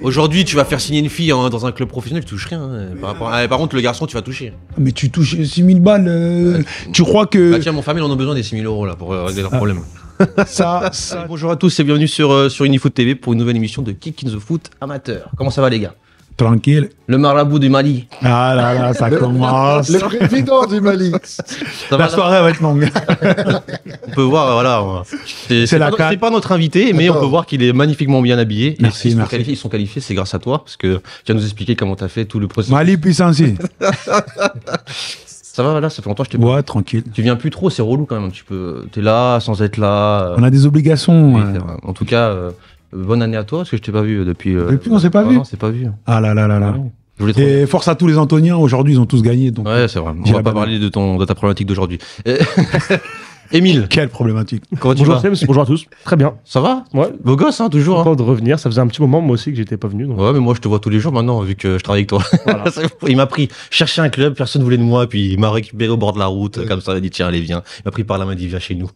Aujourd'hui, tu vas faire signer une fille dans un club professionnel, tu touches rien. Par contre, le garçon, tu vas toucher. Mais tu touches 6 000 balles. Tu crois que. Bah tiens, mon famille, on en a besoin des 6 000 euros là, pour régler leurs problèmes. Ça. Bonjour à tous et bienvenue sur Unifoot TV pour une nouvelle émission de Kick in the Foot amateur. Comment ça va, les gars? Tranquille. Le marabout du Mali. Ah là là, ça commence. Le président du Mali. La soirée va être longue. On peut voir, voilà. C'est pas notre invité, mais on peut voir qu'il est magnifiquement bien habillé. Merci, et ils sont qualifiés, c'est grâce à toi, parce que tu vas nous expliquer comment tu as fait tout le processus. Mali puissance. Ça va, là, ça fait longtemps que je t'ai pas. Ouais, tranquille. Tu viens plus trop, c'est relou quand même un petit peu. T'es là, sans être là. On a des obligations. Oui, en tout cas, bonne année à toi, parce que je t'ai pas vu depuis. Depuis, on s'est pas vu. Non, c'est pas vu. Ah là là là là. Ouais. Et force à tous les Antoniens, aujourd'hui, ils ont tous gagné. Donc, ouais, c'est vrai. On va pas parler de ta problématique d'aujourd'hui. Émile. Quelle problématique. Comment tu Bonjour vas? James, bonjour à tous. Très bien. Ça va? Ouais. Beau gosse, hein, toujours. Content de revenir. Ça faisait un petit moment moi aussi que j'étais pas venu. Donc... Ouais, mais moi je te vois tous les jours maintenant, vu que je travaille avec toi. Voilà. Il m'a pris chercher un club, personne voulait de moi, puis il m'a récupéré au bord de la route, comme ça, il a dit tiens, allez, viens. Il m'a pris par la main, il dit viens chez nous.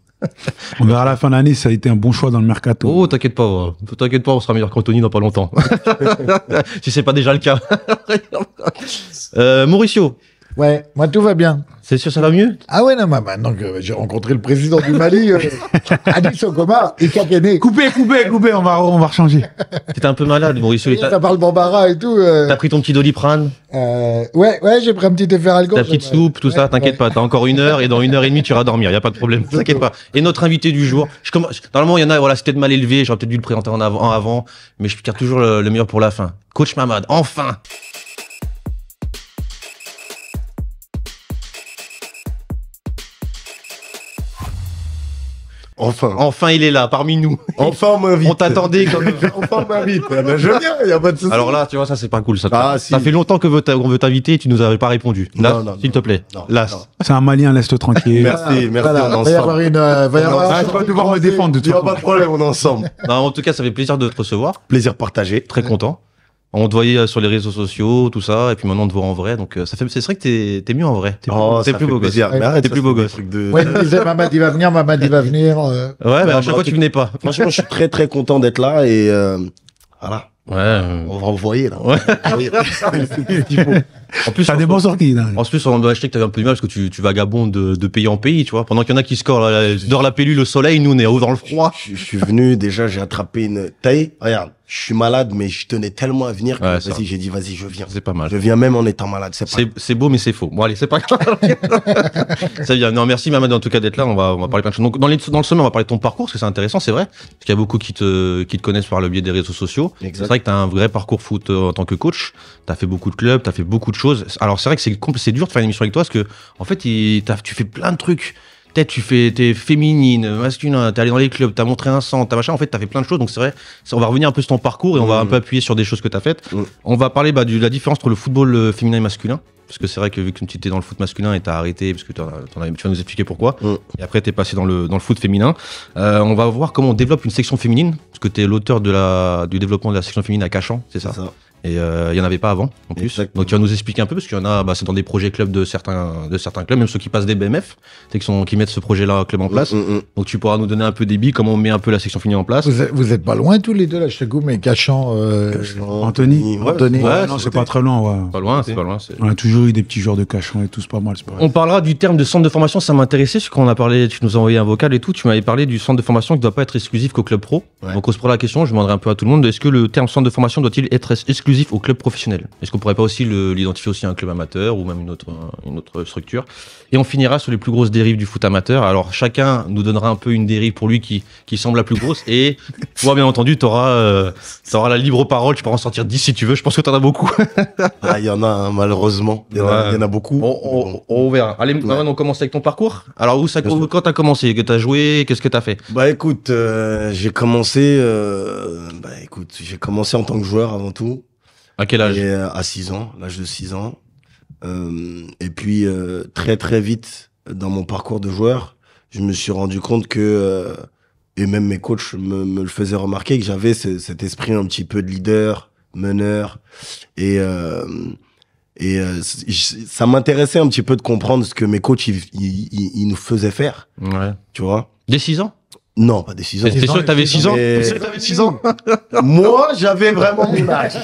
On verra à la fin de l'année si ça a été un bon choix dans le mercato. Oh, t'inquiète pas, on sera meilleur qu'Anthony dans pas longtemps. Si c'est pas déjà le cas. Mauricio. Ouais, moi tout va bien. C'est sûr, ça va mieux? Ah ouais, non, maintenant que j'ai rencontré le président du Mali, Addis Okoma et Kakene. Coupez, on va rechanger. T'étais un peu malade, Mauricio. Ça parle bambara et tout. T'as pris ton petit Doliprane? Ouais, j'ai pris un petit effet alcool. Ta petite soupe, tout ça, t'inquiète pas, t'as encore 1 heure et dans 1h30 tu iras dormir, y a pas de problème, t'inquiète pas. Et notre invité du jour, normalement il y en a, voilà, c'était mal élevé, j'aurais peut-être dû le présenter en avant, mais je garde toujours le meilleur pour la fin. Coach Mamad, enfin! Enfin, il est là, parmi nous. Enfin, on m'invite. On t'attendait comme... Enfin, on m'invite. Ben, je viens, y a pas de souci. Alors là, tu vois, ça c'est pas cool, ça. Ah, Ça si. fait longtemps qu'on veut t'inviter et tu nous avais pas répondu. Là, Non, s'il te plaît. non, Là. non. C'est un Malien, laisse-le tranquille. Merci, Voilà, on va y est avoir ensemble. Ah, tu vas devoir me défendre de toute Y a façon. pas de problème, on est ensemble. Non, en tout cas, ça fait plaisir de te recevoir. Plaisir partagé. Très content. On te voyait sur les réseaux sociaux, tout ça, et puis maintenant on te voit en vrai, donc c'est vrai que t'es mieux en vrai. T'es plus beau gosse. plaisir. Mais arrête, T'es plus beau gosse. Ouais, il disait Mamad il va venir, Mamad il va venir. Ouais, mais à chaque fois tu venais pas. Franchement, je suis très très content d'être là et voilà. Ouais. On va envoyer là. Ouais. En plus, T'as des bons sorties, là. En plus, on doit acheter que t'avais un peu du mal parce que tu vagabondes de pays en pays, tu vois. Pendant qu'il y en a qui scorent dehors la pilule au soleil, nous on est dans le froid. Je suis venu, déjà j'ai attrapé une taille. Regarde, je suis malade, mais je tenais tellement à venir que Ouais, ça va. j'ai dit vas-y, je viens. C'est pas mal. Je viens même en étant malade, c'est pas C'est beau, mais c'est faux. Bon, allez, c'est pas grave. Ça vient. Non, merci, Mamad, en tout cas, d'être là. On va parler plein de choses. Donc, dans le sommet, on va parler de ton parcours, parce que c'est intéressant, c'est vrai. Parce qu'il y a beaucoup qui te connaissent par le biais des réseaux sociaux. Exact. C'est vrai que t'as un vrai parcours foot en tant que coach. T'as fait beaucoup de clubs, t'as fait beaucoup de choses. Alors, c'est vrai que c'est dur de faire une émission avec toi, parce que, en fait, tu fais plein de trucs. Peut-être t'es féminine, masculin, t'es allé dans les clubs, t'as montré un centre, t'as machin, en fait t'as fait plein de choses, donc c'est vrai, on va revenir un peu sur ton parcours et on va un peu appuyer sur des choses que t'as faites. On va parler de la différence entre le football féminin et masculin, parce que c'est vrai que vu que tu étais dans le foot masculin et t'as arrêté, parce que tu vas nous expliquer pourquoi, et après t'es passé dans le foot féminin. On va voir comment on développe une section féminine, parce que t'es l'auteur du développement de la section féminine à Cachan, c'est ça? Et il y en avait pas avant, en plus. Exactement. Donc tu vas nous expliquer un peu, parce qu'il y en a, c'est dans des projets clubs de certains clubs, même ceux qui passent des BMF, qui mettent ce projet-là club en place. Donc tu pourras nous donner un peu des billes, comment on met un peu la section féminine en place. Vous êtes pas loin tous les deux là, je te coupe, mais Cachan. Anthony. Anthony. Ouais, Non, c'est pas très loin, ouais. Pas loin, c'est pas loin. On a toujours eu des petits joueurs de Cachan et tout, c'est pas mal, c'est pas On parlera du terme de centre de formation, ça m'intéressait, parce qu'on a parlé, tu nous as envoyé un vocal et tout, tu m'avais parlé du centre de formation qui ne doit pas être exclusif qu'au club pro. Ouais. Donc on se pose la question, je demanderai un peu à tout le monde, est-ce que le terme centre de formation doit-il être exclusif au club professionnel? Est-ce qu'on pourrait pas aussi l'identifier aussi à un club amateur ou même une autre structure? Et on finira sur les plus grosses dérives du foot amateur. Alors chacun nous donnera un peu une dérive pour lui qui semble la plus grosse, et toi bien entendu t'auras la libre parole, tu pourras en sortir 10 si tu veux, je pense que t'en as beaucoup. Ah, il y en a, hein, malheureusement. Il y en a beaucoup. On verra. Allez, maintenant on commence avec ton parcours. Alors quand t'as commencé, que t'as joué, qu'est-ce que t'as fait? Bah écoute, j'ai commencé en tant que joueur avant tout. À quel âge? Et, à 6 ans, l'âge de 6 ans. Et puis très très vite dans mon parcours de joueur, je me suis rendu compte que, et même mes coachs me le faisaient remarquer, que j'avais cet esprit un petit peu de leader, meneur. Et ça m'intéressait un petit peu de comprendre ce que mes coachs ils nous faisaient faire. Ouais. Tu vois? Dès 6 ans? Non, pas des 6 ans. T'es sûr que t'avais 6 ans? Mais- T'es sûr que t'avais 6 ans? Moi, j'avais vraiment mon âge.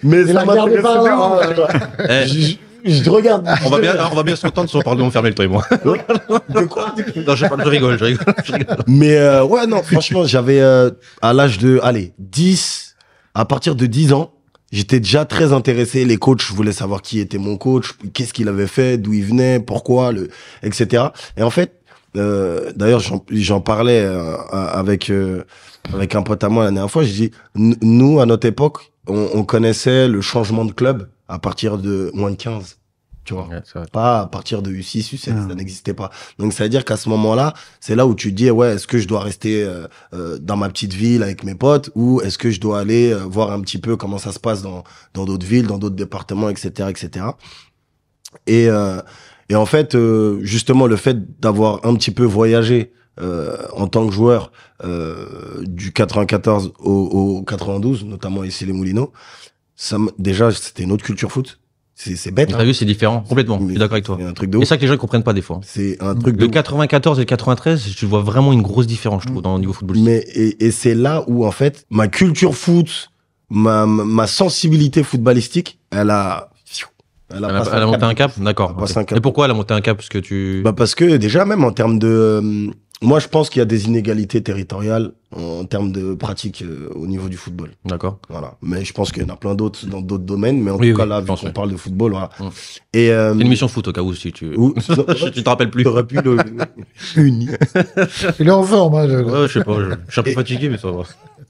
Mais Il ça a regardé m'intéressait par là, de ouf. Je te regarde. On va bien se entendre si on parle de m'enfermer le toi et moi. De quoi? Non, je rigole. Mais ouais, non, franchement, j'avais à l'âge de, allez, 10, à partir de 10 ans, j'étais déjà très intéressé. Les coachs, je voulais savoir qui était mon coach, qu'est-ce qu'il avait fait, d'où il venait, pourquoi, etc. Et en fait, d'ailleurs, j'en parlais avec un pote à moi la dernière fois. J'ai dit, nous, à notre époque, on connaissait le changement de club à partir de moins de 15. Tu vois, Ouais, c'est vrai. pas à partir de U6, U7, ça n'existait pas. Donc ça veut dire qu'à ce moment-là, c'est là où tu te dis, ouais, est-ce que je dois rester dans ma petite ville avec mes potes, ou est-ce que je dois aller voir un petit peu comment ça se passe dans d'autres villes, dans d'autres départements, etc., etc. Et en fait, justement, le fait d'avoir un petit peu voyagé en tant que joueur du 94 au 92, notamment ici les Moulineaux, déjà c'était une autre culture foot. C'est bête. T'as vu, c'est différent, complètement. Je suis d'accord avec toi. C'est un truc de C'est ouf. ça que les gens ne comprennent pas des fois. C'est un truc de Le ouf. 94 et le 93, je vois vraiment une grosse différence, je trouve, dans le niveau footballistique. Mais et c'est là où en fait ma culture foot, ma sensibilité footballistique, elle a Elle a monté un cap, d'accord. Elle a passé Ok. un cap. Et pourquoi elle a monté un cap? Parce que tu. Bah parce que déjà même en termes de moi je pense qu'il y a des inégalités territoriales en termes de pratique au niveau du football. D'accord. Voilà. Mais je pense qu'il y en a plein d'autres dans d'autres domaines, mais en Oui, tout cas oui, là je vu pense, qu'on oui. parle de football, voilà. Mm. Et C'est une émission foot au cas où, si tu. où- Tu te rappelles plus. T'aurais pu le uni. Il est en forme. Hein, Ouais, je sais pas, je suis un peu fatigué, mais ça va.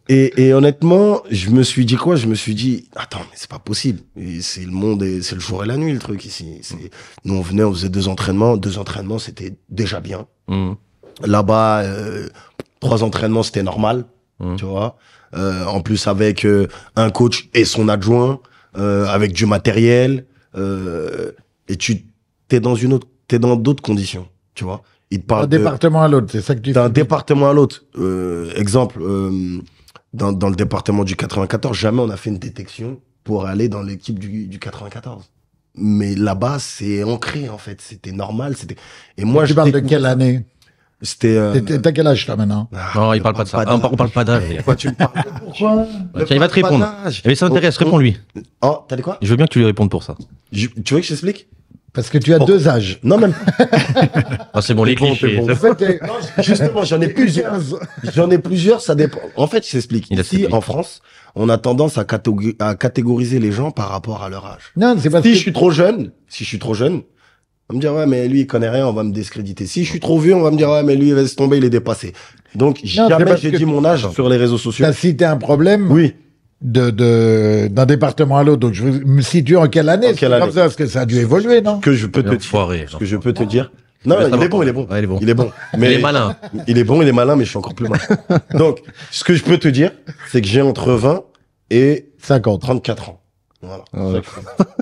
Et honnêtement, je me suis dit quoi? Je me suis dit, attends, mais c'est pas possible. Et c'est le monde, c'est le jour et la nuit, le truc ici. Nous, on venait, on faisait 2 entraînements. 2 entraînements, c'était déjà bien. Mmh. Là-bas, 3 entraînements, c'était normal, tu vois. En plus, avec un coach et son adjoint, avec du matériel. Et t'es dans d'autres conditions, tu vois. Il te D'un parle de... département à l'autre, c'est ça que tu D'un fais. département à l'autre. Exemple, dans le département du 94, jamais on a fait une détection pour aller dans l'équipe du 94. Mais là-bas, c'est ancré, en fait. C'était normal. Et moi, Tu parles de quelle année? C'était... T'as quel âge, toi, maintenant? Non, il parle pas de ça. On parle pas d'âge. Pourquoi tu me parles? Pourquoi? Tiens, il va te répondre. Mais ça m'intéresse, réponds-lui. Oh, t'as dit quoi? Je veux bien que tu lui répondes pour ça. Tu veux que je t'explique? Parce que tu as 2 âges. Non, même Ah, c'est bon, les C'est bon, clichés. c'est bon. En fait, t'es- justement, j'en ai plusieurs. J'en ai plusieurs, ça dépend. En fait, je t'explique. Il a Ici, expliqué. en France, on a tendance à catégoriser les gens par rapport à leur âge. Non, c'est parce Si que... je suis trop jeune, on va me dire, ouais, mais lui, il connaît rien, on va me discréditer. Si je suis trop vieux, on va me dire, ouais, mais lui, il va se tomber, il est dépassé. Donc, c'est jamais parce j'ai que- dit mon âge sur les réseaux sociaux. T'as cité un problème Oui. d'un département à l'autre. Donc, je me situe en quelle année? En quelle C'est année comme ça, parce que ça a dû évoluer, non? Que je peux te dire. Enfoiré. Ce que je peux te dire. Non, Mais ça il va est bon, pas. il est bon. Ouais, il est bon. Il est bon. Il Mais est malin. il est bon, il est malin, mais je suis encore plus malin. Donc, ce que je peux te dire, c'est que j'ai entre 20 et 50. 34 ans. Voilà. Ouais.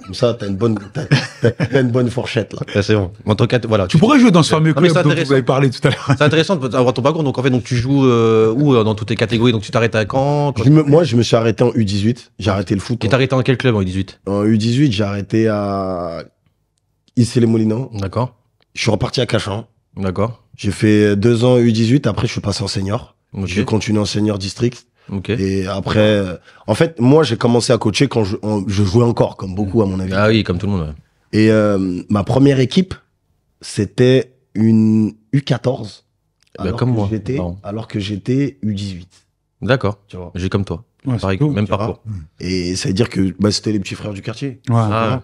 Comme ça, t'as une bonne fourchette, là. Ah, c'est bon. En tout cas, voilà. Tu pourrais jouer dans ce fameux Non, mais club c'est dont intéressant. vous avez parlé tout à l'heure. C'est intéressant d'avoir ton parcours. Donc, en fait, donc, tu joues où dans toutes tes catégories? Donc, tu t'arrêtes à quand? Moi, je me suis arrêté en U18. J'ai arrêté le foot. Tu t'es arrêté dans quel club en U18? En U18, j'ai arrêté à Issy-les-Moulineaux. D'accord. Je suis reparti à Cachan. D'accord. J'ai fait 2 ans U18. Après, je suis passé en senior. Ok. J'ai continué en senior district. Ok. Et après, en fait, moi, j'ai commencé à coacher quand je jouais encore, comme beaucoup, à mon avis. Ah oui, comme tout le monde. Ouais. Et ma première équipe, c'était une U14. Bah, comme moi. Pardon. Alors que j'étais U18. D'accord. Tu vois. J'ai comme toi. Ouais, Pareil, c'est cool, même tu vois. parcours. Et ça veut dire que bah, c'était les petits frères du quartier. Ouais. Ah,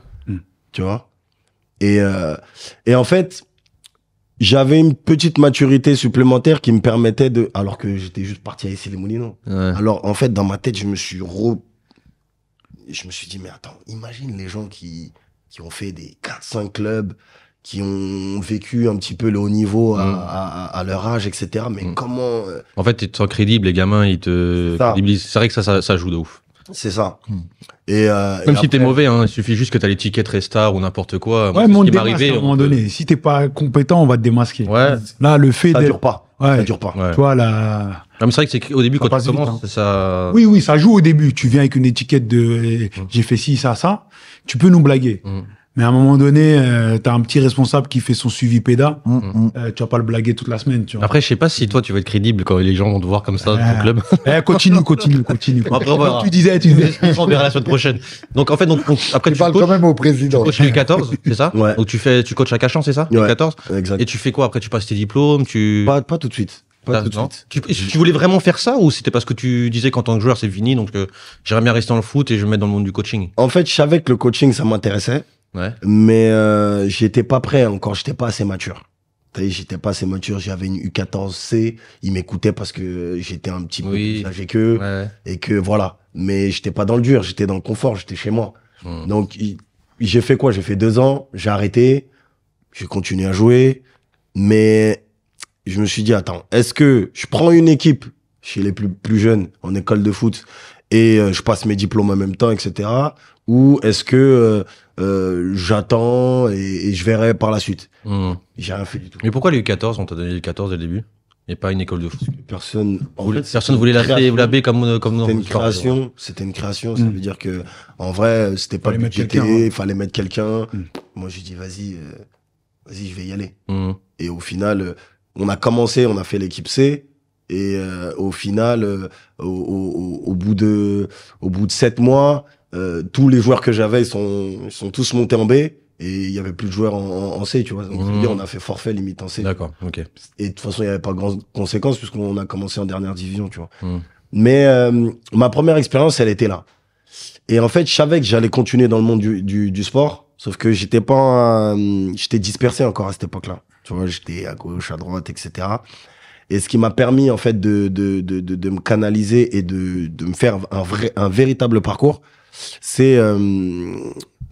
Tu vois. Et en fait, j'avais une petite maturité supplémentaire qui me permettait de... Alors que j'étais juste parti à Issy-les-Moulineaux. ouais. Alors, en fait, dans ma tête, je me suis dit, mais attends, imagine les gens qui ont fait des 4-5 clubs, qui ont vécu un petit peu le haut niveau à leur âge, etc. Mais comment... En fait, tu te sens crédible, les gamins, ils te Ça. crédibilisent. C'est vrai que ça joue de ouf. C'est ça. Hmm. Et, Même si t'es mauvais, hein, il suffit juste que t'as l'étiquette Restar ou n'importe quoi. Moi, Ouais, mais c'est on ce te qui m'est démasque arrivé. à un moment donné. Si t'es pas compétent, on va te démasquer. Ouais. Là, le fait ça d'être... dure pas. Ouais. Ça dure pas. Ouais. Tu vois, là... Non, mais c'est vrai que c'est au début, Ça quand passe tu vite, commences, ça. Oui, ça joue au début. Tu viens avec une étiquette de j'ai fait ci, ça. Tu peux nous blaguer. Mm. Mais à un moment donné, t'as un petit responsable qui fait son suivi péda. Tu vas pas le blaguer toute la semaine, tu vois. Après, je sais pas si toi, tu vas être crédible quand les gens vont te voir comme ça dans ton club. Continue. Après, on verra. Comme tu disais. On verra la semaine prochaine. Donc, en fait, après, Tu parles quand même au président. tu coaches les 14, c'est ça? Ouais. Donc, tu coaches à Cachan, c'est ça? Ouais. Les 14? Exact. Et tu fais quoi? Après, tu passes tes diplômes, Pas tout de suite. Pas tout de Non. suite. Tu voulais vraiment faire ça ou c'était parce que tu disais qu'en tant que joueur, c'est fini, donc j'aimerais bien rester dans le foot et je vais me mettre dans le monde du coaching? En fait, je savais que le coaching, ça m'intéressait. Ouais. Mais j'étais pas prêt encore, j'étais pas assez mature. J'étais pas assez mature, j'avais une U14C, ils m'écoutaient parce que j'étais un petit peu plus âgé qu'eux, Ouais. et que voilà. Mais j'étais pas dans le dur, j'étais dans le confort, j'étais chez moi. Donc j'ai fait quoi? J'ai fait 2 ans, j'ai arrêté, j'ai continué à jouer, mais je me suis dit, attends, est-ce que je prends une équipe chez les plus jeunes en école de foot et je passe mes diplômes en même temps, etc. Ou est-ce que j'attends et je verrai par la suite? J'ai rien fait du tout. Mais pourquoi les U14? On t'a donné les 14 dès le début et pas une école de foot? Personne Voulait la B comme dans C'était une le sport. création. C'était une création. Ça veut dire que en vrai, c'était pas Fallait mettre budgété. quelqu'un, hein. Il fallait mettre quelqu'un. Moi, j'ai dit vas-y, je vais y aller. Et au final, on a commencé, on a fait l'équipe C. Et au final, au bout de 7 mois, tous les joueurs que j'avais, ils sont tous montés en B. Et il y avait plus de joueurs en C, tu vois. Donc, je veux dire, on a fait forfait limite en C. D'accord, ok. Et de toute façon, il n'y avait pas grande conséquence puisqu'on a commencé en dernière division, tu vois. Mais ma première expérience, elle était là. Et en fait, je savais que j'allais continuer dans le monde du sport, sauf que j'étais dispersé encore à cette époque-là. Tu vois, j'étais à gauche, à droite, etc. Et ce qui m'a permis, en fait, de me canaliser et de me faire un véritable parcours, c'est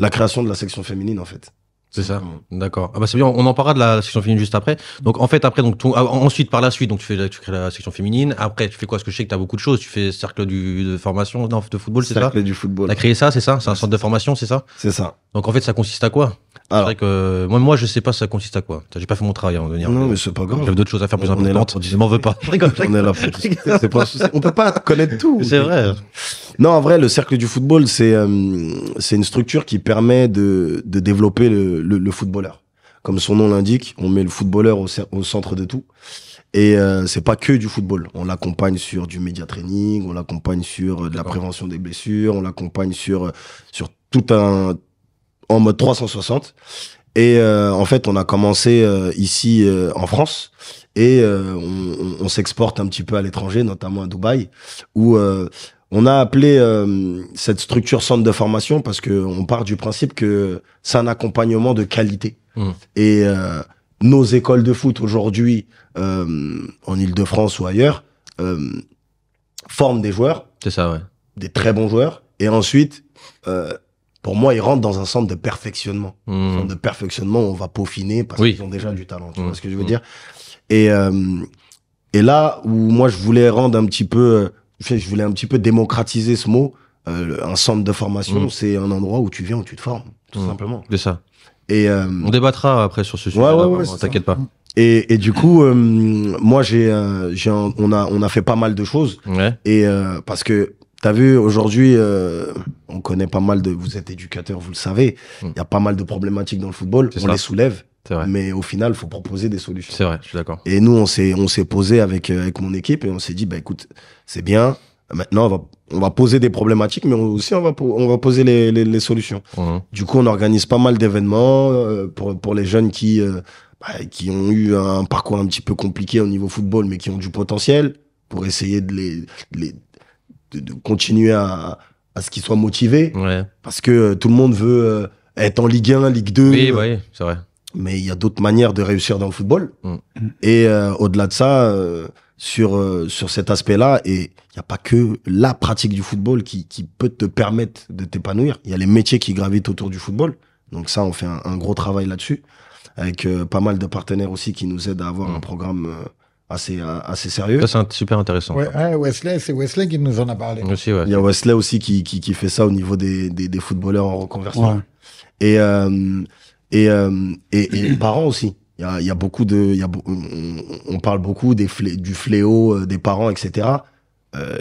la création de la section féminine, en fait. C'est ça. D'accord. Ah bah c'est bien. On en parlera de la section féminine juste après. Donc en fait après ensuite par la suite donc tu crées la section féminine. Après tu fais quoi? Parce que je sais que tu as beaucoup de choses. Tu fais cercle de formation de football, c'est ça? Cercle du football. T'as créé ça, c'est ça? C'est un centre de formation, c'est ça? C'est ça. Donc en fait ça consiste à quoi? C'est Alors, vrai que moi je sais pas ça consiste à quoi. J'ai pas fait mon travail avant de venir. non, mais c'est pas grave. J'avais d'autres choses à faire plus On est là importantes. pour Je m'en veux pas. Je rigole. On est là pour discuter. C'est pas un souci. On peut pas connaître tout. C'est vrai. Non, en vrai, le cercle du football, c'est une structure qui permet de développer le footballeur. Comme son nom l'indique, on met le footballeur au centre de tout. Et c'est pas que du football. On l'accompagne sur du média training, on l'accompagne sur de la prévention des blessures, on l'accompagne sur tout en mode 360. Et en fait, on a commencé ici en France et on s'exporte un petit peu à l'étranger, notamment à Dubaï, où on a appelé cette structure centre de formation parce que on part du principe que c'est un accompagnement de qualité. Et nos écoles de foot aujourd'hui, en Île-de-France ou ailleurs, forment des joueurs, C'est ça, ouais. des très bons joueurs, et ensuite, pour moi, ils rentrent dans un centre de perfectionnement. Un centre de perfectionnement où on va peaufiner parce qu'ils ont déjà du talent. Tu vois ce que je veux dire? Et là où moi je voulais rendre un petit peu, je voulais un petit peu démocratiser ce mot. Un centre de formation, c'est un endroit où tu viens, où tu te formes, tout simplement. C'est ça. Et On débattra après sur ce sujet. ouais, T'inquiète pas. et du coup, moi on a fait pas mal de choses. Ouais. Et parce que t'as vu aujourd'hui, on connaît pas mal de. Vous êtes éducateur, vous le savez. Il y a pas mal de problématiques dans le football. C'est On ça. les soulève, C'est vrai. mais au final, faut proposer des solutions. C'est vrai. Je suis d'accord. Et nous, on s'est posé avec mon équipe et on s'est dit, bah écoute, c'est bien. Maintenant, on va poser des problématiques, mais aussi on va poser les solutions. Du coup, on organise pas mal d'événements pour les jeunes qui ont eu un parcours un petit peu compliqué au niveau football, mais qui ont du potentiel, pour essayer de continuer à ce qu'ils soient motivés. Ouais. Parce que tout le monde veut être en Ligue 1, Ligue 2. Oui, c'est vrai. Mais il y a d'autres manières de réussir dans le football. Et au-delà de ça, sur cet aspect-là, et il n'y a pas que la pratique du football qui peut te permettre de t'épanouir. Il y a les métiers qui gravitent autour du football. Donc ça, on fait un gros travail là-dessus, avec pas mal de partenaires aussi qui nous aident à avoir un programme assez sérieux. Ça, c'est super intéressant. Ouais, c'est Wesley qui nous en a parlé. Aussi, ouais. Il y a Wesley aussi qui fait ça au niveau des footballeurs en reconversion. Ouais. Et les parents aussi. Il y a beaucoup on parle beaucoup du fléau des parents, etc.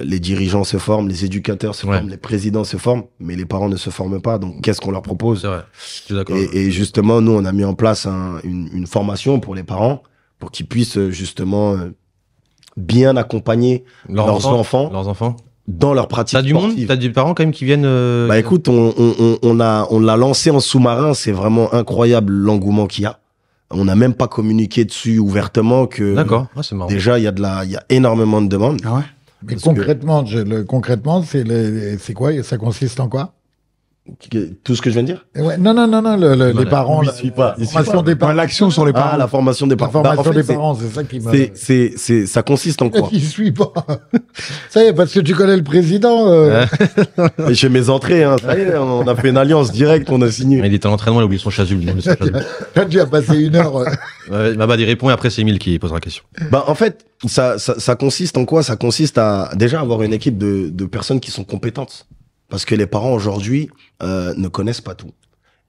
les dirigeants se forment, les éducateurs se Ouais. forment, les présidents se forment, mais les parents ne se forment pas. Donc, qu'est-ce qu'on leur propose? C'est vrai. Je suis d'accord. Et justement, nous, on a mis en place une formation pour les parents pour qu'ils puissent justement bien accompagner leurs enfants Leurs enfants. dans leur pratique T'as du monde? sportive. T'as des parents quand même qui viennent. Bah écoute, on l'a lancé en sous-marin, c'est vraiment incroyable l'engouement qu'il y a. On n'a même pas communiqué dessus ouvertement que D'accord. Ah, c'est marrant. déjà il y a énormément de demandes. Ah ouais. Mais Parce concrètement, concrètement, c'est quoi? Ça consiste en quoi? Tout ce que je viens de dire. Ouais, non, les parents, la formation des parents. L'action sur les parents. Ah, la formation des La parents. formation Bah, en fait, des parents, c'est ça qui m'a. ça consiste en quoi? Il suit pas. Ça y est, parce que tu connais le président. J'ai mes entrées, hein. Ça y est, on a fait une alliance directe, on a signé. Il était à l'entraînement, il a oublié son chasuble. Là, tu as passé 1 heure. Mabad, il répond et après c'est Emile qui posera la question. Bah, en fait, ça consiste en quoi? Ça consiste à déjà avoir une équipe de personnes qui sont compétentes. Parce que les parents aujourd'hui ne connaissent pas tout.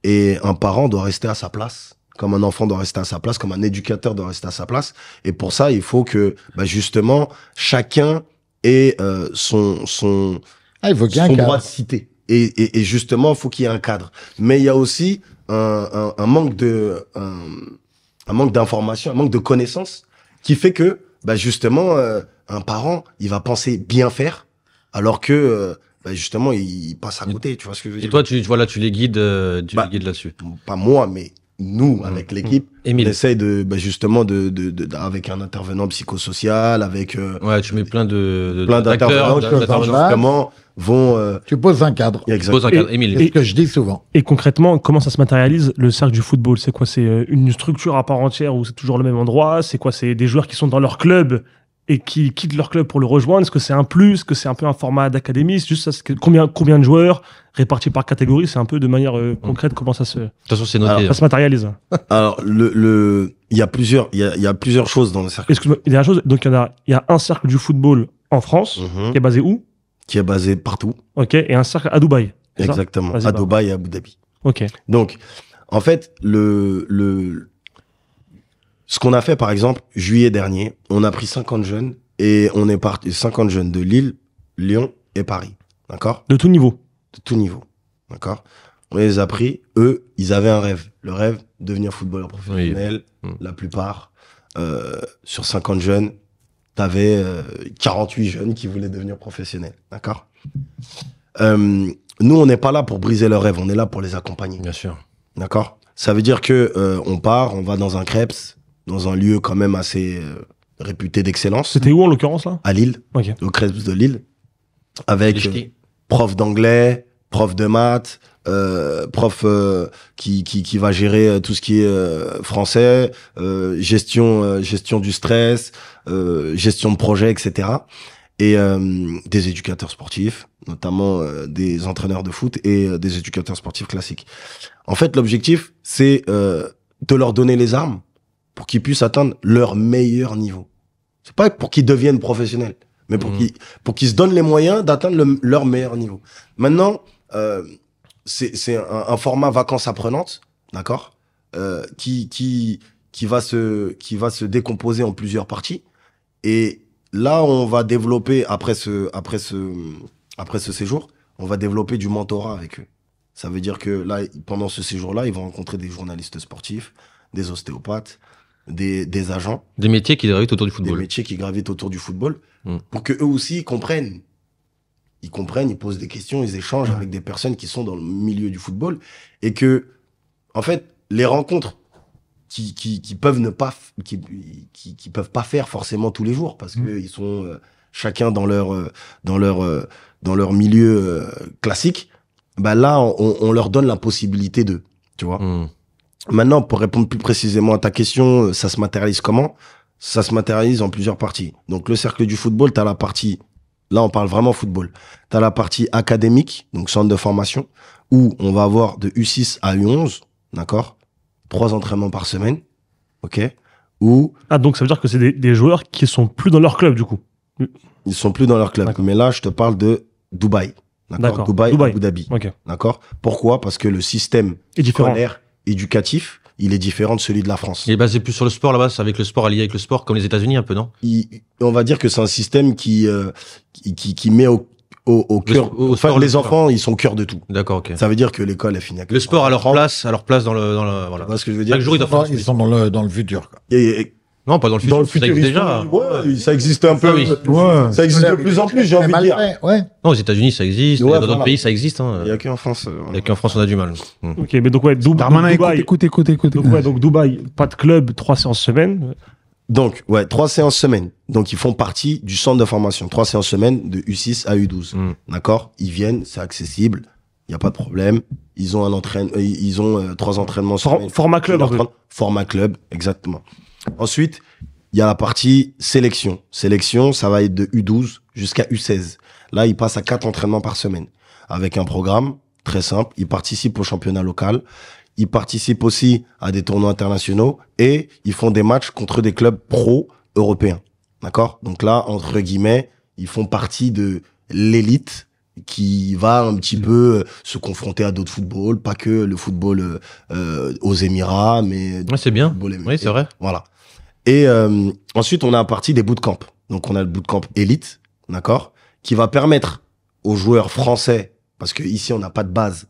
Et un parent doit rester à sa place, comme un enfant doit rester à sa place, comme un éducateur doit rester à sa place. Et pour ça, il faut que, bah, justement, chacun ait son Ah, il faut qu'il y ait un droit de cadre. citer. Et justement, il faut qu'il y ait un cadre. Mais il y a aussi un manque d'information, un manque de connaissances qui fait que, bah, justement, un parent, il va penser bien faire, alors que, bah, justement, il passe à côté. Tu vois ce que je veux Et dire? toi, tu les guides, Bah, les guides là-dessus. Pas moi, mais nous, avec l'équipe, on Émile. essaye justement avec un intervenant psychosocial, avec Ouais, tu mets plein d'intervenants d'acteurs, qui d'acteurs. justement vont Tu poses un cadre. Pose un cadre. Émile. C'est ce que je dis souvent. Et concrètement, comment ça se matérialise le cercle du football? C'est quoi? C'est une structure à part entière où c'est toujours le même endroit? C'est quoi? C'est des joueurs qui sont dans leur club et qui quittent leur club pour le rejoindre? Est-ce que c'est un plus? Est-ce que c'est un peu un format d'académie? C'est juste ça, combien de joueurs répartis par catégorie? C'est un peu de manière concrète comment ça se De toute façon, c'est noté. ça se matérialise. Alors, il y a plusieurs choses dans le cercle. Excuse-moi, il y a une chose. Donc il y a un cercle du football en France Mhm. qui est basé où? Qui est basé partout. Ok, et un cercle à Dubaï. c'est ça? Exactement. Vas-y, À bah. Dubaï et à Abu Dhabi. Ok. Donc, en fait, ce qu'on a fait, par exemple, juillet dernier, on a pris 50 jeunes et on est parti 50 jeunes de Lille, Lyon et Paris. D'accord? De tout niveau. De tout niveau. D'accord? On les a pris. Eux, ils avaient un rêve. Le rêve, devenir footballeur professionnel. Oui. La plupart, sur 50 jeunes, t'avais 48 jeunes qui voulaient devenir professionnels. D'accord? Nous, on n'est pas là pour briser leur rêve. On est là pour les accompagner. Bien sûr. D'accord? Ça veut dire que on va dans un Crêpes, dans un lieu quand même assez réputé d'excellence, C'était où en l'occurrence là? à Lille, Ok. au Crêpes de Lille, avec Les ch'tis. prof d'anglais, prof de maths, prof qui va gérer tout ce qui est français, gestion du stress, gestion de projet, etc. Et des éducateurs sportifs, notamment des entraîneurs de foot et des éducateurs sportifs classiques. En fait, l'objectif, c'est de leur donner les armes pour qu'ils puissent atteindre leur meilleur niveau. C'est pas pour qu'ils deviennent professionnels, mais pour qu'ils se donnent les moyens d'atteindre leur meilleur niveau. Maintenant, c'est un format vacances apprenantes, d'accord, qui va se décomposer en plusieurs parties. Et là, on va développer après ce séjour, on va développer du mentorat avec eux. Ça veut dire que là, pendant ce séjour-là, ils vont rencontrer des journalistes sportifs, des ostéopathes, des agents, Des métiers qui gravitent autour du des football. métiers qui gravitent autour du football, Mm. pour que eux aussi ils comprennent. Ils comprennent, ils posent des questions, ils échangent avec des personnes qui sont dans le milieu du football, et que, en fait, les rencontres qui peuvent qui peuvent pas faire forcément tous les jours, parce que ils sont chacun dans leur milieu classique. Bah là, on leur donne la possibilité de, tu vois. Mm. Maintenant, pour répondre plus précisément à ta question, ça se matérialise comment? Ça se matérialise en plusieurs parties. Donc, le cercle du football, t'as la partie, là, on parle vraiment football. T'as la partie académique, donc centre de formation, où on va avoir de U6 à U11, d'accord? 3 entraînements par semaine, ok? Où Ah, donc ça veut dire que c'est des joueurs qui sont plus dans leur club du coup. ils sont plus dans leur club. D'accord. Mais là, je te parle de Dubaï. D'accord? D'accord. Dubaï, Dubaï. Abu Dhabi. Ok. D'accord? Pourquoi? Parce que le système Et différent. scolaire, éducatif, il est différent de celui de la France. Il est basé plus sur le sport là-bas, c'est avec le sport, allié avec le sport, comme les États-Unis un peu, non? On va dire que c'est un système qui met au cœur. au Enfin, sport, les le sport. enfants, ils sont cœur de tout. D'accord, ok. Ça veut dire que l'école est finie. Le sport à leur place dans le, voilà. Tu vois ce que je veux dire? Chaque jour, ils doivent faire. Ils sont dans le futur. Quoi. Non, pas dans le futur. Dans le ça futur, existe ils déjà. sont- ouais, ça existe un peu. Ah oui. Ouais. Ça existe de plus en plus, j'ai envie de dire. Ouais. Non, aux États-Unis, ça existe. Ouais, Dans d'autres voilà. pays, ça existe. Hein. Il n'y a qu'en France. Il y a qu'en France, on a du mal. Ok, mais donc, ouais, Darmanin, Dubaï. écoute. Donc, ouais, donc, Dubaï, pas de club, 3 séances semaine. Donc, ouais, 3 séances semaine. Donc, ils font partie du centre de formation. 3 séances semaine de U6 à U12. Mm. D'accord? Ils viennent, c'est accessible. Il n'y a pas de problème. Ils ont 3 entraînements semaine. Format club, un peu. Format club, exactement. Ensuite, il y a la partie sélection. Sélection, ça va être de U12 jusqu'à U16. Là, ils passent à 4 entraînements par semaine. Avec un programme très simple. Ils participent au championnat local. Ils participent aussi à des tournois internationaux et ils font des matchs contre des clubs pro européens. D'accord? Donc là, entre guillemets, ils font partie de l'élite qui va un petit peu se confronter à d'autres footballs, pas que le football aux Émirats, mais Ouais, c'est bien. football Oui, c'est vrai. voilà. Et ensuite, on a la partie des bootcamps. Donc, on a le bootcamp élite, d'accord, qui va permettre aux joueurs français, parce que ici on n'a pas de base,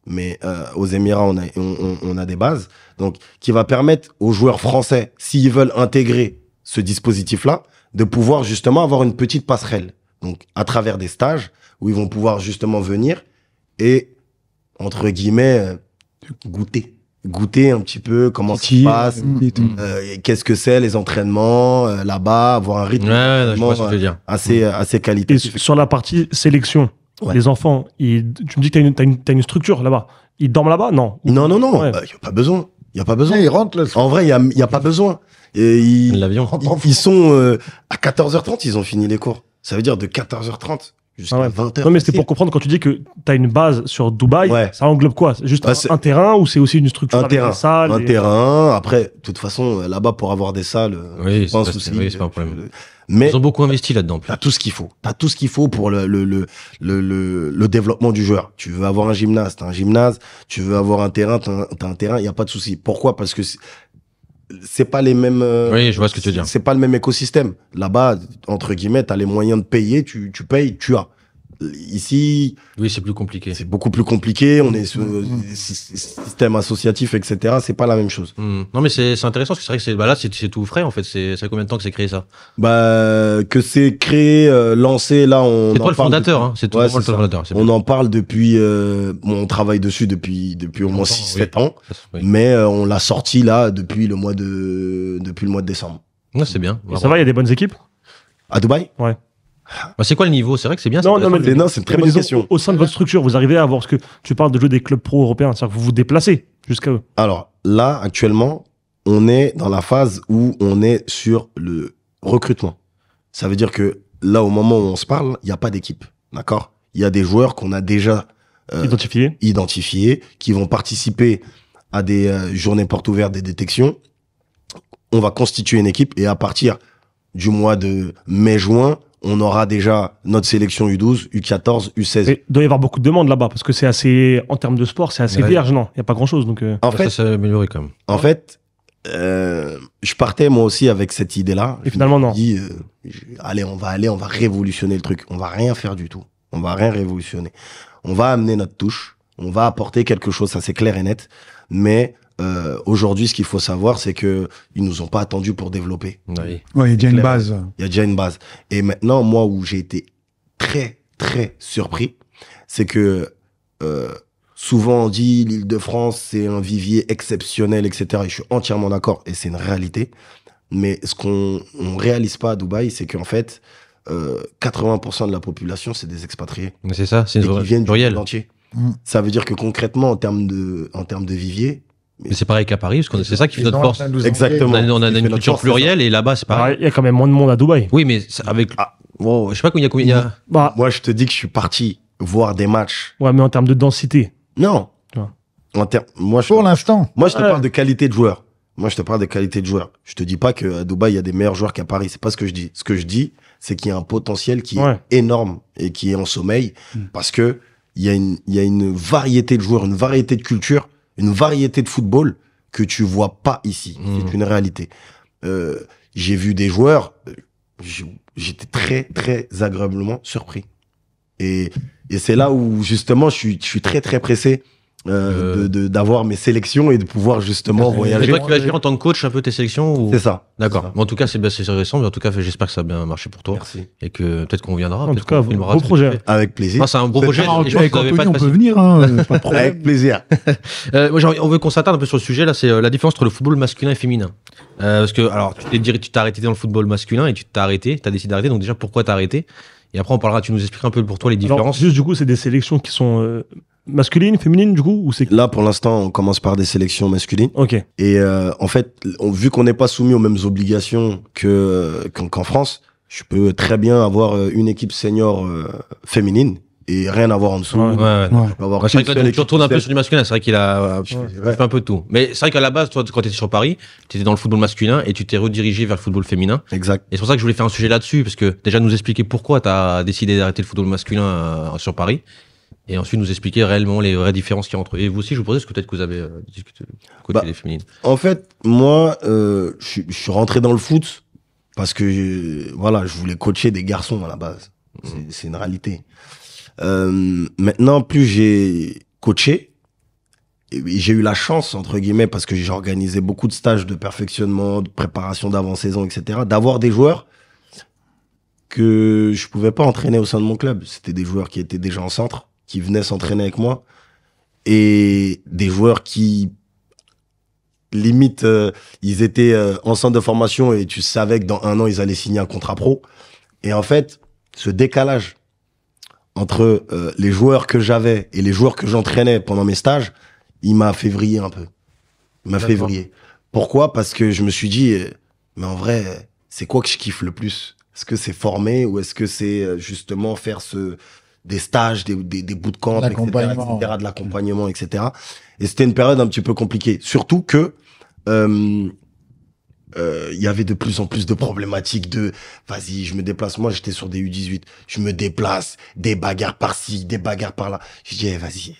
mais aux Émirats on a des bases, donc qui va permettre aux joueurs français, s'ils veulent intégrer ce dispositif-là, de pouvoir justement avoir une petite passerelle. Donc, à travers des stages où ils vont pouvoir justement venir et entre guillemets goûter un petit peu comment ça se passe. Qu'est-ce que c'est les entraînements là-bas, avoir un rythme Ouais, je d'entraînement, vois ce que tu veux dire. assez Et qualitatif. sur la partie sélection, Ouais. les enfants, tu me dis que t'as une structure là-bas. Ils dorment là-bas? Non. Non, Ouais. il y a pas besoin. Il y a pas besoin. Ils rentrent le soir. En vrai, il y a pas besoin. Et L'avion. ils sont à 14h30, ils ont fini les cours. Ça veut dire de 14h30 jusqu'à Ah ouais. 20h. Non, mais c'était pour comprendre quand tu dis que t'as une base sur Dubaï, Ouais. ça englobe quoi? C'est juste Bah, c'est- un terrain ou c'est aussi une structure un avec terrain. des salles Un et- terrain. Après, de toute façon, là-bas, pour avoir des salles, Oui, c'est pas un c'est souci. oui, c'est pas un problème. Mais Ils ont beaucoup investi là-dedans. t'as tout ce qu'il faut. T'as tout ce qu'il faut pour le développement du joueur. Tu veux avoir un gymnase, t'as un gymnase. Tu veux avoir un terrain, t'as un terrain. Il y a pas de souci. Pourquoi? Parce que c'est pas les mêmes. Oui, je vois ce que tu veux dire. C'est pas le même écosystème. Là-bas, entre guillemets, t'as les moyens de payer. Tu payes, tu as. Ici, Oui, c'est plus compliqué. c'est beaucoup plus compliqué. On est sur système associatif, etc. C'est pas la même chose. Non, mais c'est intéressant parce que c'est vrai que là, c'est tout frais en fait. Ça fait combien de temps que c'est créé ça? Bah, que c'est créé, lancé, là, on. C'est toi en le parle fondateur, depuis- hein. C'est toi Ouais, le c'est ça. fondateur. C'est On bien. en parle depuis, on travaille dessus depuis au moins Longtemps, 6-7 ans, Oui. mais on l'a sorti là depuis le mois de décembre. Ouais, c'est bien. Et ça va, il y a des bonnes équipes? À Dubaï? Bah, c'est quoi le niveau? C'est vrai que c'est bien. Non, non, mais C'est une très mais bonne disons, question. Au sein de votre structure, vous arrivez à avoir, parce que tu parles de jouer des clubs pro-européens, c'est-à-dire que vous vous déplacez jusqu'à eux. Alors, là, actuellement, on est dans la phase où on est sur le recrutement. Ça veut dire que là, au moment où on se parle, il n'y a pas d'équipe. D'accord? Il y a des joueurs qu'on a déjà identifiés, qui vont participer à des journées portes ouvertes, des détections. On va constituer une équipe et à partir du mois de mai-juin, on aura déjà notre sélection U12, U14, U16. Il doit y avoir beaucoup de demandes là-bas, parce que c'est assez, en termes de sport, c'est assez Ouais. vierge, non? Il n'y a pas grand-chose, donc... En Ça fait, s'est amélioré quand même. En fait, je partais moi aussi avec cette idée-là. Et finalement, non. Je me suis dit, allez, on va révolutionner le truc. On va rien faire du tout. On va rien révolutionner. On va amener notre touche. On va apporter quelque chose, ça c'est clair et net. Mais aujourd'hui, ce qu'il faut savoir, c'est que ils nous ont pas attendus pour développer. Oui. Ouais, il y a déjà une clair. base. Il y a déjà une base. Et maintenant, moi, où j'ai été très, très surpris, c'est que souvent on dit l'Île-de-France, c'est un vivier exceptionnel, etc. Et je suis entièrement d'accord, et c'est une réalité. Mais ce qu'on réalise pas à Dubaï, c'est qu'en fait, 80% de la population, c'est des expatriés. Mais c'est ça, c'est Et qui viennent du pluriel. monde entier. Mm. Ça veut dire que concrètement, en termes de vivier, Mais c'est pareil qu'à Paris, parce que c'est ça qui fait notre force. Exactement. On a Qui fait une notre culture force, c'est ça. plurielle et là-bas, c'est pareil. Il y a quand même moins de monde à Dubaï. Oui, mais avec. Bon, je sais pas combien il y a. Bah, Moi, je te dis que je suis parti voir des matchs. ouais, mais en termes de densité. Non. Ouais. Moi, Pour l'instant. Moi, je te Ouais. parle de qualité de joueurs. Moi, je te parle de qualité de joueurs. Je te dis pas qu'à Dubaï, il y a des meilleurs joueurs qu'à Paris. C'est pas ce que je dis. Ce que je dis, c'est qu'il y a un potentiel qui Ouais. est énorme et qui est en sommeil parce que il y a une variété de joueurs, une variété de culture, une variété de football que tu vois pas ici. C'est une réalité. J'ai vu des joueurs, j'étais très, très agréablement surpris. Et c'est là où, justement, je suis très, très pressé d'avoir mes sélections et de pouvoir, justement, C'est voyager. toi qui vas gérer en tant que coach un peu tes sélections ou... C'est ça. D'accord. C'est ça. Bon, en tout cas, c'est récent, mais en tout cas, j'espère que ça a bien marché pour toi. Merci. Et que peut-être qu'on viendra. En peut-être tout cas, qu'on filmera beau ce que projet. tu fais. Avec plaisir. Moi, c'est un gros projet. et je pense Avec que ça devait Anthony, pas être on peut facile. venir, hein, pas de problème. Avec plaisir. On veut qu'on s'attarde un peu sur le sujet, là, c'est la différence entre le football masculin et féminin. Parce que, alors, tu t'es arrêté dans le football masculin et tu t'as décidé d'arrêter. Donc, déjà, pourquoi t'as arrêté? Et après, tu nous expliques un peu pour toi les Alors, différences. juste du coup, c'est des sélections qui sont masculines, féminines, du coup, ou c'est... Là, pour l'instant, on commence par des sélections masculines. Ok. Et en fait, vu qu'on n'est pas soumis aux mêmes obligations qu'en France, je peux très bien avoir une équipe senior féminine et rien avoir en dessous. Ouais. Ouais. Je peux avoir Ouais, c'est vrai qu'une que seule là, tu retournes un peu équipe sur du masculin. C'est vrai qu'il a senior. fait un peu de tout. Mais c'est vrai qu'à la base, toi, quand tu étais sur Paris, tu étais dans le football masculin et tu t'es redirigé vers le football féminin. Exact. Et c'est pour ça que je voulais faire un sujet là-dessus, parce que déjà nous expliquer pourquoi tu as décidé d'arrêter le football masculin sur Paris, et ensuite nous expliquer réellement les vraies différences qu'il y a entre eux. Et vous aussi, je vous posais, parce que peut-être que vous avez discuté côté des féminines. En fait, moi, je suis rentré dans le foot parce que voilà, je voulais coacher des garçons à la base. C'est une réalité. Maintenant, plus j'ai coaché, et j'ai eu la chance, entre guillemets, parce que j'ai organisé beaucoup de stages de perfectionnement, de préparation d'avant-saison, etc., d'avoir des joueurs que je pouvais pas entraîner au sein de mon club. C'était des joueurs qui étaient déjà en centre, qui venaient s'entraîner avec moi, et des joueurs qui, limite, ils étaient en centre de formation et tu savais que dans 1 an, ils allaient signer un contrat pro. Et en fait, ce décalage entre les joueurs que j'avais et les joueurs que j'entraînais pendant mes stages, il m'a fait vriller un peu. Il m'a fait vriller. Pourquoi? Parce que je me suis dit, mais en vrai, c'est quoi que je kiffe le plus? Est-ce que c'est former ou est-ce que c'est justement faire des stages, des bootcamps, etc., de l'accompagnement, etc. Et c'était une période un petit peu compliquée. Surtout que il y avait de plus en plus de problématiques de vas-y, je me déplace. Moi, j'étais sur des U18. Je me déplace, des bagarres par-ci, des bagarres par-là. Je dis, vas-y,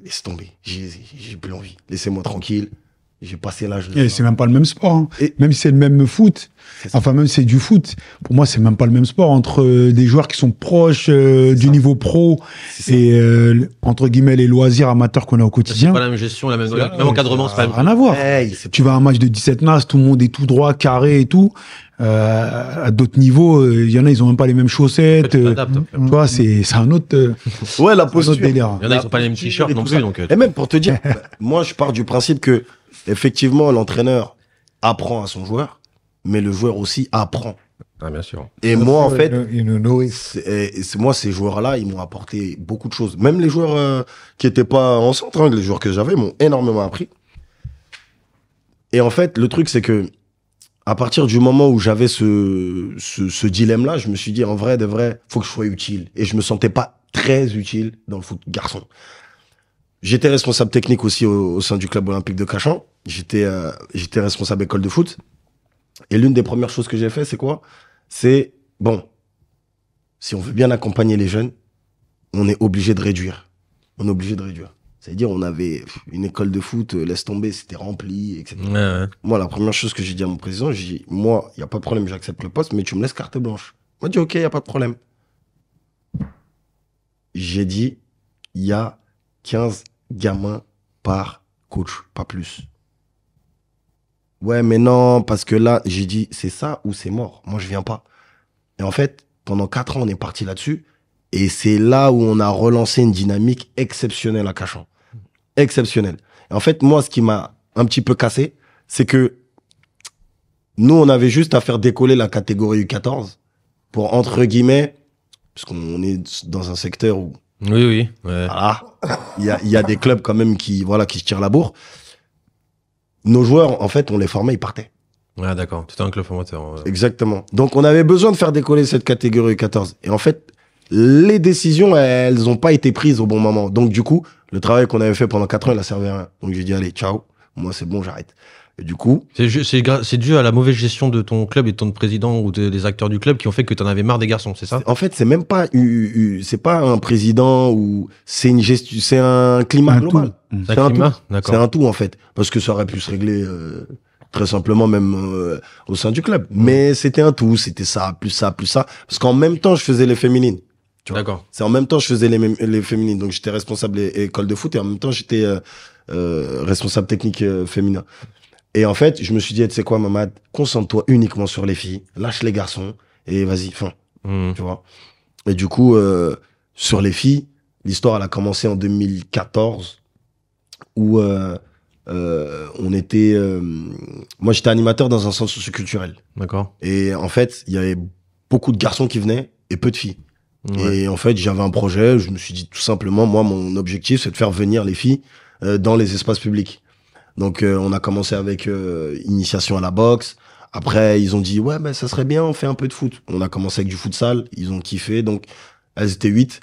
laisse tomber. J'ai plus envie. Laissez-moi tranquille. J'ai passé l'âge de... Et c'est même pas le même sport. Hein. Et- Même si c'est le même foot, enfin même si c'est du foot, pour moi c'est même pas le même sport entre des joueurs qui sont proches du niveau pro et entre guillemets les loisirs amateurs qu'on a au C'est quotidien. pas la même gestion, le même Ouais, encadrement, c'est pas la même Rien à voir. Hey, Tu vas à un match de 17 nas, tout le monde est tout droit, carré et tout. À d'autres niveaux, il y en a, ils ont même pas les mêmes chaussettes. Tu t'adaptes. Tu vois, c'est un autre, ouais, la un autre posture. délire. Il y en a qui sont pas les mêmes t-shirts Et non tout plus, ça. donc. Et même pour te dire, moi, je pars du principe que, effectivement, l'entraîneur apprend à son joueur, mais le joueur aussi apprend. Ah, bien sûr. Et moi, en fait, Moi, ces joueurs-là, ils m'ont apporté beaucoup de choses. Même les joueurs qui étaient pas en centre, hein, les joueurs que j'avais, m'ont énormément appris. Et en fait, le truc, c'est que, à partir du moment où j'avais ce dilemme-là, je me suis dit, en vrai, de vrai, faut que je sois utile. Et je me sentais pas très utile dans le foot garçon. J'étais responsable technique aussi au sein du club olympique de Cachan. J'étais responsable école de foot. Et l'une des premières choses que j'ai fait, c'est quoi? C'est, bon, si on veut bien accompagner les jeunes, on est obligé de réduire. On est obligé de réduire. C'est-à-dire, on avait une école de foot, laisse tomber, c'était rempli, etc. Ouais. Moi, la première chose que j'ai dit à mon président, j'ai dit, moi, il n'y a pas de problème, j'accepte le poste, mais tu me laisses carte blanche. Il m'a dit, ok, il n'y a pas de problème. J'ai dit, il y a 15 gamins par coach, pas plus. Ouais, mais non, parce que là, j'ai dit, c'est ça ou c'est mort. Moi, je viens pas. Et en fait, pendant 4 ans, on est parti là-dessus. Et c'est là où on a relancé une dynamique exceptionnelle à Cachan. Exceptionnelle. Et en fait, moi, ce qui m'a un petit peu cassé, c'est que nous, on avait juste à faire décoller la catégorie U14 pour, entre guillemets, parce qu'on est dans un secteur où, Oui, oui. Ouais. voilà, il y a des clubs quand même qui se tirent la bourre. Nos joueurs, en fait, on les formait, ils partaient. Ouais, d'accord. C'était un club formateur. Exactement. Donc, on avait besoin de faire décoller cette catégorie U14. Et en fait, les décisions, elles n'ont pas été prises au bon moment. Donc, du coup, le travail qu'on avait fait pendant 4 ans, il a servi à rien. Donc, j'ai dit, allez, ciao. Moi, c'est bon, j'arrête. Et du coup, C'est dû à la mauvaise gestion de ton club et de ton président ou des acteurs du club qui ont fait que tu en avais marre des garçons, c'est ça? en fait, c'est même pas, c'est pas un président ou c'est une gestion, c'est un climat Un global. C'est un tout. C'est D'accord. un tout, en fait. Parce que ça aurait pu se régler très simplement, même au sein du club. Mais c'était un tout. C'était ça, plus ça, plus ça. Parce qu'en même temps, je faisais les féminines. Tu vois. D'accord. C'est en même temps, je faisais les féminines. Donc, j'étais responsable école de foot et en même temps, j'étais responsable technique féminin. Et en fait, je me suis dit, tu sais quoi, Mamad, concentre-toi uniquement sur les filles, lâche les garçons et vas-y, fin. Tu vois. Et du coup, sur les filles, l'histoire, elle a commencé en 2014 où on était... moi, j'étais animateur dans un centre socioculturel. D'accord. Et en fait, il y avait beaucoup de garçons qui venaient et peu de filles. Ouais. Et en fait, j'avais un projet, je me suis dit tout simplement, moi, mon objectif, c'est de faire venir les filles dans les espaces publics. Donc, on a commencé avec initiation à la boxe. Après, ils ont dit, ouais, ben, ça serait bien, on fait un peu de foot. On a commencé avec du futsal, ils ont kiffé, donc elles étaient 8.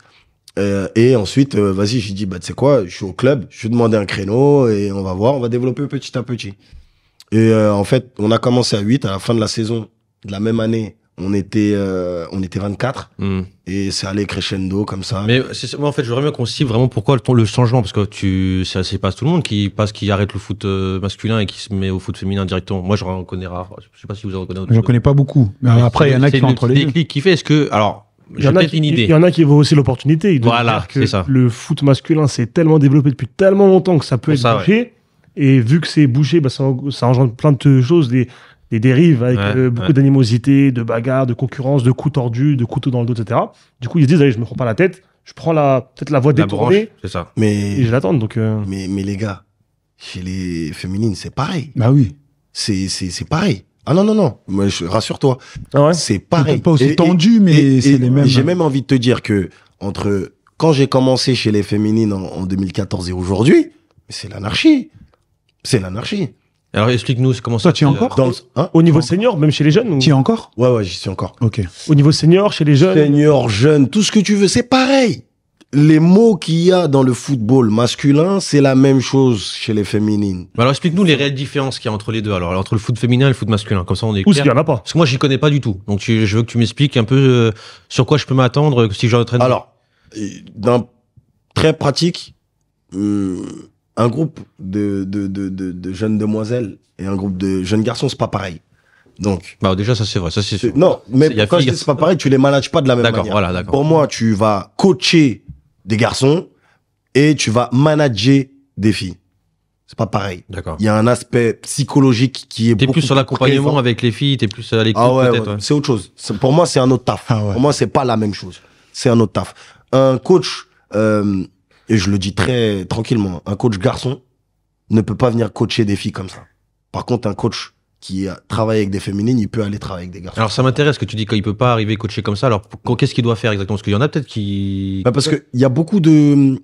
Et ensuite, vas-y, j'ai dit, bah, tu sais quoi, je suis au club, je vais demander un créneau et on va voir, on va développer petit à petit. Et en fait, on a commencé à 8, à la fin de la saison de la même année, on était 24 et c'est allé crescendo comme ça. Mais moi, en fait, j'aimerais bien qu'on cible vraiment pourquoi le changement, parce que c'est pas tout le monde qui arrête le foot masculin et qui se met au foot féminin directement. Moi, j'en connais rare. Je sais pas si vous en connaissez autre J'en chose. connais pas beaucoup. Mais après, il y en a qui sont entre les deux. déclic qui fait, est-ce que, alors, Il y j'ai en a peut-être qui- une idée. il y en a qui voient aussi l'opportunité. Ils doivent Voilà, dire que c'est ça. le foot masculin s'est tellement développé depuis tellement longtemps que ça peut Pour être ça, bouché. Et vu que c'est bouché, bah, ça engendre plein de choses, des dérives avec Ouais, beaucoup ouais. d'animosité, de bagarres, de concurrence, de coups tordus, de couteaux dans le dos, etc. Du coup, ils se disent, allez, je me prends pas la tête, je prends peut-être la voie La branche, détournée c'est ça. et Mais, je l'attends. Donc, mais les gars, chez les féminines, c'est pareil. Bah oui. C'est pareil. Ah non, non, non. Moi, rassure-toi. ah ouais. C'est pareil. Peut-être pas aussi Et- tendu, mais c'est les mêmes. J'ai même envie de te dire que entre quand j'ai commencé chez les féminines en 2014 et aujourd'hui, c'est l'anarchie. C'est l'anarchie. Alors, explique-nous comment Toi, ça. tu y es encore Dans le- hein Au niveau senior, même chez les jeunes, ou... Tu y es encore Ouais, ouais, j'y suis encore. Ok. au niveau senior, chez les jeunes, Senior, jeune, tout ce que tu veux, c'est pareil. Les mots qu'il y a dans le football masculin, c'est la même chose chez les féminines. Alors, explique-nous les réelles différences qu'il y a entre les deux. Alors, entre le foot féminin et le foot masculin. Comme ça, on est ou s'il clair. n'y en a pas. Parce que moi, j'y connais pas du tout. Donc, je veux que tu m'expliques un peu sur quoi je peux m'attendre si j'entraîne. Alors, d'un très pratique, un groupe de jeunes demoiselles et un groupe de jeunes garçons, c'est pas pareil. Donc, Bah, déjà, ça, c'est vrai. Ça, c'est sûr. non, mais Il y a quand je filles, dis c'est pas pareil, tu les manages pas de la même D'accord, manière. voilà, d'accord. Pour moi, tu vas coacher des garçons et tu vas manager des filles. C'est pas pareil. D'accord. Il y a un aspect psychologique qui est T'es beaucoup plus sur l'accompagnement présent. avec les filles, t'es plus à l'écoute, Ah ouais, peut-être. ouais, Ouais. c'est autre chose. Pour moi, c'est un autre taf. Ah ouais. Pour moi, c'est pas la même chose. C'est un autre taf. Un coach, et je le dis très tranquillement, un coach garçon ne peut pas venir coacher des filles comme ça. Par contre, un coach qui travaille avec des féminines, il peut aller travailler avec des garçons. Alors, ça m'intéresse que tu dis qu'il peut pas arriver coacher comme ça. Alors, qu'est-ce qu'il doit faire exactement? Parce qu'il y en a peut-être qui. Bah, parce que il y a beaucoup de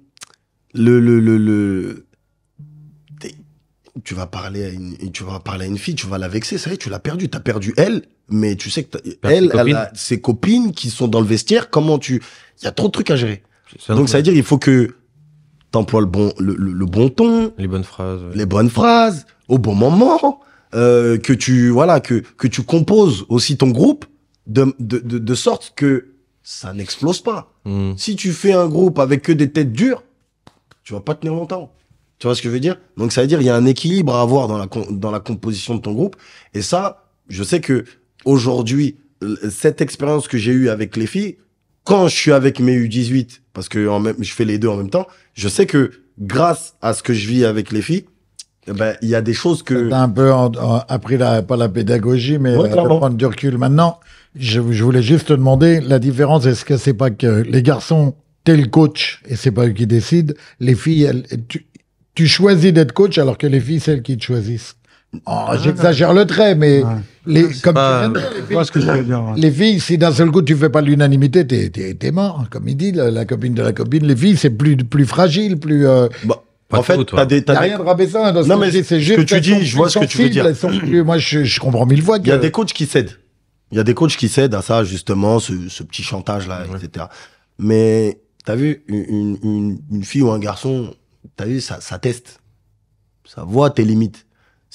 tu vas parler à une fille, tu vas la vexer, ça y est, tu l'as perdue, t'as perdu elle, mais tu sais que elle a ses copines qui sont dans le vestiaire, il y a trop de trucs à gérer. Donc ça veut dire il faut que t'emploies le bon ton, Les bonnes phrases. Ouais. les bonnes phrases, au bon moment, que tu composes aussi ton groupe de sorte que ça n'explose pas. Si tu fais un groupe avec que des têtes dures, tu vas pas tenir longtemps. Tu vois ce que je veux dire? Donc ça veut dire il y a un équilibre à avoir dans la composition de ton groupe. Et ça, je sais que aujourd'hui, cette expérience que j'ai eue avec les filles, quand je suis avec mes U18, parce que je fais les deux en même temps, je sais que grâce à ce que je vis avec les filles, eh ben il y a des choses que T'as un peu appris pas la pédagogie, mais Ouais, de clairement. prendre du recul. Maintenant, je voulais juste te demander la différence. Est-ce que c'est pas que les garçons, t'es le coach et c'est pas eux qui décident. Les filles, tu choisis d'être coach alors que les filles, c'est elles qui te choisissent. Oh, j'exagère le trait, mais Ouais. comme pas- tu viens de dire, Je vois ce que je veux dire. Ouais. les filles, si d'un seul coup tu fais pas l'unanimité, t'es mort. Comme il dit, la copine de la copine. Les filles, c'est plus fragile, plus. bah, Pas en fait, tout, toi. t'as Il n'y a rien de rabaissant dans ce Non, que mais je dis, c'est ce juste que tu qu'elles dis, sont je vois plus ce que tu veux sensibles, dire. elles sont plus- moi, je comprends mille fois Il y a que- des coachs qui cèdent. Il y a des coachs qui cèdent à ça, justement, ce petit chantage-là, etc. Mais t'as vu, une fille ou un garçon, t'as vu, ça teste. Ça voit tes limites.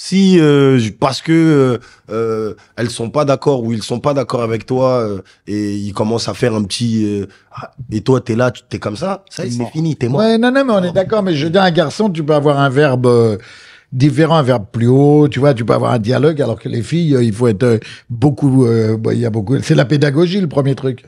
Si parce que elles sont pas d'accord ou ils sont pas d'accord avec toi et ils commencent à faire un petit et toi t'es là, t'es comme ça y est, c'est fini, t'es mort. Ouais, non, mais on est d'accord, mais je dis à un garçon, tu peux avoir un verbe différent, un verbe plus haut, tu vois, tu peux avoir un dialogue, alors que les filles, il faut être beaucoup, il y a beaucoup, c'est la pédagogie, le premier truc.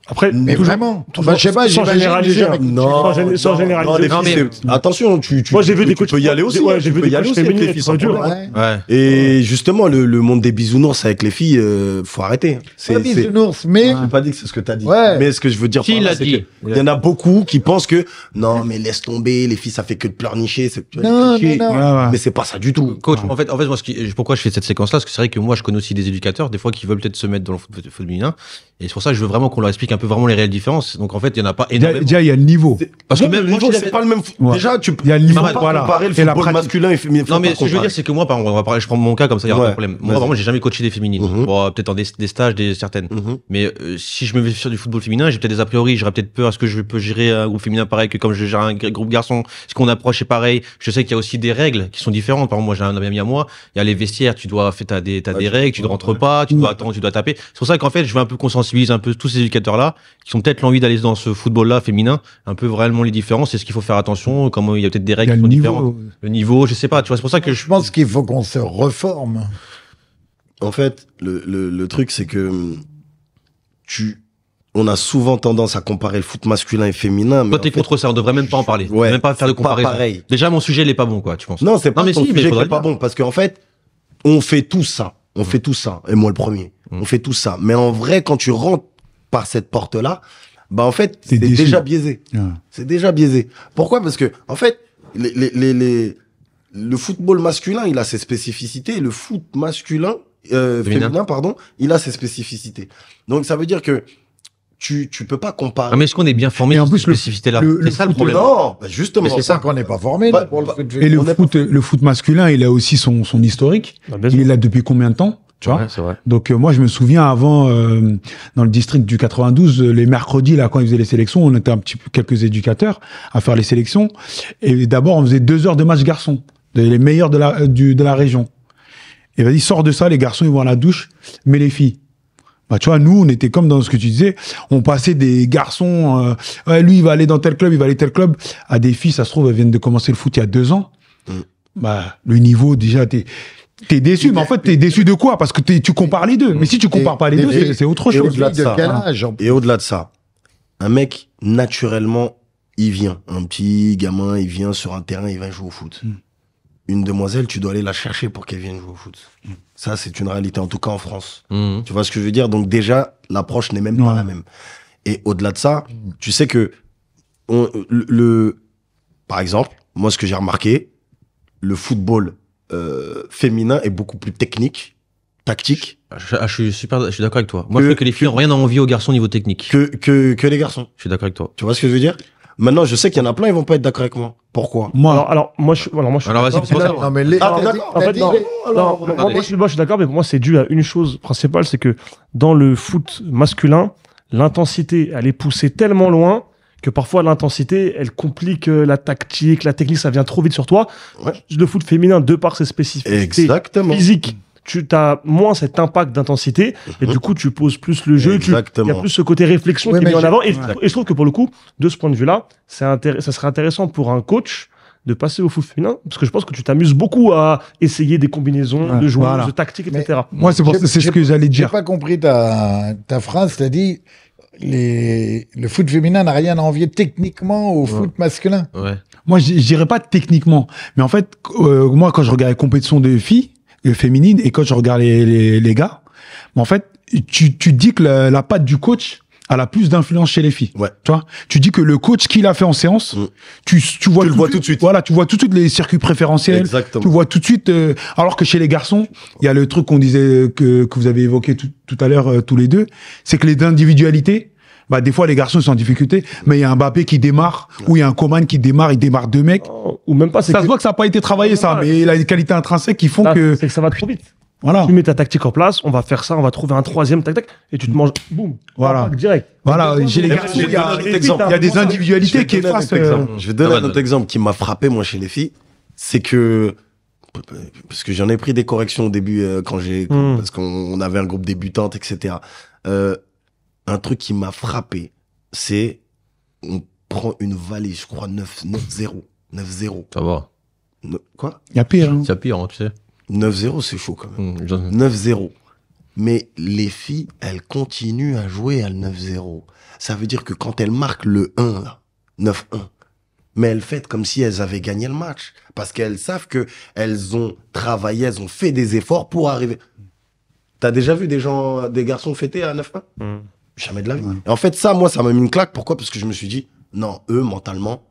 Après, Mais toujours- vraiment, toujours je sais pas, sans j'imagine, généraliser, j'ai jamais- sans généraliser. les Non, filles, attention, tu Moi, j'ai vu des tu coachs. peux y aller aussi. Ouais, j'ai tu vu peux des y aller coachs aussi avec féminines les qui filles sont sans durs. problème. Ouais. Ouais. Et justement, le monde des bisounours avec les filles, faut arrêter. Pas bisounours, mais J'ai pas dit que c'est ce que t'as dit. Ouais. Mais ce que je veux dire Si, par il là, l'a c'est dit. que il y en a beaucoup qui pensent que non, mais laisse tomber, les filles, ça fait que de pleurnicher. Non, cliché. non, non. Ouais, ouais. Mais c'est pas ça du tout. Coach, en fait, moi, pourquoi je fais cette séquence-là, parce que c'est vrai que moi, je connais aussi des éducateurs, des fois, qui veulent peut-être se mettre dans le foot féminin, et c'est pour ça que je veux vraiment qu'on leur explique un peu vraiment les réelles différences. Donc, en fait, il y en a pas énormément. Déjà, il y a le niveau. Parce que même moi, niveau, je c'est pas le même. Ouais. Déjà, tu Il y a le niveau, faut pas voilà. comparer le Et la football pratique. masculin et féminin. Non, mais ce que je veux dire, c'est que moi, par exemple, on va parler, je prends mon cas comme ça, il n'y a Ouais, pas de problème. Moi, vas-y. vraiment, j'ai jamais coaché des féminines. Mhm. Bon, peut-être dans des stages, certaines. Mais si je me vais sur du football féminin, j'ai peut-être des a priori, j'aurais peut-être peur. Est-ce que je peux gérer un groupe féminin pareil que comme je gère un groupe garçon? Est-ce qu'on approche est pareil? Je sais qu'il y a aussi des règles qui sont différentes. Par exemple, moi, j'ai un ami à moi, il y a les vestiaires, t'as des règles, tu ne rentres pas, tu dois attendre, tu dois taper. C'est pour ça qu'en fait, je veux un peu qu'on sensibilise un peu tous ces éducateurs-là, qui sont peut-être l'envie d'aller dans ce football-là féminin, un peu vraiment les différences, et ce qu'il faut faire attention, comment il y a peut-être des Il y règles a qui le sont niveau. différentes. Le niveau, je sais pas, tu vois, c'est pour ça que je pense qu'il faut qu'on se reforme. En fait, le truc, c'est que on a souvent tendance à comparer le foot masculin et féminin. Mais Toi, en t'es fait, contre ça, on devrait même pas en parler. Ouais, Même pas faire de c'est pas comparaison. pareil. Déjà, mon sujet, il est pas bon, quoi, tu penses? Non, c'est pas mais ton si, mais sujet qui faudrait est pas le dire. bon, parce qu'en fait, on fait tout ça. On fait tout ça. Et moi, le premier. On fait tout ça. Mais en vrai, quand tu rentres par cette porte-là, bah, en fait, T'es c'est déçu. déjà biaisé. Ouais. C'est déjà biaisé. Pourquoi? Parce que, en fait, le football masculin, il a ses spécificités. Le foot masculin, féminin, pardon, il a ses spécificités. Donc, ça veut dire que tu peux pas comparer. Ah, mais est-ce qu'on est bien formé Et en sur plus, cette spécificité-là? le C'est ça le foot, problème. Non, bah, justement. Mais c'est ça. qu'on n'est pas formé Bah, pour le bah, foot Et féminin. le foot masculin, il a aussi son historique. Bah, bien Il sûr. est là depuis combien de temps? Tu vois? Ouais, c'est vrai. Donc moi je me souviens avant dans le district du 92 les mercredis là quand ils faisaient les sélections on était un petit peu quelques éducateurs à faire les sélections et d'abord on faisait 2 heures de match garçons les meilleurs de la région et vas-y sors de ça les garçons ils vont à la douche mais les filles bah tu vois nous on était comme dans ce que tu disais on passait des garçons ouais, lui il va aller dans tel club il va aller tel club à des filles ça se trouve elles viennent de commencer le foot il y a 2 ans bah le niveau déjà T'es déçu, mais en fait, t'es déçu de quoi? Parce que tu compares les deux. Mais si tu compares pas les deux, c'est autre et chose. au-delà de de ça, quel âge en plus? Et au-delà de ça, un mec, naturellement, il vient. Un petit gamin, il vient sur un terrain, il va jouer au foot. Une demoiselle, tu dois aller la chercher pour qu'elle vienne jouer au foot. Ça, c'est une réalité, en tout cas en France. Mhm. Tu vois ce que je veux dire? Donc déjà, l'approche n'est même pas Ouais. la même. Et au-delà de ça, tu sais que, par exemple, moi, ce que j'ai remarqué, le football féminin est beaucoup plus technique, tactique, Je suis d'accord avec toi. Moi, je trouve que les filles n'ont rien à envier aux garçons au niveau technique. que les garçons. Je suis d'accord avec toi. Tu vois ce que je veux dire? Maintenant, je sais qu'il y en a plein, ils vont pas être d'accord avec moi. Pourquoi? Moi, Alors, moi, je suis Alors, vas-y, d'accord. c'est pour ça. Non, mais les... Ah, t'es t'as d'accord? dit- En t'as fait, dit- non. Non, moi, je suis d'accord, mais pour moi, c'est dû à une chose principale, c'est que dans le foot masculin, l'intensité, elle est poussée tellement loin que parfois l'intensité, elle complique la tactique, la technique, ça vient trop vite sur toi. Ouais. Le foot féminin, de par ses spécificités Exactement. physiques, tu as moins cet impact d'intensité et du coup, tu poses plus le jeu, il y a Exactement. plus ce côté réflexion Oui, qui est mais mis en j'ai- avant. Et je trouve que pour le coup, de ce point de vue-là, ça serait intéressant pour un coach de passer au foot féminin, parce que je pense que tu t'amuses beaucoup à essayer des combinaisons Ouais, de joueurs, voilà. de tactiques, Mais- etc. moi c'est ce que j'allais J'ai dire. pas compris ta phrase, t'as dit le foot féminin n'a rien à envier techniquement au foot masculin. Ouais. Moi, je dirais pas techniquement, mais en fait, moi, quand je regarde les compétitions de filles féminines et quand je regarde les gars, en fait, tu dis que la patte du coach elle a plus d'influence chez les filles. Ouais. Tu vois, tu dis que le coach qu'il a fait en séance, tu vois Tu le vois tout de suite. Voilà, tu vois tout de suite les circuits préférentiels. Exactement. Tu vois tout de suite. Alors que chez les garçons, il y a le truc qu'on disait que vous avez évoqué tout à l'heure tous les deux, c'est que les individualités. Bah, des fois, les garçons sont en difficulté, mais il y a un Mbappé qui démarre, ou il y a un Coman qui démarre, il démarre 2 mecs. Ou même pas, c'est Ça que, se voit que ça n'a pas été travaillé, ça, Ouais. mais il a des qualités intrinsèques qui font là, que. c'est que ça va trop vite. Voilà. Tu mets ta tactique en place, on va faire ça, on va trouver un troisième tac tac, et tu te manges, boum, Voilà. impact direct. Voilà, chez les Mais garçons, je vais il y a donner un autre exemple. il y a des individualités qui Je vais donner un effacent. autre exemple. Je vais donner Ah, un autre exemple qui m'a frappé, moi, chez les filles. C'est que parce que j'en ai pris des corrections au début parce qu'on avait un groupe débutante, etc. Un truc qui m'a frappé, c'est on prend une valise, je crois 9-0. 9-0. Ça va. Quoi? Il y a pire. Hein. C'est pire, hein, tu sais. 9-0, c'est chaud quand même. 9-0. Mais les filles, elles continuent à jouer à le 9-0. Ça veut dire que quand elles marquent le 1, là, 9-1, mais elles fêtent comme si elles avaient gagné le match. Parce qu'elles savent qu'elles ont travaillé, elles ont fait des efforts pour arriver. T'as déjà vu des garçons fêter à 9-1 ? Jamais de la vie. Ouais. Et en fait, ça, moi, ça m'a mis une claque. Pourquoi ? Parce que je me suis dit, non, eux, mentalement,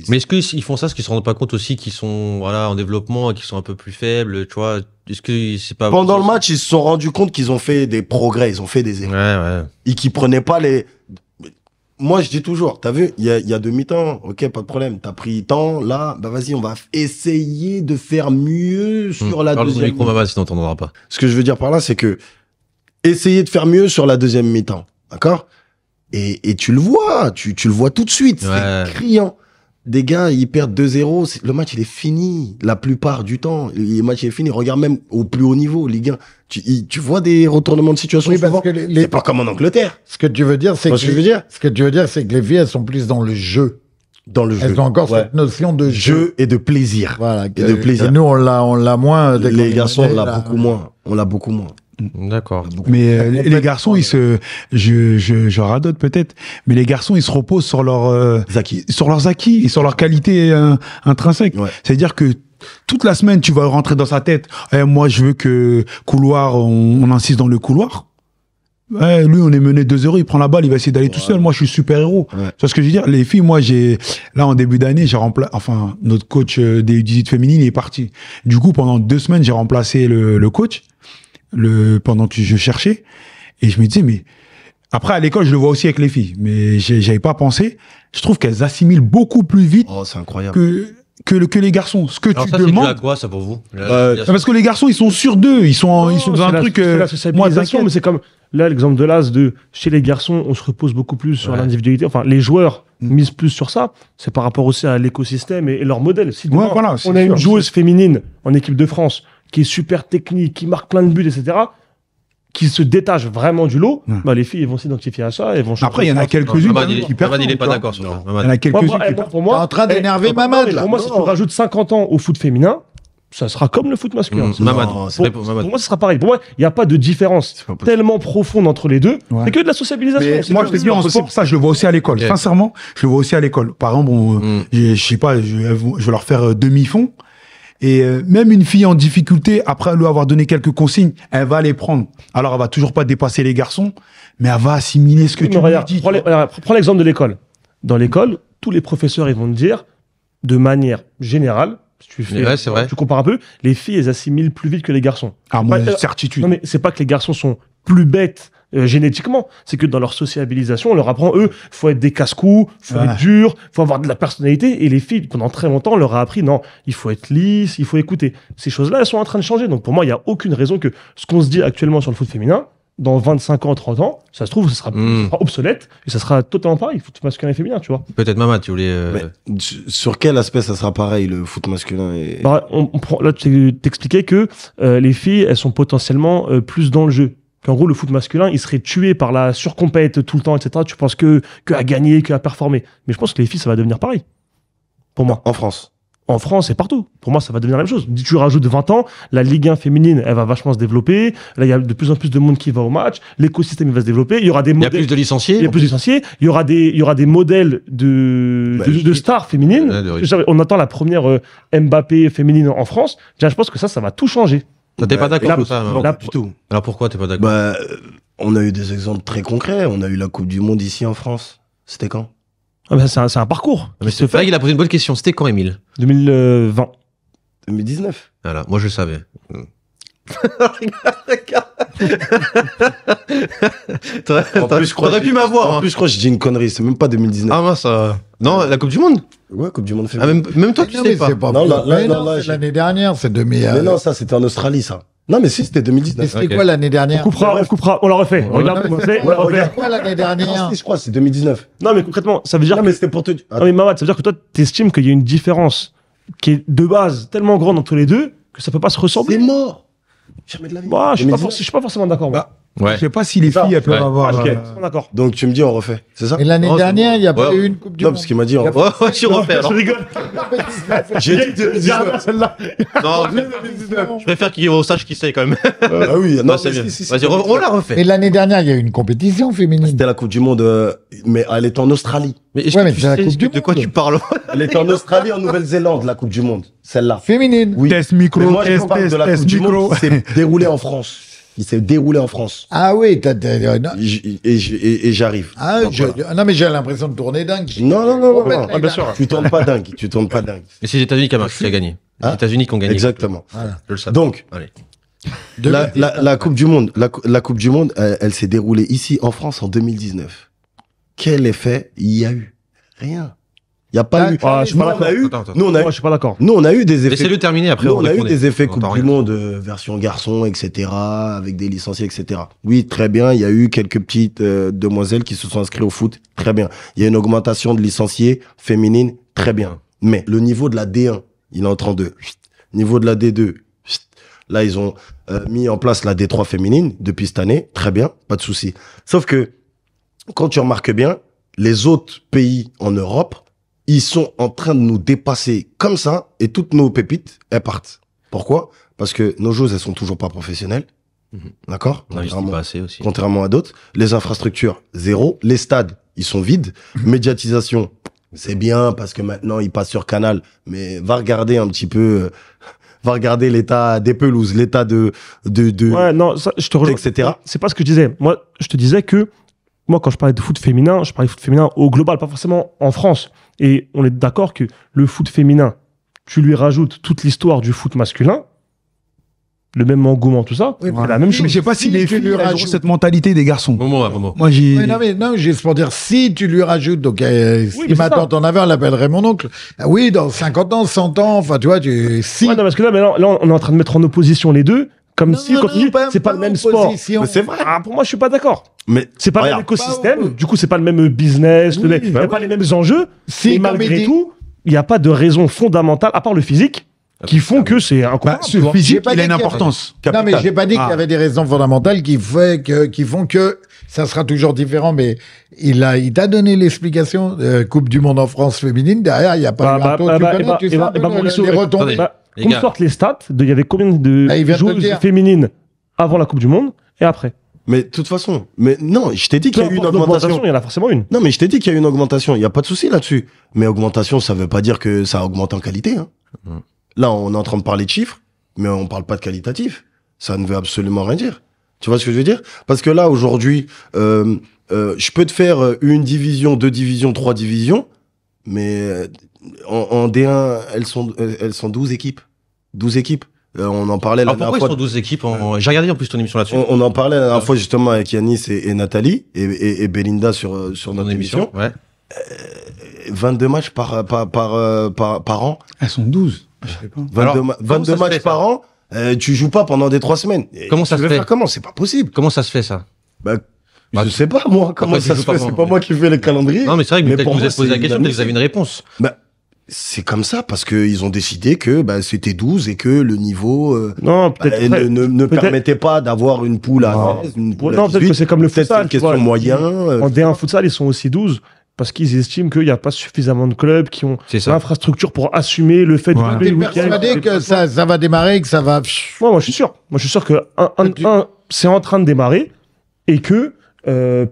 Mais est-ce qu'ils font ça, parce qu'ils se rendent pas compte aussi qu'ils sont en développement et qu'ils sont un peu plus faibles, tu vois? Est-ce que c'est pas... Pendant le match, ils se sont rendus compte qu'ils ont fait des progrès, ils ont fait des efforts. Ouais. Et qu'ils prenaient pas les... Moi, je dis toujours, t'as vu, il y a demi-temps, ok, pas de problème. T'as pris temps, là, bah vas-y, on va essayer de faire mieux sur la deuxième mi-temps. Micro, sinon on n'entendra pas. Ce que je veux dire par là, c'est que essayer de faire mieux sur la deuxième mi-temps, d'accord ? Et tu le vois, tu le vois tout de suite, c'est criant. Des gars, ils perdent 2-0, le match il est fini la plupart du temps. Le match est fini. Regarde même au plus haut niveau, Ligue 1. Tu vois des retournements de situation. Oui, parce que c'est pas comme en Angleterre. Ce que tu veux dire, c'est que les filles, elles sont plus dans le jeu. Dans le jeu. Elles ont encore cette notion de jeu et de plaisir. Voilà. Et de plaisir. Et nous, on l'a moins. Les garçons, on l'a beaucoup moins. D'accord. Mais les garçons, je radote peut-être, mais les garçons, ils se reposent sur leurs acquis et sur leurs qualités intrinsèques. Ouais. C'est-à-dire que toute la semaine, tu vas rentrer dans sa tête. Moi, je veux que couloir, on insiste dans le couloir. Lui, on est mené 2-0, il prend la balle, il va essayer d'aller tout seul. Moi, je suis super-héros. Ouais. C'est ce que je veux dire. Les filles, moi, là, en début d'année, notre coach des U18 féminines, il est parti. Du coup, pendant 2 semaines, j'ai remplacé le coach. Pendant que je cherchais, et je me disais, mais après à l'école je le vois aussi avec les filles, mais j'avais pas pensé. Je trouve qu'elles assimilent beaucoup plus vite c'est incroyable. que les garçons. Ce que alors tu ça, demandes. C'est à quoi ça pour vous? Parce que les garçons ils sont sûrs d'eux, ils sont dans un truc. Moi, mais c'est comme là l'exemple de l'As chez les garçons, on se repose beaucoup plus sur l'individualité. Enfin, les joueurs misent plus sur ça. C'est par rapport aussi à l'écosystème et leur modèle. Si demain, on a une joueuse féminine en équipe de France qui est super technique, qui marque plein de buts, etc., qui se détache vraiment du lot, les filles vont s'identifier à ça et vont changer. Après, il y en a quelques-unes qui performent. Il n'est pas d'accord sur ça. Il y en a quelques-unes qui pour moi, t'es en train d'énerver Mamad, là. Pour moi, si tu rajoutes 50 ans au foot féminin, ça sera comme le foot masculin. Pour moi, ce sera pareil. Pour moi, il n'y a pas de différence tellement profonde entre les deux. C'est que de la sociabilisation. Moi, je te dis, en sport, ça, je le vois aussi à l'école. Okay. Sincèrement, je le vois aussi à l'école. Par exemple, je sais pas, je vais leur faire demi-fond. Et même une fille en difficulté, après lui avoir donné quelques consignes, elle va les prendre. Alors, elle va toujours pas dépasser les garçons, mais elle va assimiler ce que tu lui dis. Prends l'exemple de l'école. Dans l'école, tous les professeurs, ils vont te dire, de manière générale, si tu compares un peu, les filles, elles assimilent plus vite que les garçons. Certitude. Non, mais c'est pas que les garçons sont plus bêtes génétiquement, c'est que dans leur sociabilisation, on leur apprend, faut être des casse-coups, faut être dur, faut avoir de la personnalité, et les filles, pendant très longtemps, on leur a appris, non, il faut être lisse, il faut écouter. Ces choses-là, elles sont en train de changer, donc pour moi, il n'y a aucune raison que ce qu'on se dit actuellement sur le foot féminin, dans 25 ans, 30 ans, ça se trouve, ça sera obsolète, et ça sera totalement pareil, foot masculin et féminin, tu vois. Peut-être Mamad, tu voulais... Sur quel aspect ça sera pareil, le foot masculin et... Là, tu t'expliquais que les filles, elles sont potentiellement plus dans le jeu. Qu'en gros, le foot masculin, il serait tué par la surcompète tout le temps, etc. Tu penses que à gagner, que à performer. Mais je pense que les filles, ça va devenir pareil. Pour moi. En France. En France et partout. Pour moi, ça va devenir la même chose. Tu rajoutes 20 ans, la Ligue 1 féminine, elle va vachement se développer. Là, il y a de plus en plus de monde qui va au match. L'écosystème, il va se développer. Il y aura des modèles. Il y a plus de licenciés. Il y a plus de licenciés. Il y aura des modèles de stars féminines. On attend la première Mbappé féminine en France. Déjà, je pense que ça va tout changer. T'es pas d'accord avec ça? Non, du tout. Alors pourquoi t'es pas d'accord? On a eu des exemples très concrets. On a eu la Coupe du Monde ici en France. C'était quand? C'est un parcours. Mais c'est vrai qu'il a posé une bonne question. C'était quand, Émile? 2020. 2019. Voilà, moi je le savais. T'aurais pu m'avoir. En plus, je crois que je dis une connerie. C'est même pas 2019. Ah mince. Non, la Coupe du Monde? Ouais, Coupe du Monde féminine. Même toi, tu sais pas. Non, c'est l'année dernière, c'est 2000. Mais non, ça, c'était en Australie, ça. Non, mais si, c'était 2019. Mais c'était quoi l'année dernière? On coupera, on la refait. Regarde, quoi l'année dernière? Je crois, c'est 2019. Non, mais concrètement, ça veut dire. Non, mais c'était pour te. Non, mais Mamad, ça veut dire que toi, t'estimes qu'il y a une différence qui est de base tellement grande entre les deux que ça peut pas se ressembler. C'est mort. Jamais de la vie. Moi, je suis pas, 2019. je suis pas forcément d'accord. moi. Ouais. Je sais pas si les Ça. filles elles peuvent Ouais. avoir. Ok, forcément d'accord. Donc tu me dis on refait, c'est ça? Et l'année Non, c'est dernière, bon. il n'y a pas Ouais. eu une Coupe du Non, Monde. parce qu'il m'a dit on Ouais, ouais, tu refais alors. Je rigole. J'ai dit 2019. Non, je préfère qu'on sache qui c'est quand même. Ah oui, non, Non, c'est bien. Vas-y, on la refait. Et l'année dernière, il y a eu une compétition féminine. C'était la Coupe du Monde, mais elle était en Australie. Mais est-ce Ouais, que mais tu c'est la sais Coupe du de quoi Monde. tu parles? Elle était en Australie, en Nouvelle-Zélande, la Coupe du Monde. Celle-là. Féminine. Oui. Test Mais micro, moi, je test, parle de la test, Coupe du micro. Monde qui s'est déroulée en France. Il s'est déroulé en France. Ah oui, non. Et j'arrive. Ah, Donc, voilà. non, mais j'ai l'impression de tourner dingue. Non. Ouais, bien sûr. Tu tournes pas dingue. Tu tournes pas dingue. Mais c'est les États-Unis qui a gagné. Les Hein États-Unis qui ont gagné. Exactement. Voilà. Je le sais. Donc, Allez. la Coupe du Monde, la Coupe du Monde, elle s'est déroulée ici en France en 2019. Quel effet il y a eu? Rien. Il n'y a pas eu. Ah, je suis pas Nous, on a eu. Attends. Nous, on a Moi, eu. je suis pas d'accord. Nous, on a eu des effets. Laissez-le terminer après. Nous, vous on a eu répondez. des effets On Coupe entend du rien. Monde, version garçon, etc., avec des licenciés, etc. Oui, très bien. Il y a eu quelques petites demoiselles qui se sont inscrites au foot. Très bien. Il y a une augmentation de licenciés féminines. Très bien. Mais le niveau de la D1, il est en train de... Niveau de la D2, là, ils ont mis en place la D3 féminine depuis cette année. Très bien. Pas de souci. Sauf que, quand tu remarques bien, les autres pays en Europe, ils sont en train de nous dépasser comme ça, et toutes nos pépites, elles partent. Pourquoi? Parce que nos joueuses, elles sont toujours pas professionnelles. D'accord? On n'investit pas assez aussi. Contrairement à d'autres. Les infrastructures, zéro. Les stades, ils sont vides. Médiatisation, c'est bien parce que maintenant, ils passent sur Canal. Mais va regarder un petit peu, va regarder l'état des pelouses, l'état de Ouais, non, ça, je te rejoins. etc. C'est pas ce que je disais. Moi, je te disais que, moi, quand je parlais de foot féminin, je parlais de foot féminin au global, pas forcément en France. Et on est d'accord que le foot féminin, tu lui rajoutes toute l'histoire du foot masculin, le même engouement, tout ça, Oui, c'est la même Mais chose. je sais pas si Si les tu filles lui elles ont rajoutes- cette mentalité des garçons. Momo. Moi j'ai. Oui, non, juste pour dire, si tu lui rajoutes, donc, mais si c'est ma ça. tante en avait, on l'appellerait mon oncle. Ah oui, dans 50 ans, 100 ans, enfin, tu vois, si. Ouais, non, parce que là, on est en train de mettre en opposition les deux, comme si, quand tu dis, c'est pas le même sport. opposition. Mais c'est vrai. Ah, pour moi, je suis pas d'accord. Mais C'est pas le même regarde, écosystème, Bah, ouais. du coup, c'est pas le même business, Oui, il n'y bah a pas les mêmes enjeux. Si, et comme malgré il dit- tout, il n'y a pas de raison fondamentale, à part le physique, qui font que c'est Bah, incroyable. ce tu vois. J'ai physique, pas il a dit une qu'il y avait- importance. Non, mais j'ai pas dit qu'il y Ah. avait des raisons fondamentales qui font que ça sera toujours différent, mais il t'a donné l'explication, Coupe du Monde en France féminine, derrière, il n'y a pas eu un taux, tu connais, tu sais un peu Mauricio, les retombées. attendez. Bah, Les qu'on me gars. sorte les stats, il y avait combien de Ah, il vient de te le joueuses dire. féminines avant la Coupe du Monde et après. mais de toute façon, mais non, je t'ai dit qu'il y a eu une Peu importe augmentation. il y en a forcément une. Non, mais je t'ai dit qu'il y a eu une augmentation. Il n'y a pas de souci là-dessus. Mais augmentation, ça veut pas dire que ça augmente en qualité. Hein. Mm. Là, on est en train de parler de chiffres, mais on parle pas de qualitatif. Ça ne veut absolument rien dire. Tu vois ce que je veux dire? Parce que là, aujourd'hui, je peux te faire une division, 2 divisions, 3 divisions, mais en D1, elles sont 12 équipes. 12 équipes. On en parlait la Alors pourquoi dernière ils sont fois. 12 équipes J'ai regardé en plus ton émission là-dessus. On en parlait la dernière fois justement avec Yanis et Nathalie et Belinda sur Ton notre émission. Ouais. 22 matchs par an. Elles sont 12. Je sais pas. 22, Alors, comment 22 ça se matchs fait, ça par an. Tu joues pas pendant des 3 semaines. Et Comment ça tu se veux fait faire comment? C'est pas possible. Comment ça se fait ça Bah, Bah, je sais pas moi comment après, tu ça joues se pas fait. pendant- C'est pas moi qui fais les calendriers. Non mais c'est vrai que Mais peut-être pour que vous moi, avez posé la c'est question, peut-être que vous avez une inadmissible. réponse. Bah, c'est comme ça parce que ils ont décidé que bah, c'était 12 et que le niveau Non, bah, peut-être. ne peut-être- permettait pas d'avoir une poule à Non. 16, une poule à Non, peut-être 18. que c'est comme le Peut-être futsal. une tu question vois. moyen. En D1 futsal, ils sont aussi 12 parce qu'ils estiment qu'il n'y a pas suffisamment de clubs qui ont C'est ça. l'infrastructure pour assumer le fait de Ouais. jouer T'es le week-end. persuadé que ça va démarrer, que ça va. Moi, je suis sûr. Moi, je suis sûr que c'est en train de démarrer et que